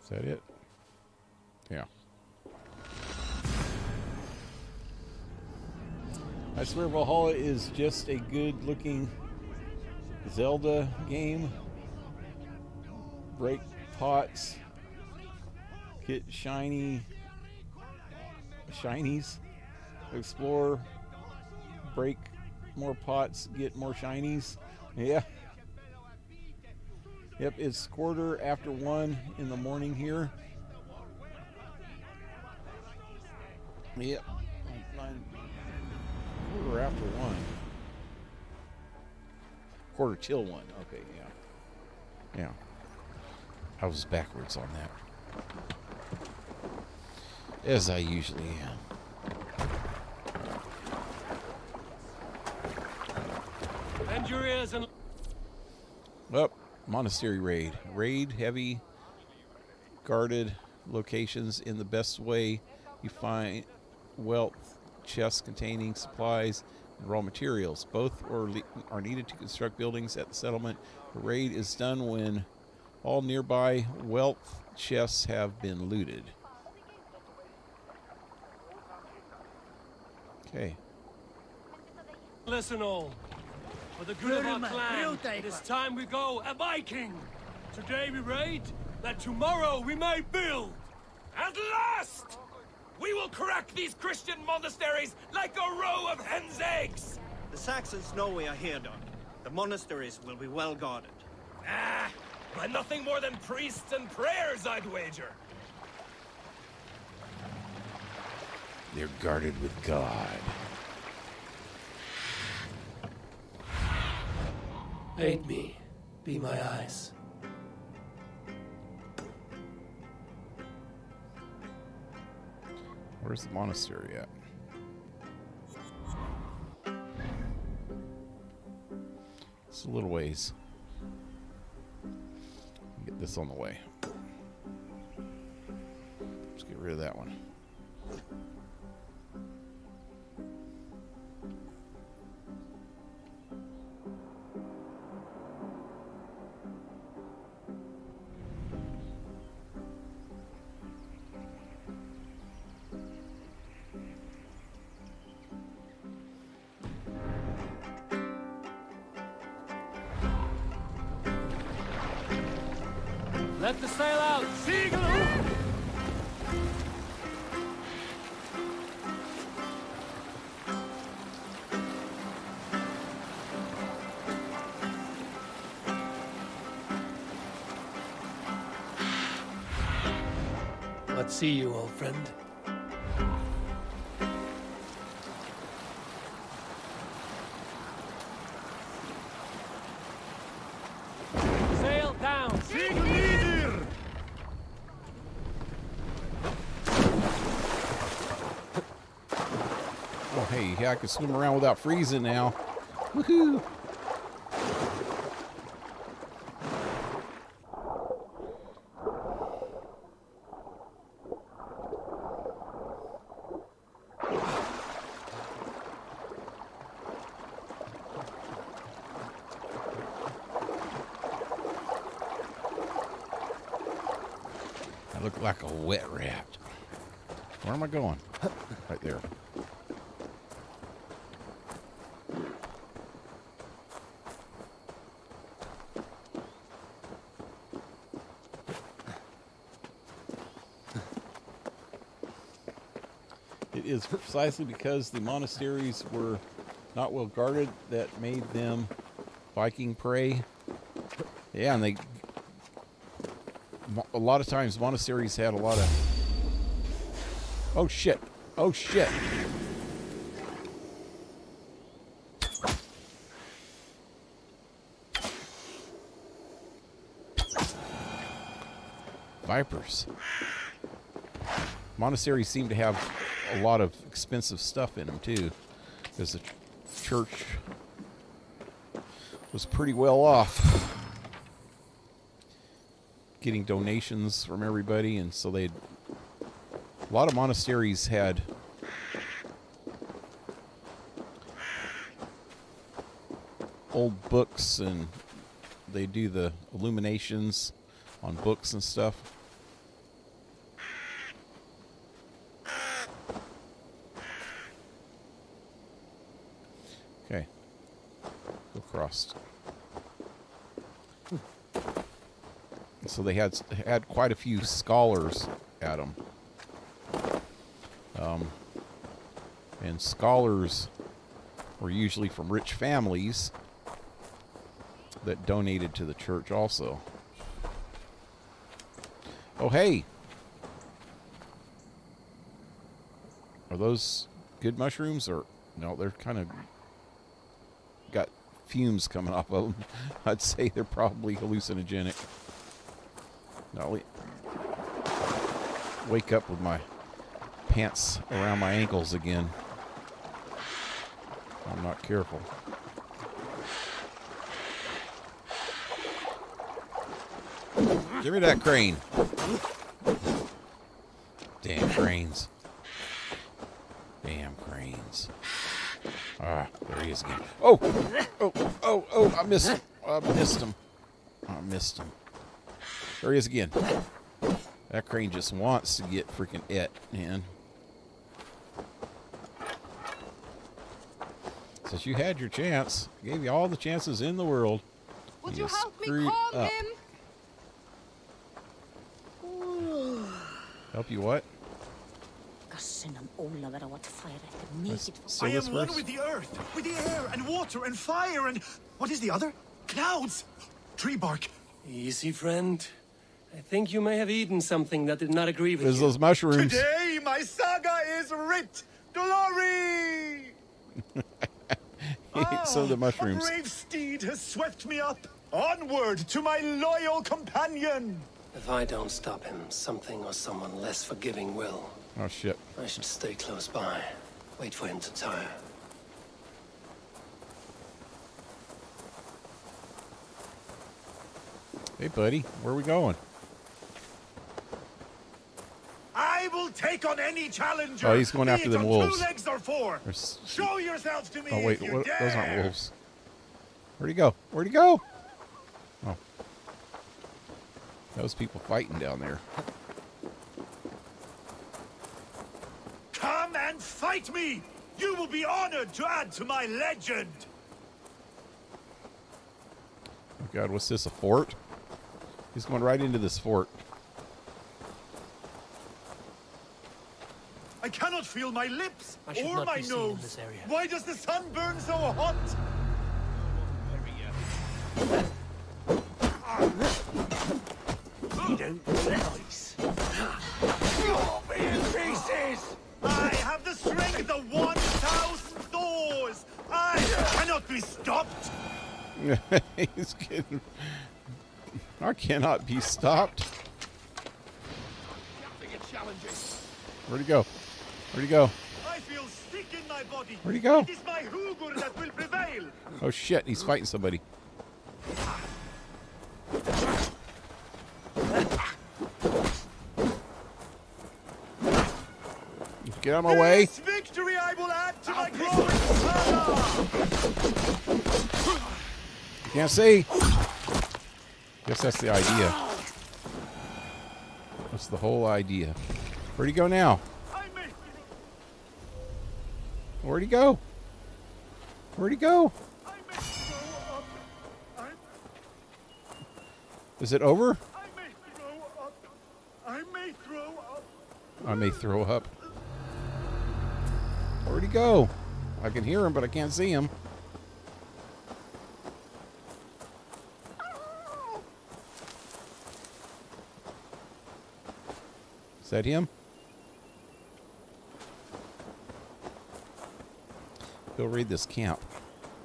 Is that it? Yeah. I swear Valhalla is just a good-looking Zelda game. Break pots. Get shinies. Explore. Break more pots. Get more shinies. Yeah. Yep, it's 1:15 in the morning here. Yep. 1:15. 1:45. Okay, yeah. Yeah. I was backwards on that. As I usually am. And your ears and... Well, monastery raid. Raid heavy, guarded locations in the best way. You find wealth, chests containing supplies and raw materials. Both are needed to construct buildings at the settlement. The raid is done when all nearby wealth chests have been looted. Okay. Listen all. For the good of our clan, it is time we go a Viking. Today we raid, that tomorrow we may build. At last! We will crack these Christian monasteries like a row of hen's eggs! The Saxons know we are here, Doc. The monasteries will be well guarded. Ah, by nothing more than priests and prayers, I'd wager. They're guarded with God. Aid me. Be my eyes. Where's the monastery at? It's a little ways. Get this on the way. Let's get rid of that one. Let the sail out! Seagull! not see you, old friend. Sail down! Oh, hey, yeah, I can swim around without freezing now. Woohoo! I look like a wet rat. Where am I going? Right there. It is precisely because the monasteries were not well guarded that made them Viking prey. Yeah, and they... A lot of times monasteries had a lot of... Oh shit. Oh shit. Vipers. Monasteries seem to have a lot of expensive stuff in them too, because the church was pretty well off getting donations from everybody, and so they'd... A lot of monasteries had old books, and they do the illuminations on books and stuff. Okay. Go across. So they had quite a few scholars at them. And scholars were usually from rich families that donated to the church also. Oh, hey! Are those good mushrooms, or... No, they're kind of got fumes coming off of them. I'd say they're probably hallucinogenic. I'll wake up with my pants around my ankles again. I'm not careful. Give me that crane. Damn cranes. Damn cranes. Ah, there he is again. Oh! Oh, oh, oh, I missed him. I missed him. I missed him. There he is again. That crane just wants to get freaking it, man. Since you had your chance, I gave you all the chances in the world. Would you help me calm him? Help you what? I am one with the earth, with the air and water and fire and... What is the other? Clouds! Tree bark. Easy, friend. I think you may have eaten something that did not agree with There's you. those mushrooms. Today my saga is writ. Glory! Some of the mushrooms. A brave steed has swept me up. Onward to my loyal companion. If I don't stop him, something or someone less forgiving will. Oh, shit. I should stay close by. Wait for him to tire. Hey, buddy. Where are we going? I will take on any challenger. Oh, he's going after them wolves. 2 legs or 4. Show yourselves to me. Oh, wait. If you dare. Those aren't wolves. Where'd he go? Where'd he go? Oh. Those people fighting down there. Come and fight me. You will be honored to add to my legend. Oh, God. What's this? A fort? He's going right into this fort. I cannot feel my lips I should or not my be seen in nose. this area. Why does the sun burn so hot? You don't nice. He's getting... I cannot be stopped. Where'd he go? Where'd he go? I feel sick in my body. Where'd he go? It is my Hugur that will prevail. Oh shit, he's fighting somebody. Get out of my way. This victory I will add to my glorious saga. You can't see. Guess that's the idea. That's the whole idea. Where'd he go now? Where'd he go? Where'd he go? Is it over? I may throw up. I may throw up. Where'd he go? I can hear him, but I can't see him. Is that him? Go raid this camp.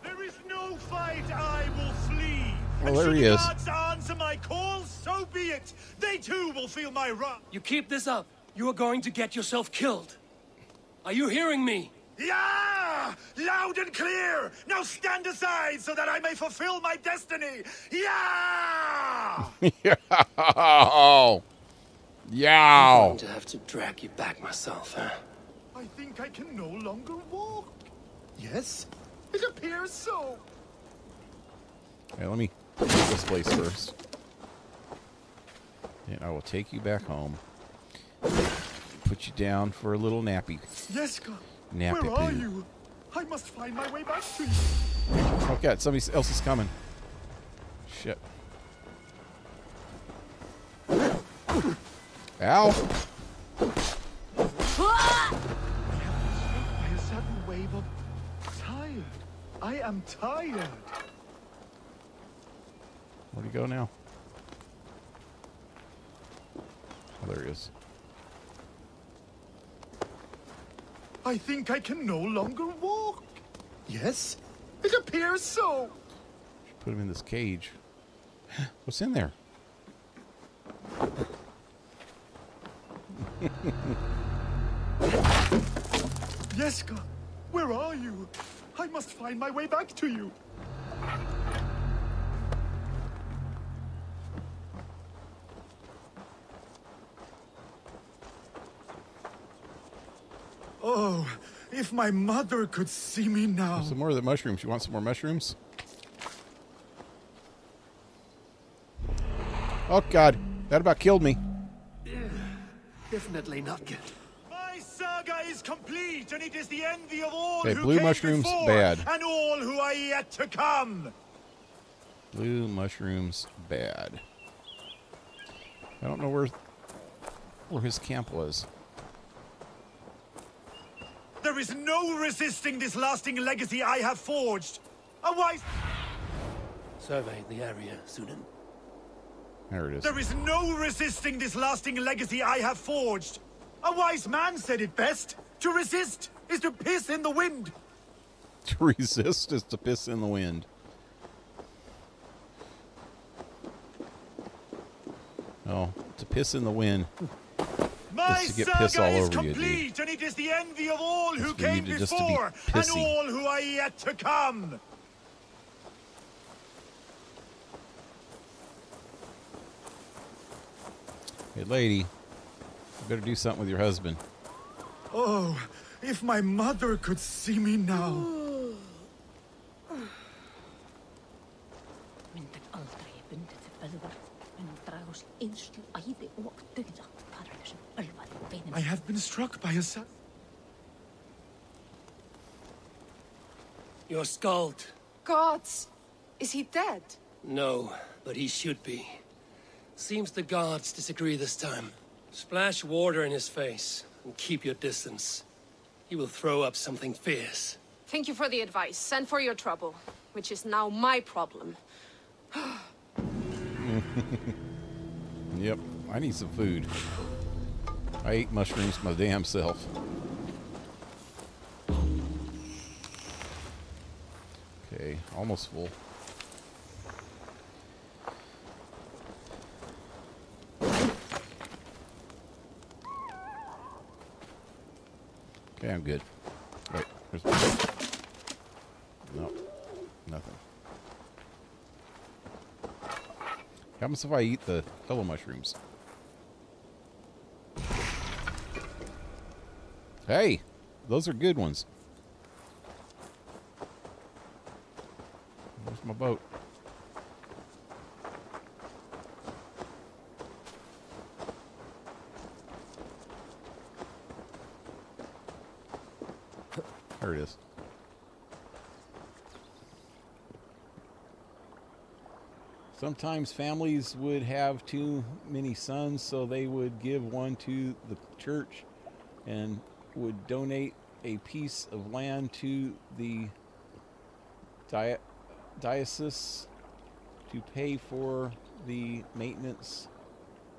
There is no fight, I will flee. Oh, there he is. Gods answer my call, so be it. They too will feel my wrath. You keep this up, you are going to get yourself killed. Are you hearing me? Yeah! Loud and clear! Now stand aside so that I may fulfill my destiny! Yeah! Yow! Yow! I'm going to have to drag you back myself, huh? I think I can no longer walk. Yes, it appears so. Okay, let me leave this place first. And I will take you back home. Put you down for a little nappy. Yeska, Nappy where are poo. you? I must find my way back to you. Oh god, somebody else is coming. Shit. Ow! By a sudden wave of tired. I am tired. Where'd he go now? Oh, there he is. I think I can no longer walk. Yes, it appears so. Put him in this cage. What's in there? Yeska, where are you? I must find my way back to you. Oh, if my mother could see me now. Some more of the mushrooms. You want some more mushrooms? Oh god, that about killed me. Definitely not good. My saga is complete, and it is the envy of all Okay, who blue came mushrooms, before, bad. and all who are yet to come. Blue mushrooms, bad. I don't know where his camp was. There is no resisting this lasting legacy I have forged. A wise... Survey the area, Sunan. There it is. There is no resisting this lasting legacy I have forged. A wise man said it best. To resist is to piss in the wind. To resist is to piss in the wind. No, to piss in the wind My is to get piss all saga is over you, dude. complete, and it is the envy of all who It's for you came to just to be before, and pissy. all who are yet to come. Hey, lady, you better do something with your husband. Oh, if my mother could see me now. I have been struck by a sun. You're scald. Gods! Is he dead? No, but he should be. Seems the gods disagree this time. Splash water in his face and keep your distance. He will throw up something fierce. Thank you for the advice and for your trouble, which is now my problem. Yep, I need some food. I ate mushrooms my damn self. Okay, almost full. Okay, I'm good. Wait, there's no, nothing. What happens if I eat the yellow mushrooms? Hey, those are good ones. Where's my boat? There it is. Sometimes families would have too many sons, so they would give one to the church and would donate a piece of land to the diocese to pay for the maintenance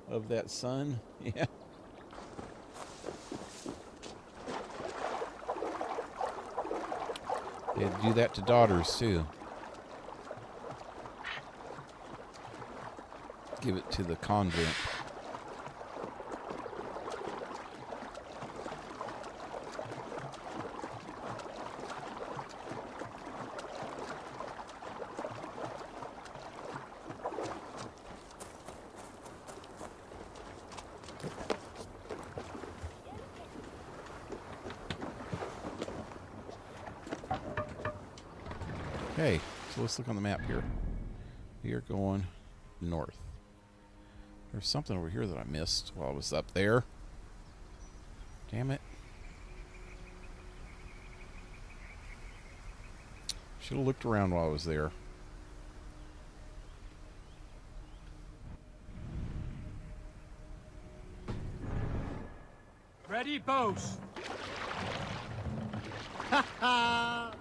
of that son. Yeah. They do that to daughters too. Give it to the convent. Okay, so let's look on the map here. We are going north. There's something over here that I missed while I was up there. Damn it. Should have looked around while I was there. Ready, bows. Ha ha!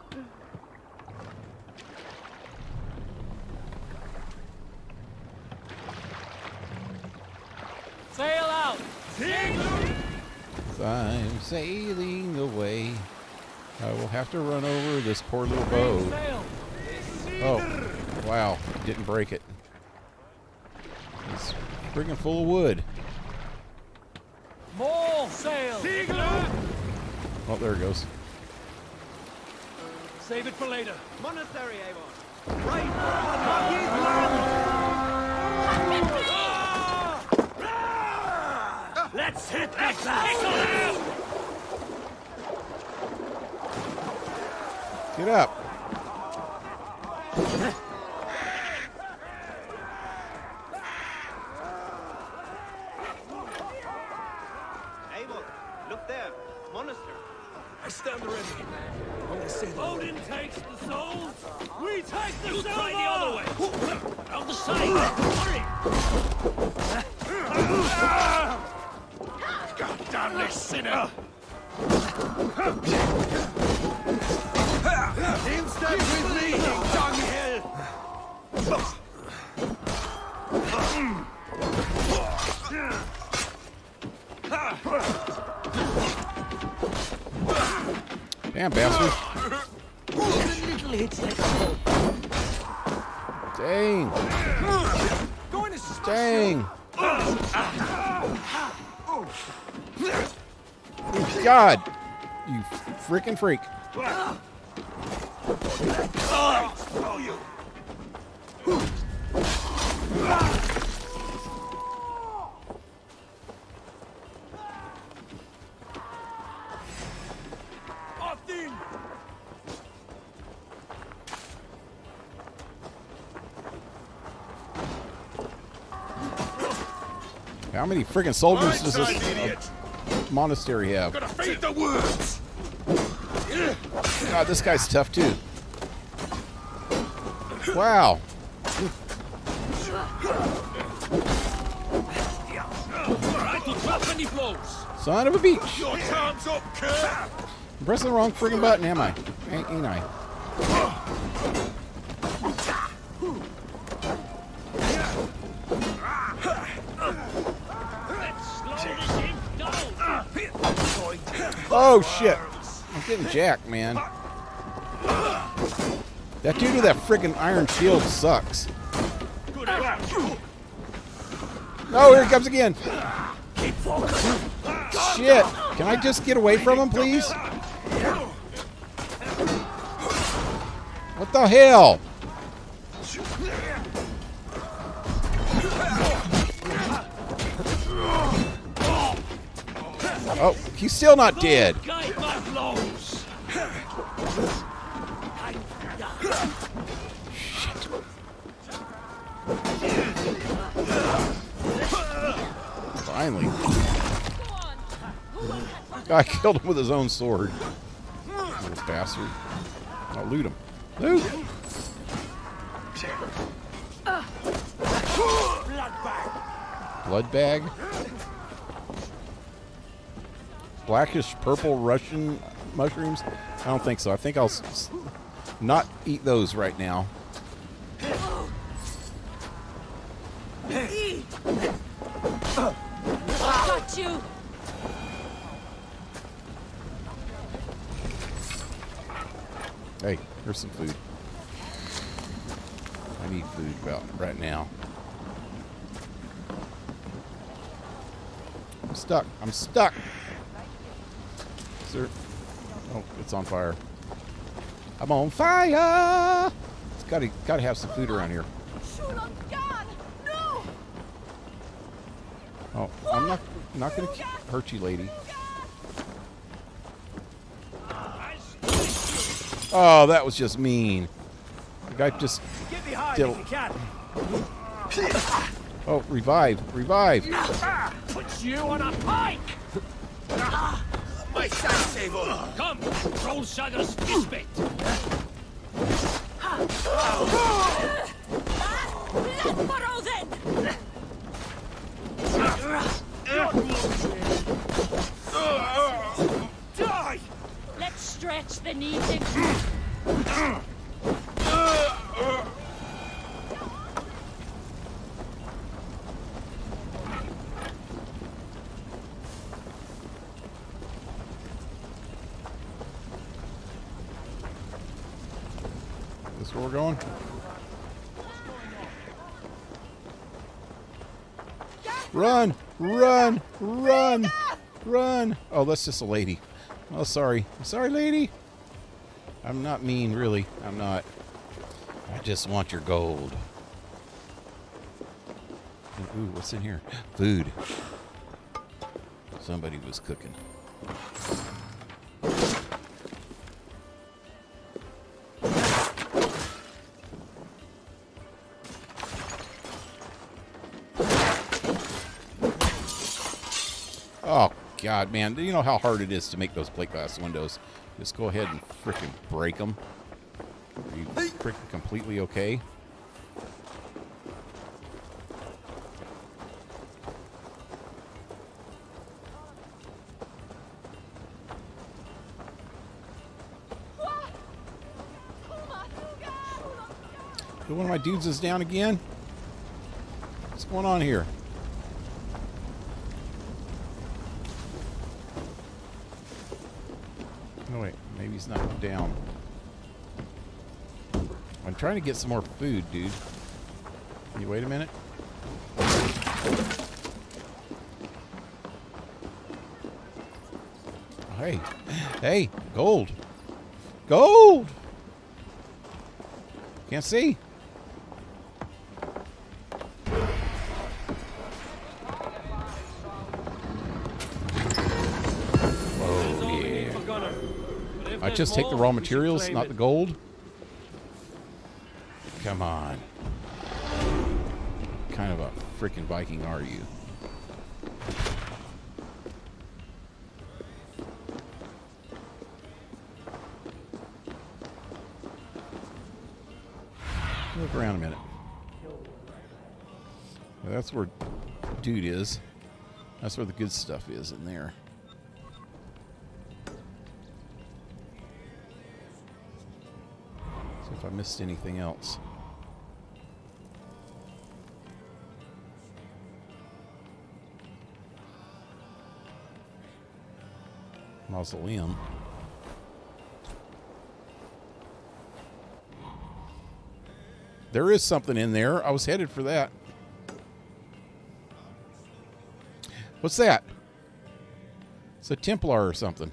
Sail out! I'm sailing away. I will have to run over this poor little boat. Oh, wow. Didn't break it. It's friggin' full of wood. More sail! Oh, there it goes. Save it for later. Monastery, Avon. Right! Let's hit that flag! Get up. Avon, look there. Monastery. I stand ready. Odin takes the souls. We take the silver. You try the other way. On the side. Hurry. God damn this sinner. In step with me, dunghill. Damn, bastard. Little hits like a bolt. Dang. Dang. God. You freaking freak. How many freaking soldiers does this monastery have? Gotta feed the words. God, this guy's tough too. Wow. Son of a beach. Your time's up, Kurt. I'm pressing the wrong freaking button, am I? Ain't I? Oh shit! I'm getting jacked, man. That dude with that freaking iron shield sucks. Oh, here he comes again. Shit! Can I just get away from him, please? What the hell? Oh, he's still not dead. Finally. I killed him with his own sword. Little bastard. I'll loot him. Loot! Blood bag? Blackish purple Russian mushrooms? I don't think so. I think I'll not eat those right now. Got you! Hey, here's some food. I need food about right now. I'm stuck. I'm stuck. Sir. Oh, it's on fire. I'm on fire. It's gotta have some food around here. Oh, I'm not gonna hurt you, lady. Oh, that was just mean. The guy just did. Oh, revive, revive. Put you on a pike. My side saber. Come, roll Shagger's fist bait. Let's burrow then! Die! Let's stretch the knees. This where we're going? Run! Run! Run! Run! Oh, that's just a lady. Oh, sorry. I'm sorry, lady. I'm not mean, really. I'm not. I just want your gold. Ooh, what's in here? Food. Somebody was cooking. Oh, God, man. Do you know how hard it is to make those plate glass windows? Just go ahead and frickin' break them. Are you frickin' completely okay? So one of my dudes is down again? What's going on here? Oh wait, maybe he's not down. I'm trying to get some more food, dude. Can you wait a minute? Hey, hey, gold. Gold! Can't see. I just take the raw materials, not the gold? Come on. What kind of a freaking Viking are you? Look around a minute. Well, that's where dude is. That's where the good stuff is in there. If I missed anything else. Mausoleum. There is something in there. I was headed for that. What's that? It's a Templar or something.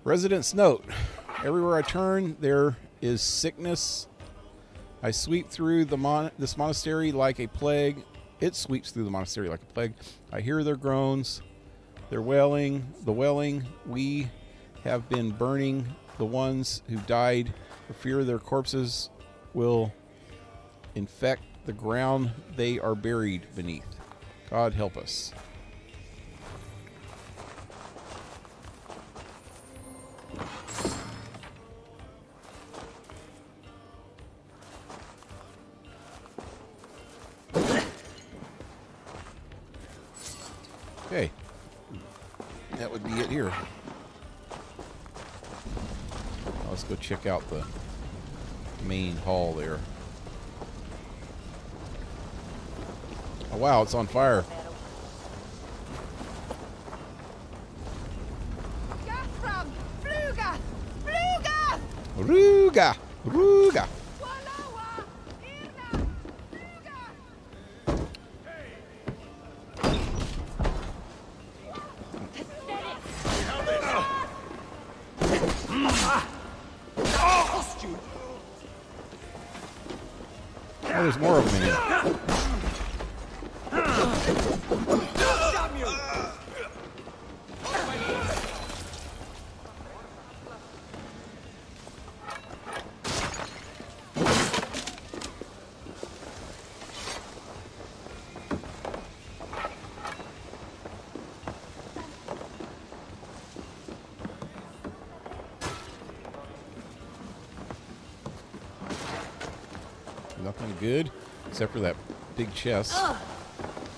Resident's note. Everywhere I turn, there is sickness. I sweep through this monastery like a plague. It sweeps through the monastery like a plague. I hear their groans, their wailing, the wailing. We have been burning the ones who died for fear their corpses will infect the ground they are buried beneath. God help us. Okay, that would be it here. Let's go check out the main hall there. Oh wow, it's on fire. Ruga! Ruga! Oh, there's more of them in here. Nothing good, except for that big chest.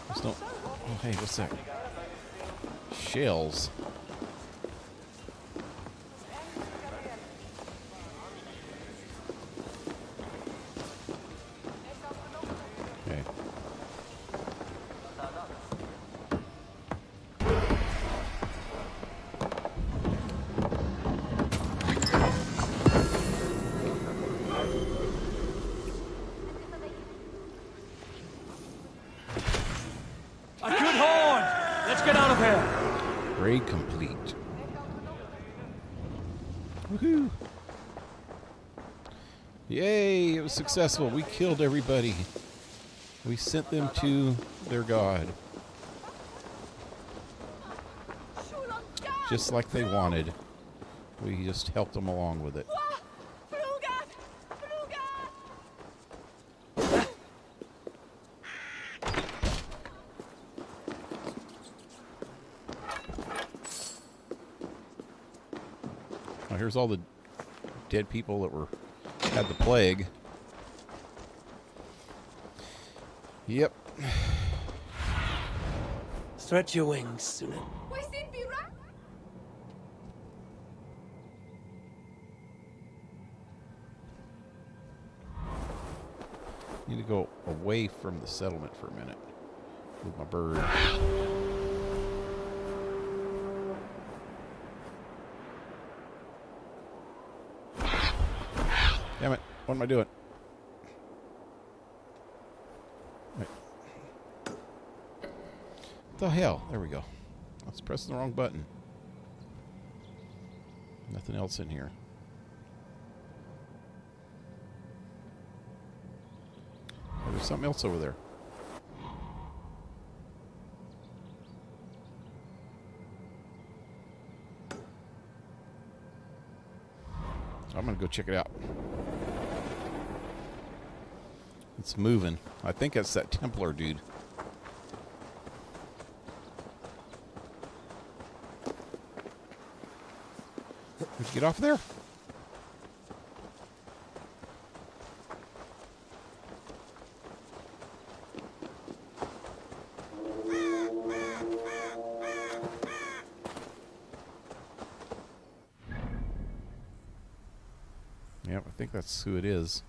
There's no... Oh, hey, what's that? Shells. Okay. Raid complete. Woohoo! Yay! It was successful. We killed everybody. We sent them to their god. Just like they wanted. We just helped them along with it. Here's all the dead people that had the plague. Yep. Stretch your wings, Sunan. Need to go away from the settlement for a minute with my bird. Damn it. What am I doing? Wait. What the hell? There we go. I was pressing the wrong button. Nothing else in here. Oh, there's something else over there. I'm going to go check it out. It's moving. I think that's that Templar dude. Did you get off there? Yep, I think that's who it is.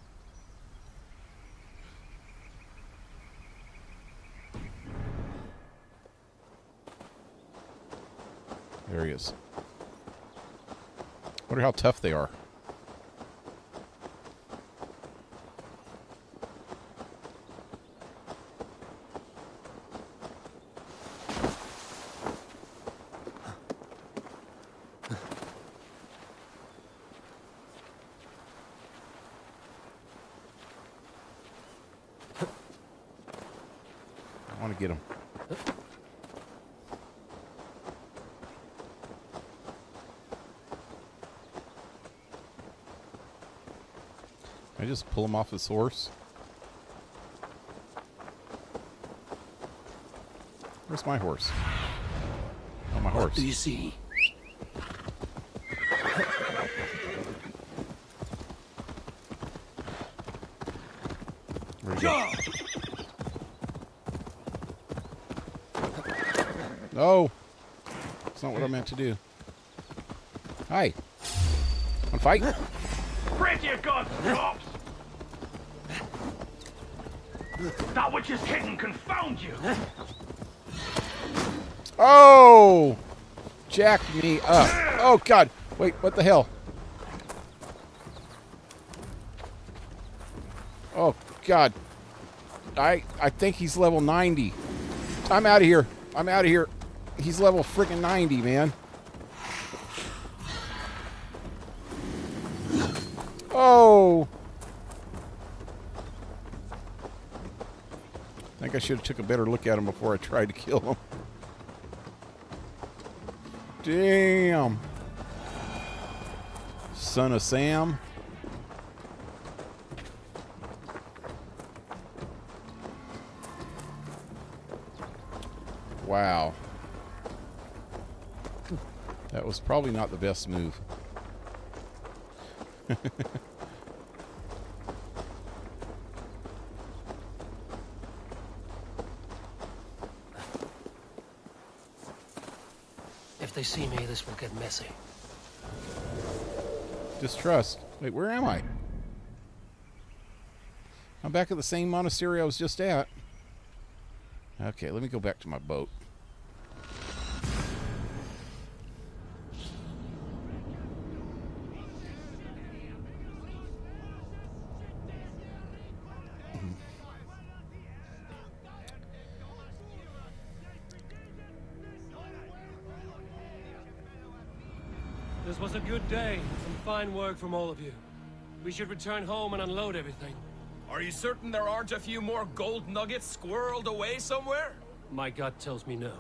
There he is. Wonder how tough they are. want to get him. Can I just pull him off his horse? Where's my horse? Oh, my horse. What do you see? Where'd he go? No! That's not what I meant to do. Hi. Want to fight? Pray to your God, drops! That which is hidden confound you! Oh! Jacked me up. Oh, God. Wait, what the hell? Oh, God. I think he's level 90. I'm out of here. I'm out of here. He's level freaking 90, man. Oh! I think I should have took a better look at him before I tried to kill him. Damn. Son of Sam. Wow. That was probably not the best move. If they see me, this will get messy. Distrust. Wait, where am I? I'm back at the same monastery I was just at. Okay, let me go back to my boat. This was a good day. Some fine work from all of you. We should return home and unload everything. Are you certain there aren't a few more gold nuggets squirreled away somewhere? My gut tells me no.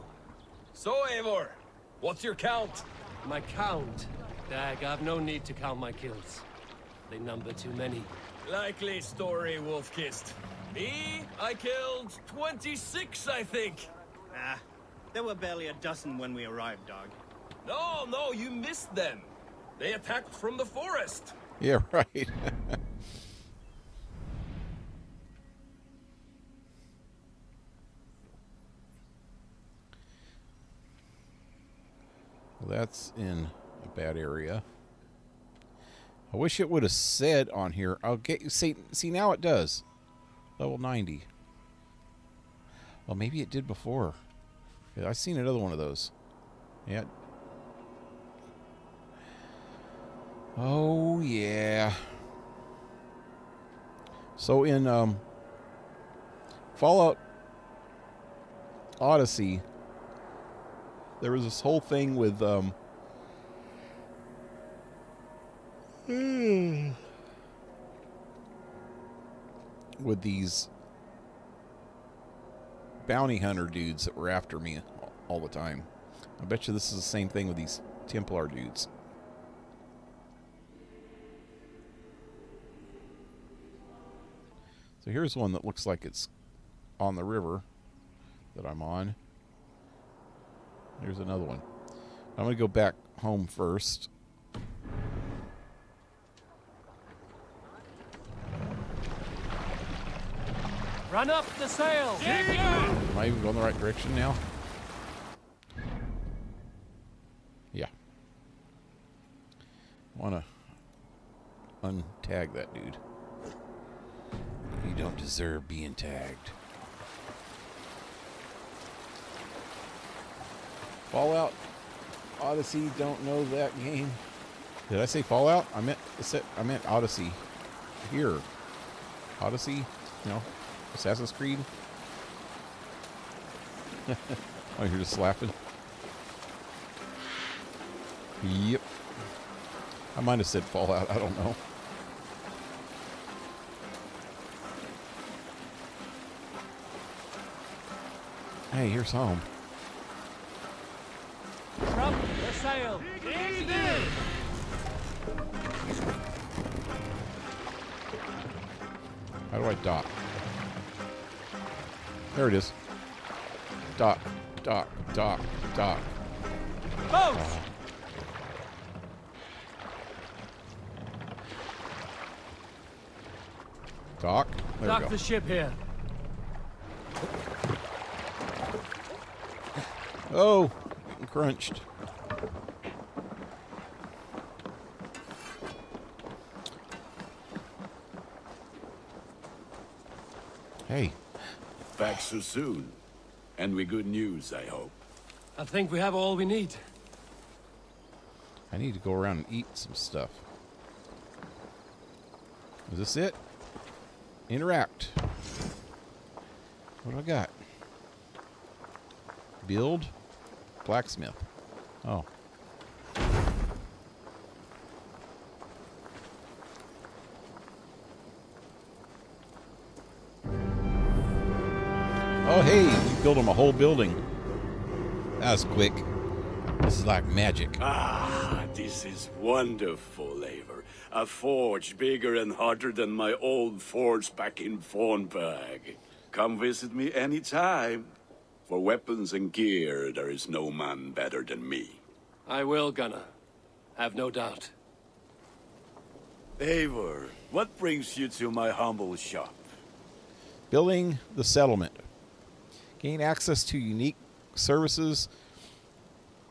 So, Eivor, what's your count? My count? Dag, I've no need to count my kills. They number too many. Likely story, Wolf-Kissed. Me, I killed 26, I think. Ah, there were barely a dozen when we arrived, dog. No, you missed them. They attacked from the forest. Yeah, right. Well, that's in a bad area. I wish it would have said on here. I'll get see now it does. Level 90. Well, maybe it did before. Yeah, I've seen another one of those. Yeah. Oh yeah. So in Fallout Odyssey, there was this whole thing with with these bounty hunter dudes that were after me all the time. I bet you this is the same thing with these Templar dudes. So here's one that looks like it's on the river that I'm on. There's another one. I'm going to go back home first. Run up the sail! Am I even going the right direction now? Yeah. I want to untag that dude. You don't deserve being tagged. Fallout Odyssey, don't know that game. Did I say Fallout? I meant Odyssey. Here. Odyssey, you know, Assassin's Creed. Oh, you're just laughing. Yep. I might have said Fallout, I don't know. Hey, here's home. Drop the sail. Easy. How do I dock? There it is. Dock, dock, dock, dock. Boats! Dock. There we Dock go. the ship here. Oh, getting crunched. Hey. Back so soon. And with good news, I hope. I think we have all we need. I need to go around and eat some stuff. Is this it? Interact. What do I got? Build. Blacksmith. Oh. Oh, hey, you built him a whole building. That was quick. This is like magic. Ah, this is wonderful, Eivor. A forge bigger and hotter than my old forge back in Fornburg. Come visit me anytime. For weapons and gear, there is no man better than me. I will, Gunnar. Have no doubt. Eivor, what brings you to my humble shop? Building the settlement. Gain access to unique services,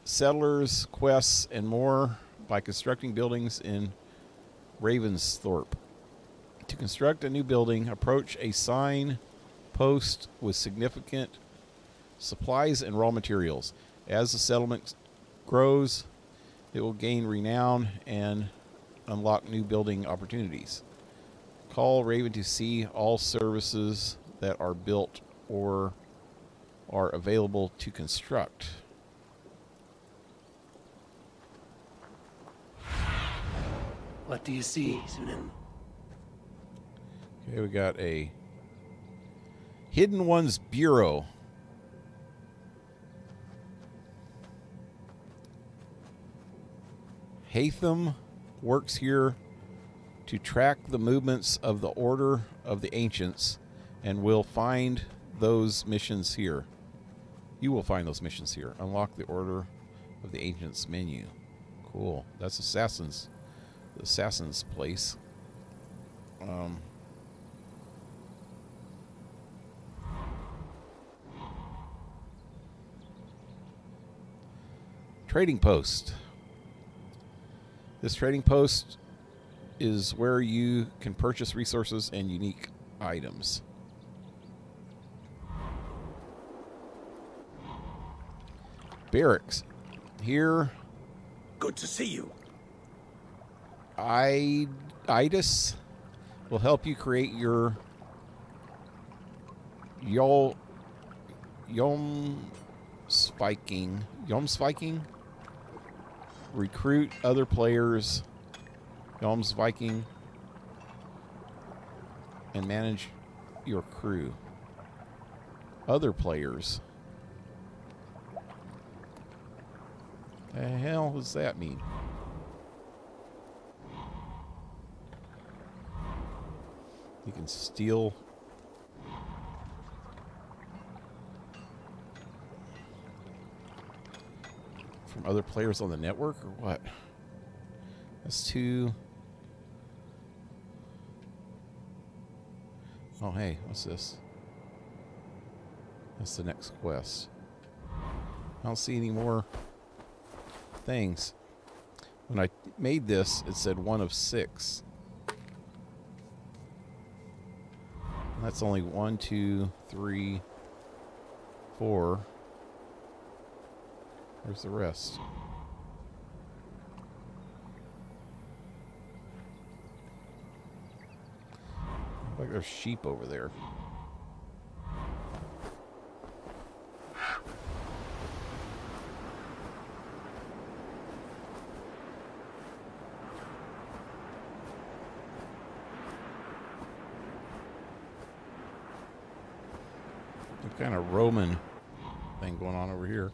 settlers, quests, and more by constructing buildings in Ravensthorpe. To construct a new building, approach a sign post with significant supplies and raw materials. As the settlement grows, it will gain renown and unlock new building opportunities. Call Raven to see all services that are built or are available to construct. What do you see, Sunan? Okay, we got a Hidden Ones Bureau. Hatham works here to track the movements of the Order of the Ancients and will find those missions here. You will find those missions here. Unlock the Order of the Ancients menu. Cool. That's the Assassin's place. Trading post. This trading post is where you can purchase resources and unique items. Barracks. Here. Good to see you. Idis will help you create your Yom spiking. Recruit other players. Yom's Viking. And manage your crew. Other players. The hell does that mean? You can steal from other players on the network, or what? That's two. Oh, hey, what's this? That's the next quest. I don't see any more things. When I made this, it said 1 of 6. And that's only 1, 2, 3, 4. Where's the rest? Looks like there's sheep over there. Kind of Roman thing going on over here.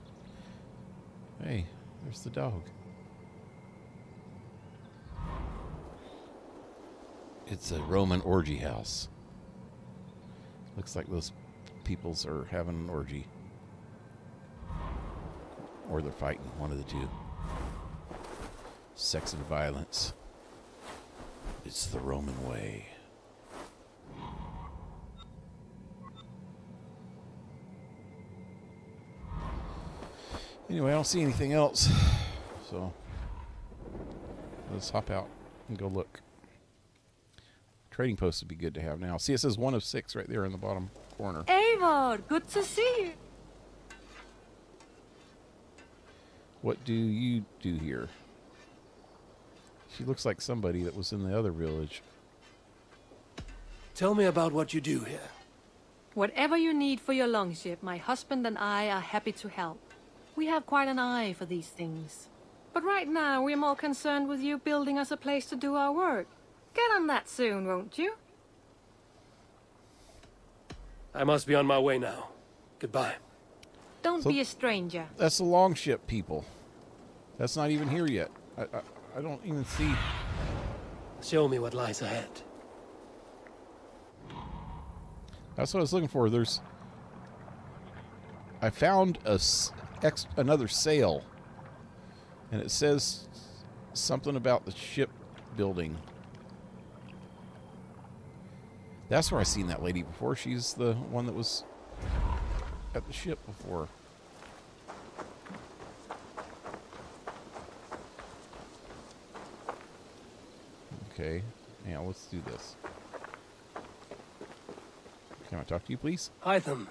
Hey, there's the dog. It's a Roman orgy house. Looks like those peoples are having an orgy. Or they're fighting, one of the two. Sex and violence. It's the Roman way. Anyway, I don't see anything else. So, let's hop out and go look. Trading post would be good to have now. See, it says 1 of 6 right there in the bottom corner. Eivor, good to see you. What do you do here? She looks like somebody that was in the other village. Tell me about what you do here. Whatever you need for your longship, my husband and I are happy to help. We have quite an eye for these things. But right now, we're more concerned with you building us a place to do our work. Get on that soon, won't you? I must be on my way now. Goodbye. Don't be a stranger. That's the longship people. That's not even here yet. I don't even see. Show me what lies ahead. That's what I was looking for. I found another sail, and it says something about the ship building. That's where I seen that lady before. She's the one that was at the ship before. Okay, now let's do this. Can I talk to you, please? Hytham,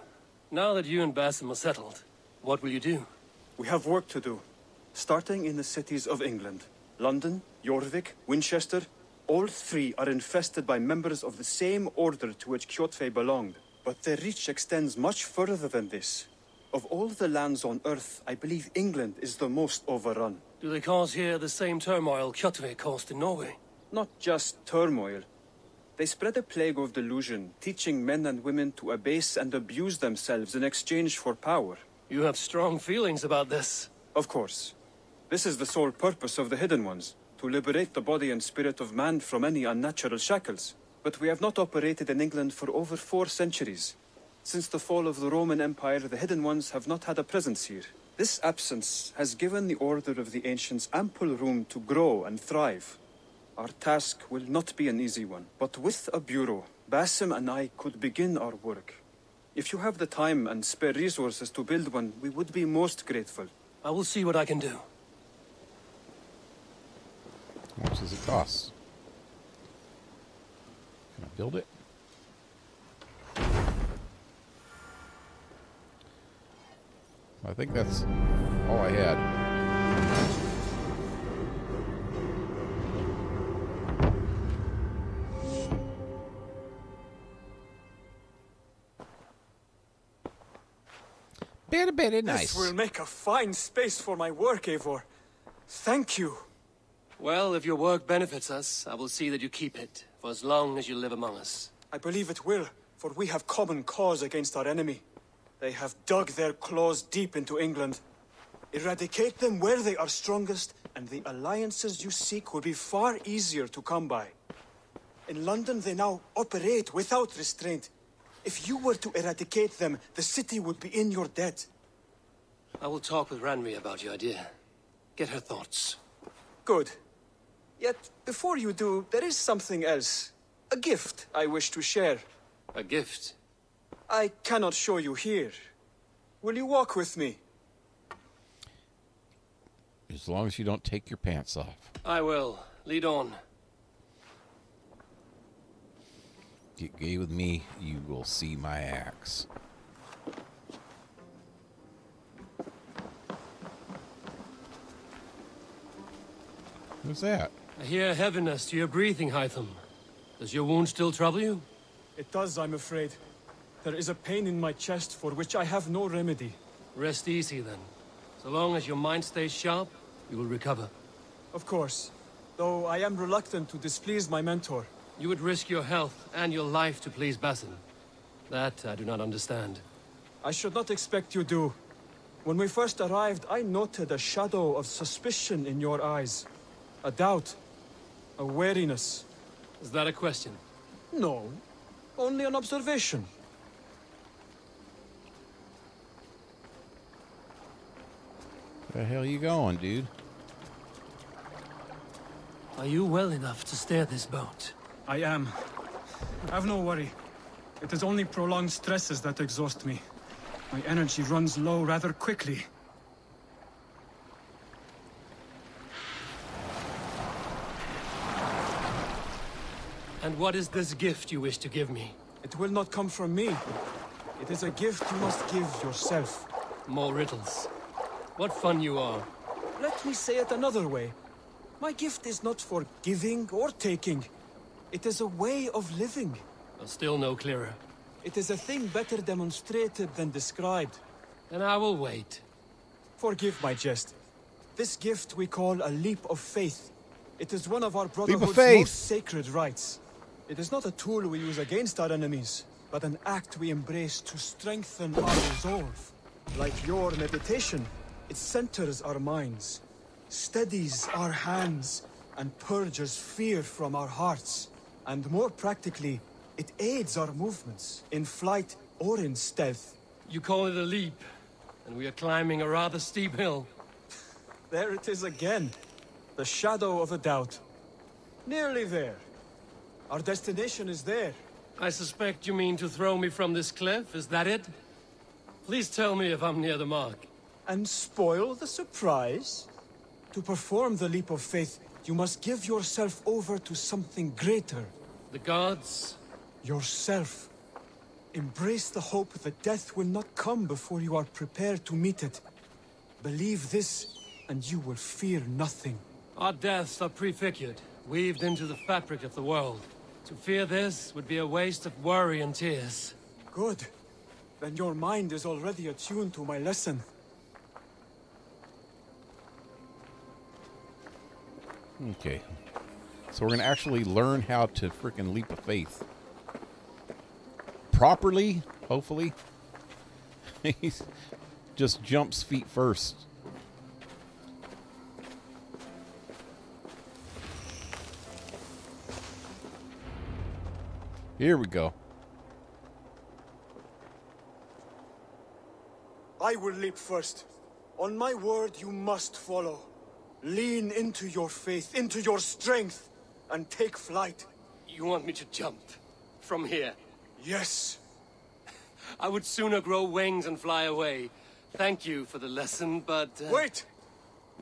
now that you and Basim are settled, what will you do? We have work to do, starting in the cities of England. London, Jorvik, Winchester, all 3 are infested by members of the same order to which KingRat belonged. But their reach extends much further than this. Of all the lands on Earth, I believe England is the most overrun. Do they cause here the same turmoil KingRat caused in Norway? Not just turmoil. They spread a plague of delusion, teaching men and women to abase and abuse themselves in exchange for power. You have strong feelings about this. Of course. This is the sole purpose of the Hidden Ones, to liberate the body and spirit of man from any unnatural shackles. But we have not operated in England for over 4 centuries. Since the fall of the Roman Empire, the Hidden Ones have not had a presence here. This absence has given the Order of the Ancients ample room to grow and thrive. Our task will not be an easy one, but with a bureau, Basim and I could begin our work. If you have the time and spare resources to build one, we would be most grateful. I will see what I can do. How much does it cost? Can I build it? I think that's all I had. Very nice. This will make a fine space for my work, Eivor. Thank you. Well, if your work benefits us, I will see that you keep it, for as long as you live among us. I believe it will, for we have common cause against our enemy. They have dug their claws deep into England. Eradicate them where they are strongest, and the alliances you seek will be far easier to come by. In London, they now operate without restraint. If you were to eradicate them, the city would be in your debt. I will talk with Ranri about your idea. Get her thoughts. Good. Yet, before you do, there is something else. A gift I wish to share. A gift? I cannot show you here. Will you walk with me? As long as you don't take your pants off. I will. Lead on. Get gay with me, you will see my axe. Who's that? I hear heaviness to your breathing, Hytham. Does your wound still trouble you? It does, I'm afraid. There is a pain in my chest for which I have no remedy. Rest easy, then. So long as your mind stays sharp, you will recover. Of course. Though I am reluctant to displease my mentor. You would risk your health and your life to please Basim. That I do not understand. I should not expect you do. When we first arrived, I noted a shadow of suspicion in your eyes. A doubt. A wariness. Is that a question? No. Only an observation. Where the hell you going, dude? Are you well enough to steer this boat? I am. Have no worry. It is only prolonged stresses that exhaust me. My energy runs low rather quickly. And what is this gift you wish to give me? It will not come from me. It is a gift you must give yourself. More riddles. What fun you are. Let me say it another way. My gift is not for giving or taking. It is a way of living. Still no clearer. It is a thing better demonstrated than described. Then I will wait. Forgive my jest. This gift we call a leap of faith. It is one of our Brotherhood's most sacred rites. It is not a tool we use against our enemies, but an act we embrace to strengthen our resolve. Like your meditation, it centers our minds, steadies our hands, and purges fear from our hearts. And more practically, it aids our movements, in flight or in stealth. You call it a leap, and we are climbing a rather steep hill. There it is again. The shadow of a doubt. Nearly there. Our destination is there. I suspect you mean to throw me from this cliff, is that it? Please tell me if I'm near the mark. And spoil the surprise? To perform the leap of faith, you must give yourself over to something greater. The gods? Yourself. Embrace the hope that death will not come before you are prepared to meet it. Believe this, and you will fear nothing. Our deaths are prefigured, weaved into the fabric of the world. To fear this would be a waste of worry and tears. Good. Then your mind is already attuned to my lesson. Okay. So we're going to actually learn how to frickin' leap of faith. Properly, hopefully. He just jumps feet first. Here we go. I will leap first. On my word, you must follow. Lean into your faith, into your strength, and take flight. You want me to jump? From here? Yes. I would sooner grow wings and fly away. Thank you for the lesson, but... Wait!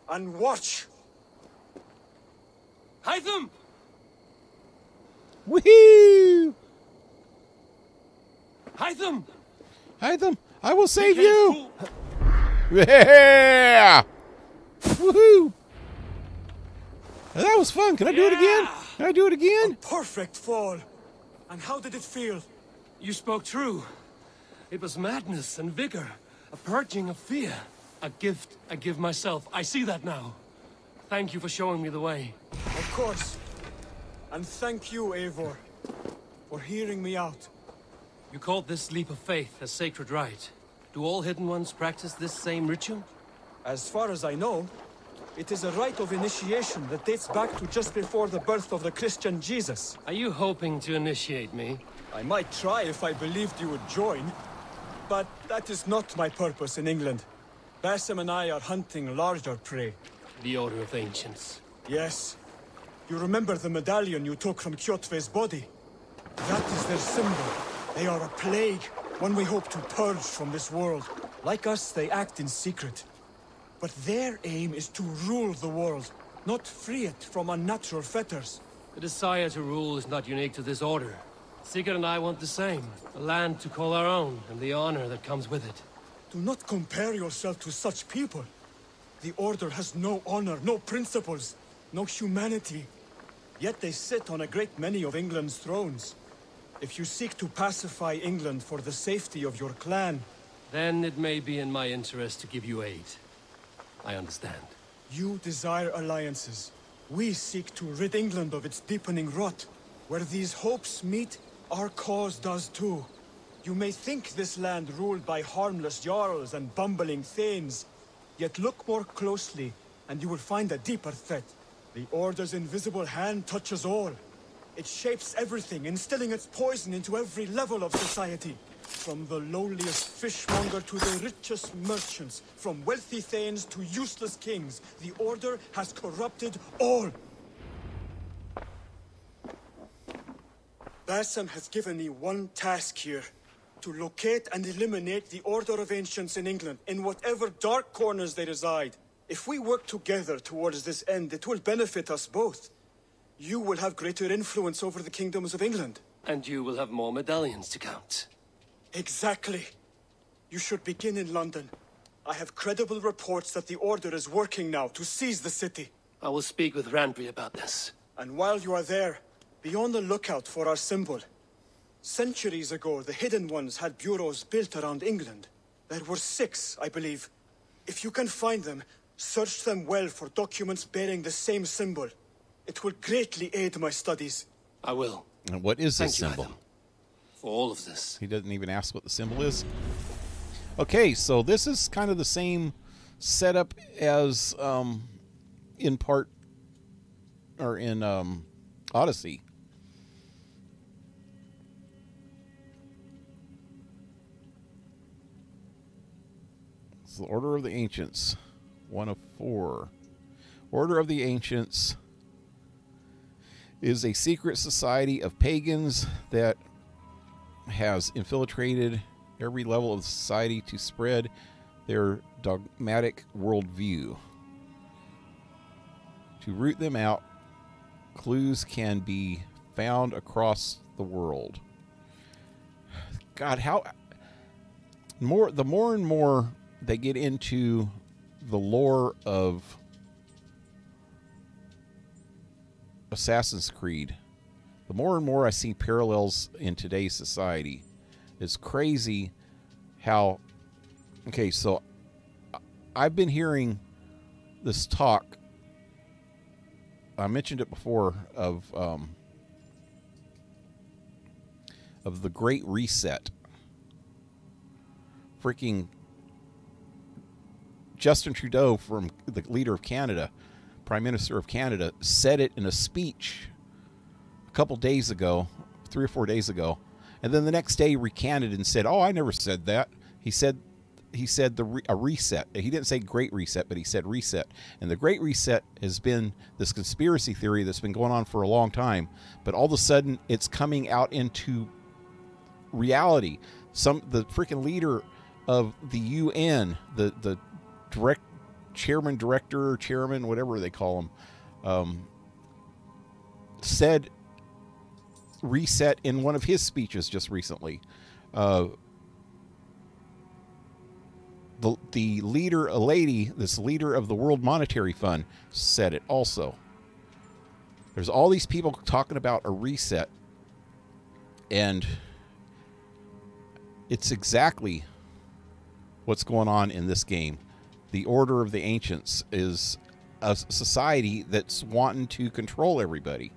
And watch! Hytham! Woohoo! Hytham! Hytham, I will save you! Yeah! Woohoo! That was fun. Can I do it again? Can I do it again? A perfect fall. And how did it feel? You spoke true. It was madness and vigor. A purging of fear. A gift I give myself. I see that now. Thank you for showing me the way. Of course. And thank you, Eivor, for hearing me out. You called this leap of faith a sacred rite. Do all Hidden Ones practice this same ritual? As far as I know, it is a rite of initiation that dates back to just before the birth of the Christian Jesus. Are you hoping to initiate me? I might try if I believed you would join. But that is not my purpose in England. Basim and I are hunting larger prey. The Order of Ancients. Yes. You remember the medallion you took from Kjotve's body? That is their symbol. They are a plague, one we hope to purge from this world. Like us, they act in secret. But their aim is to rule the world, not free it from unnatural fetters. The desire to rule is not unique to this order. Sigurd and I want the same. A land to call our own, and the honor that comes with it. Do not compare yourself to such people. The Order has no honor, no principles, no humanity. Yet they sit on a great many of England's thrones. If you seek to pacify England for the safety of your clan... Then it may be in my interest to give you aid. I understand. You desire alliances. We seek to rid England of its deepening rot. Where these hopes meet, our cause does too. You may think this land ruled by harmless jarls and bumbling thanes, yet look more closely, and you will find a deeper threat. The Order's invisible hand touches all. It shapes everything, instilling its poison into every level of society. From the lowliest fishmonger to the richest merchants, from wealthy thanes to useless kings, the Order has corrupted all. Bassam has given me one task here. To locate and eliminate the Order of Ancients in England, in whatever dark corners they reside. If we work together towards this end, it will benefit us both. You will have greater influence over the kingdoms of England. And you will have more medallions to count. Exactly. You should begin in London. I have credible reports that the Order is working now to seize the city. I will speak with Randry about this. And while you are there, be on the lookout for our symbol. Centuries ago, the Hidden Ones had bureaus built around England. There were 6, I believe. If you can find them, search them well for documents bearing the same symbol. It will greatly aid my studies. I will. And what is this Thank you, symbol? Adam, for all of this. He doesn't even ask what the symbol is. Okay, so this is kind of the same setup as in part, or in Odyssey. The Order of the Ancients, 1 of 4. Order of the Ancients is a secret society of pagans that has infiltrated every level of society to spread their dogmatic worldview. To root them out, clues can be found across the world. God, how the more and more they get into the lore of Assassin's Creed, the more and more I see parallels in today's society. It's crazy how... Okay, so I've been hearing this talk, I mentioned it before, of the Great Reset. Freaking Justin Trudeau, from the leader of Canada, Prime Minister of Canada, said it in a speech a couple days ago, 3 or 4 days ago, and then the next day recanted and said, "Oh, I never said that." He said a reset. He didn't say Great Reset, but he said reset. And the Great Reset has been this conspiracy theory that's been going on for a long time, but all of a sudden it's coming out into reality. The freaking leader of the UN, the chairman, whatever they call him, said reset in one of his speeches just recently. The leader, a lady, this leader of the World Monetary Fund, said it also. There's all these people talking about a reset, and it's exactly what's going on in this game. The Order of the Ancients is a society that's wanting to control everybody.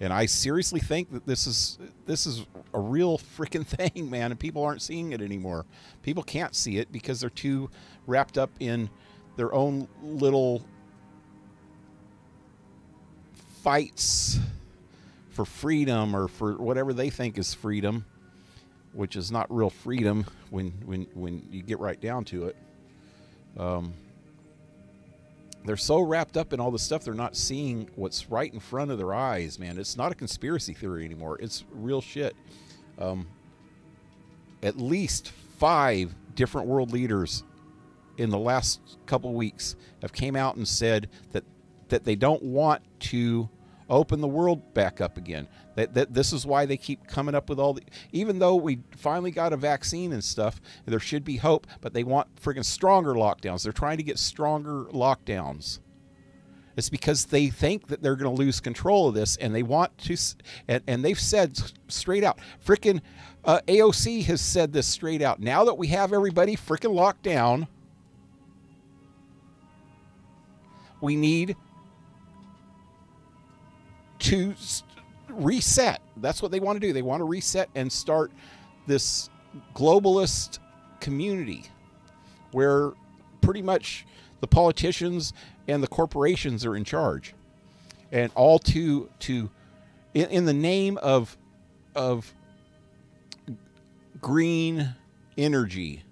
And I seriously think that this is a real freaking thing, man, and people aren't seeing it anymore. People can't see it because they're too wrapped up in their own little fights for freedom, or for whatever they think is freedom, which is not real freedom when you get right down to it. They're so wrapped up in all this stuff, they're not seeing what's right in front of their eyes, man. It's not a conspiracy theory anymore. It's real shit. At least 5 different world leaders in the last couple weeks have came out and said that they don't want to open the world back up again. That this is why they keep coming up with all the... Even though we finally got a vaccine and stuff, there should be hope, but they want friggin' stronger lockdowns. They're trying to get stronger lockdowns. It's because they think that they're going to lose control of this, and they want to... And they've said straight out, frickin' AOC has said this straight out. Now that we have everybody frickin' locked down, we need to reset. That's what they want to do. They want to reset and start this globalist community where pretty much the politicians and the corporations are in charge, and all in the name of green energy,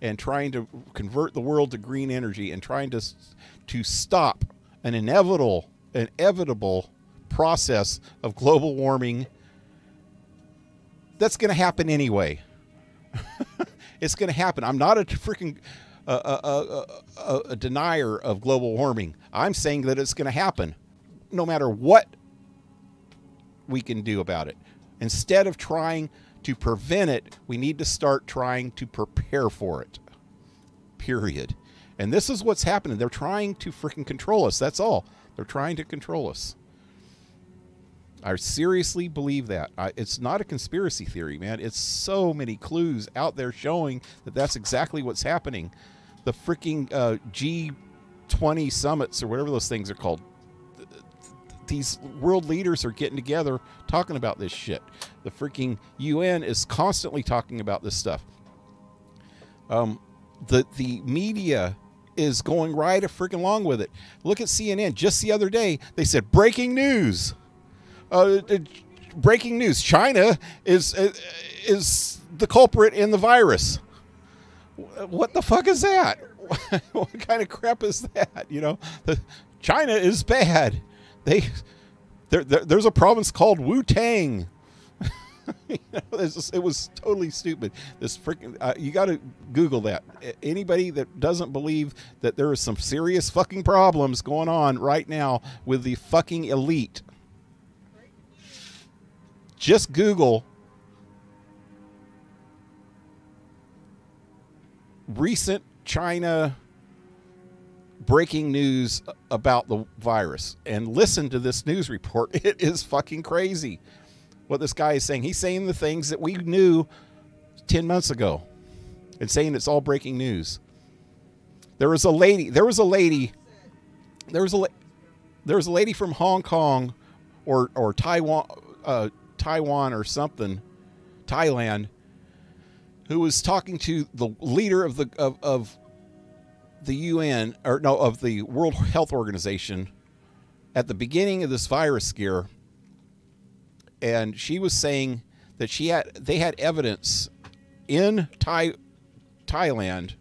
and trying to convert the world to green energy, and trying to stop an inevitable process of global warming that's going to happen anyway. It's going to happen. I'm not a freaking a denier of global warming. I'm saying that it's going to happen no matter what we can do about it. Instead of trying to prevent it, we need to start trying to prepare for it. Period. And this is what's happening. They're trying to freaking control us. That's all. They're trying to control us. I seriously believe that. It's not a conspiracy theory, man. It's so many clues out there showing that that's exactly what's happening. The freaking G20 summits, or whatever those things are called, these world leaders are getting together talking about this shit. The freaking UN is constantly talking about this stuff. The media is going right a freaking along with it. Look at CNN. Just the other day, they said, breaking news. Breaking news. China is the culprit in the virus. What the fuck is that? What kind of crap is that? You know, China is bad. There's a province called Wu-Tang. You know, it was totally stupid. This freaking you got to Google that. Anybody that doesn't believe that there is some serious fucking problems going on right now with the fucking elite, just Google recent China breaking news about the virus and listen to this news report. It is fucking crazy what this guy is saying. He's saying the things that we knew 10 months ago and saying it's all breaking news. There was a lady from Hong Kong or Taiwan or something, Thailand, who was talking to the leader of the UN, or no, of the World Health Organization at the beginning of this virus scare, and she was saying that they had evidence in Thailand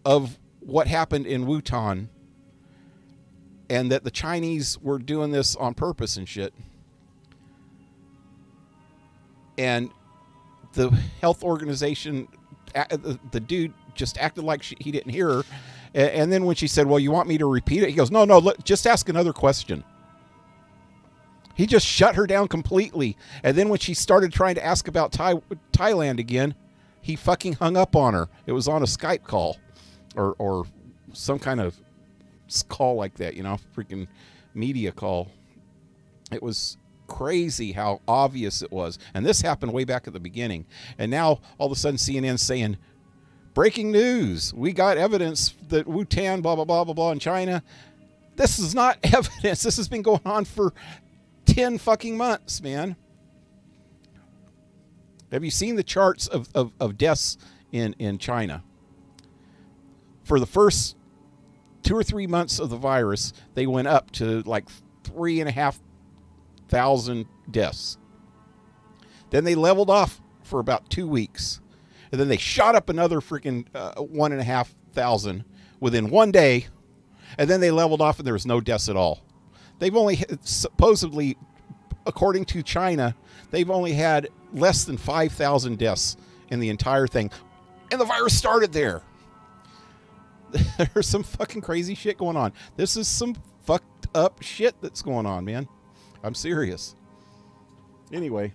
of what happened in Wuhan, and that the Chinese were doing this on purpose and shit. And the health organization, the dude just acted like he didn't hear her. And then when she said, well, you want me to repeat it? He goes, no, just ask another question. He just shut her down completely. And then when she started trying to ask about Thailand again, he fucking hung up on her. It was on a Skype call or some kind of call like that, you know, freaking media call. It was crazy how obvious it was. And this happened way back at the beginning. And now all of a sudden CNN's saying, breaking news, we got evidence that Wu-Tang, blah, blah, blah, blah, blah, in China. This is not evidence. This has been going on for 10 fucking months, man. Have you seen the charts of deaths in China? For the first 2 or 3 months of the virus, they went up to like 3,500 deaths. Then they leveled off for about 2 weeks. And then they shot up another freaking 1,500 within 1 day. And then they leveled off and there was no deaths at all. They've only, supposedly, according to China, they've only had less than 5,000 deaths in the entire thing. And the virus started there. There's some fucking crazy shit going on. This is some fucked up shit that's going on, man. I'm serious. Anyway.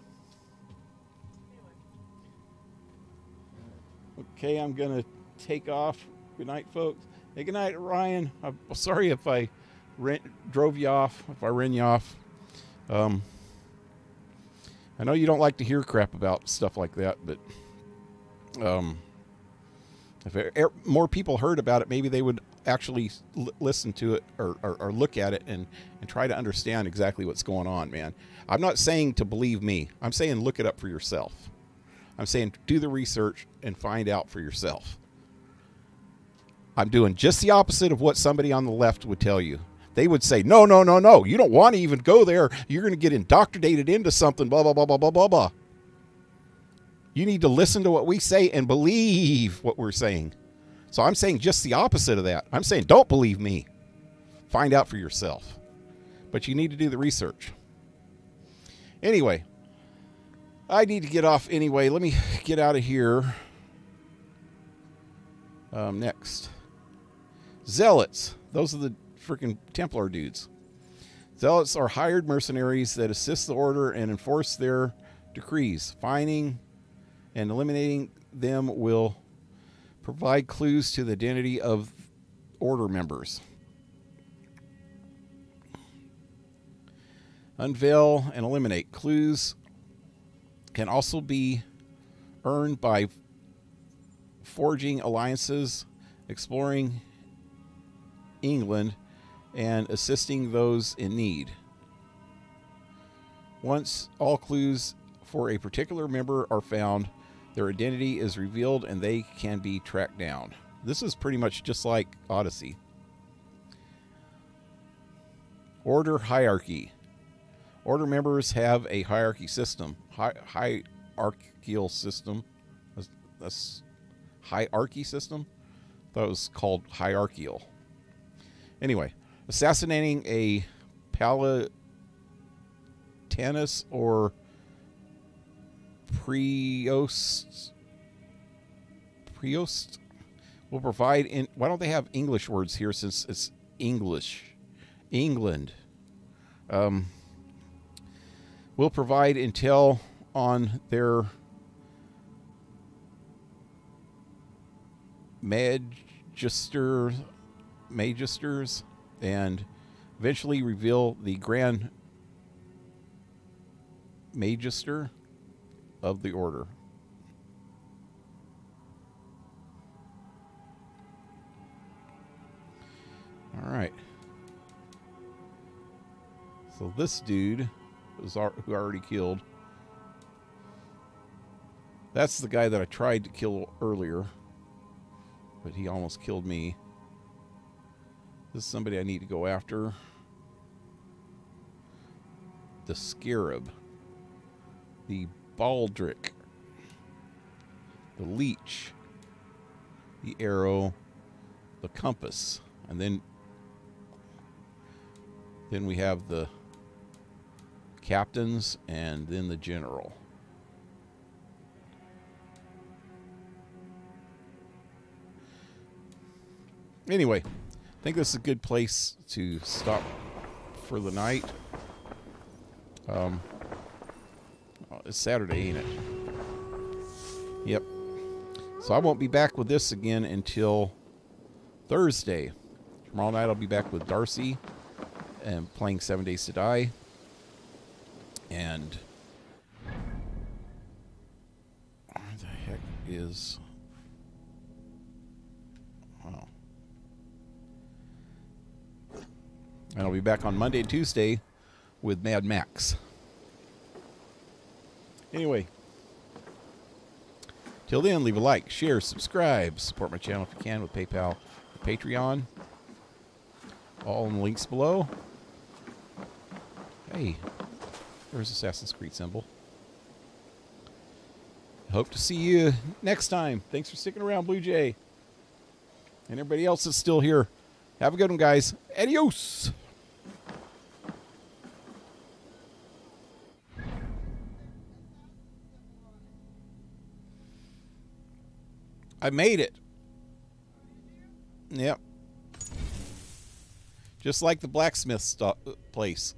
Okay, I'm going to take off. Good night, folks. Hey, good night, Ryan. I'm sorry if I drove you off, if I ran you off. I know you don't like to hear crap about stuff like that, but if more people heard about it, maybe they would actually listen to it or look at it and try to understand exactly what's going on, man. I'm not saying to believe me. I'm saying look it up for yourself. I'm saying do the research and find out for yourself. I'm doing just the opposite of what somebody on the left would tell you. They would say, no, no, no, no. You don't want to even go there. You're going to get indoctrinated into something, blah, blah, blah, blah, blah, blah, blah. You need to listen to what we say and believe what we're saying. So I'm saying just the opposite of that. I'm saying don't believe me. Find out for yourself. But you need to do the research. Anyway, I need to get off anyway. Let me get out of here. Next. Zealots. Those are the freaking Templar dudes. Zealots are hired mercenaries that assist the order and enforce their decrees. Finding and eliminating them will provide clues to the identity of order members. Unveil and eliminate. Clues can also be earned by forging alliances, exploring England, and assisting those in need. Once all clues for a particular member are found, their identity is revealed and they can be tracked down. This is pretty much just like Odyssey. Order hierarchy. Order members have a hierarchy system. Hierarchical system. That's hierarchy system? I thought it was called hierarchical. Anyway, assassinating a Palatines or Priost will provide in. Why don't they have English words here since it's English? England. Will provide intel on their magisters and eventually reveal the Grand Magister of the order. All right. So this dude was who I already killed. That's the guy that I tried to kill earlier, but he almost killed me. This is somebody I need to go after. The Scarab. The Baldric. The Leech. The Arrow. The Compass. And then we have the Captains and then the General. Anyway, I think this is a good place to stop for the night. It's Saturday, ain't it? Yep. So I won't be back with this again until Thursday. Tomorrow night I'll be back with Darcy and playing 7 Days to Die. And where the heck is... Oh. And I'll be back on Monday and Tuesday with Mad Max. Anyway, till then, leave a like, share, subscribe, support my channel if you can with PayPal or Patreon. All in the links below. Hey, there's Assassin's Creed symbol. Hope to see you next time. Thanks for sticking around, Blue Jay. And everybody else that's still here. Have a good one, guys. Adios. I made it. Yep. Just like the blacksmith place.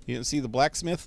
You didn't see the blacksmith?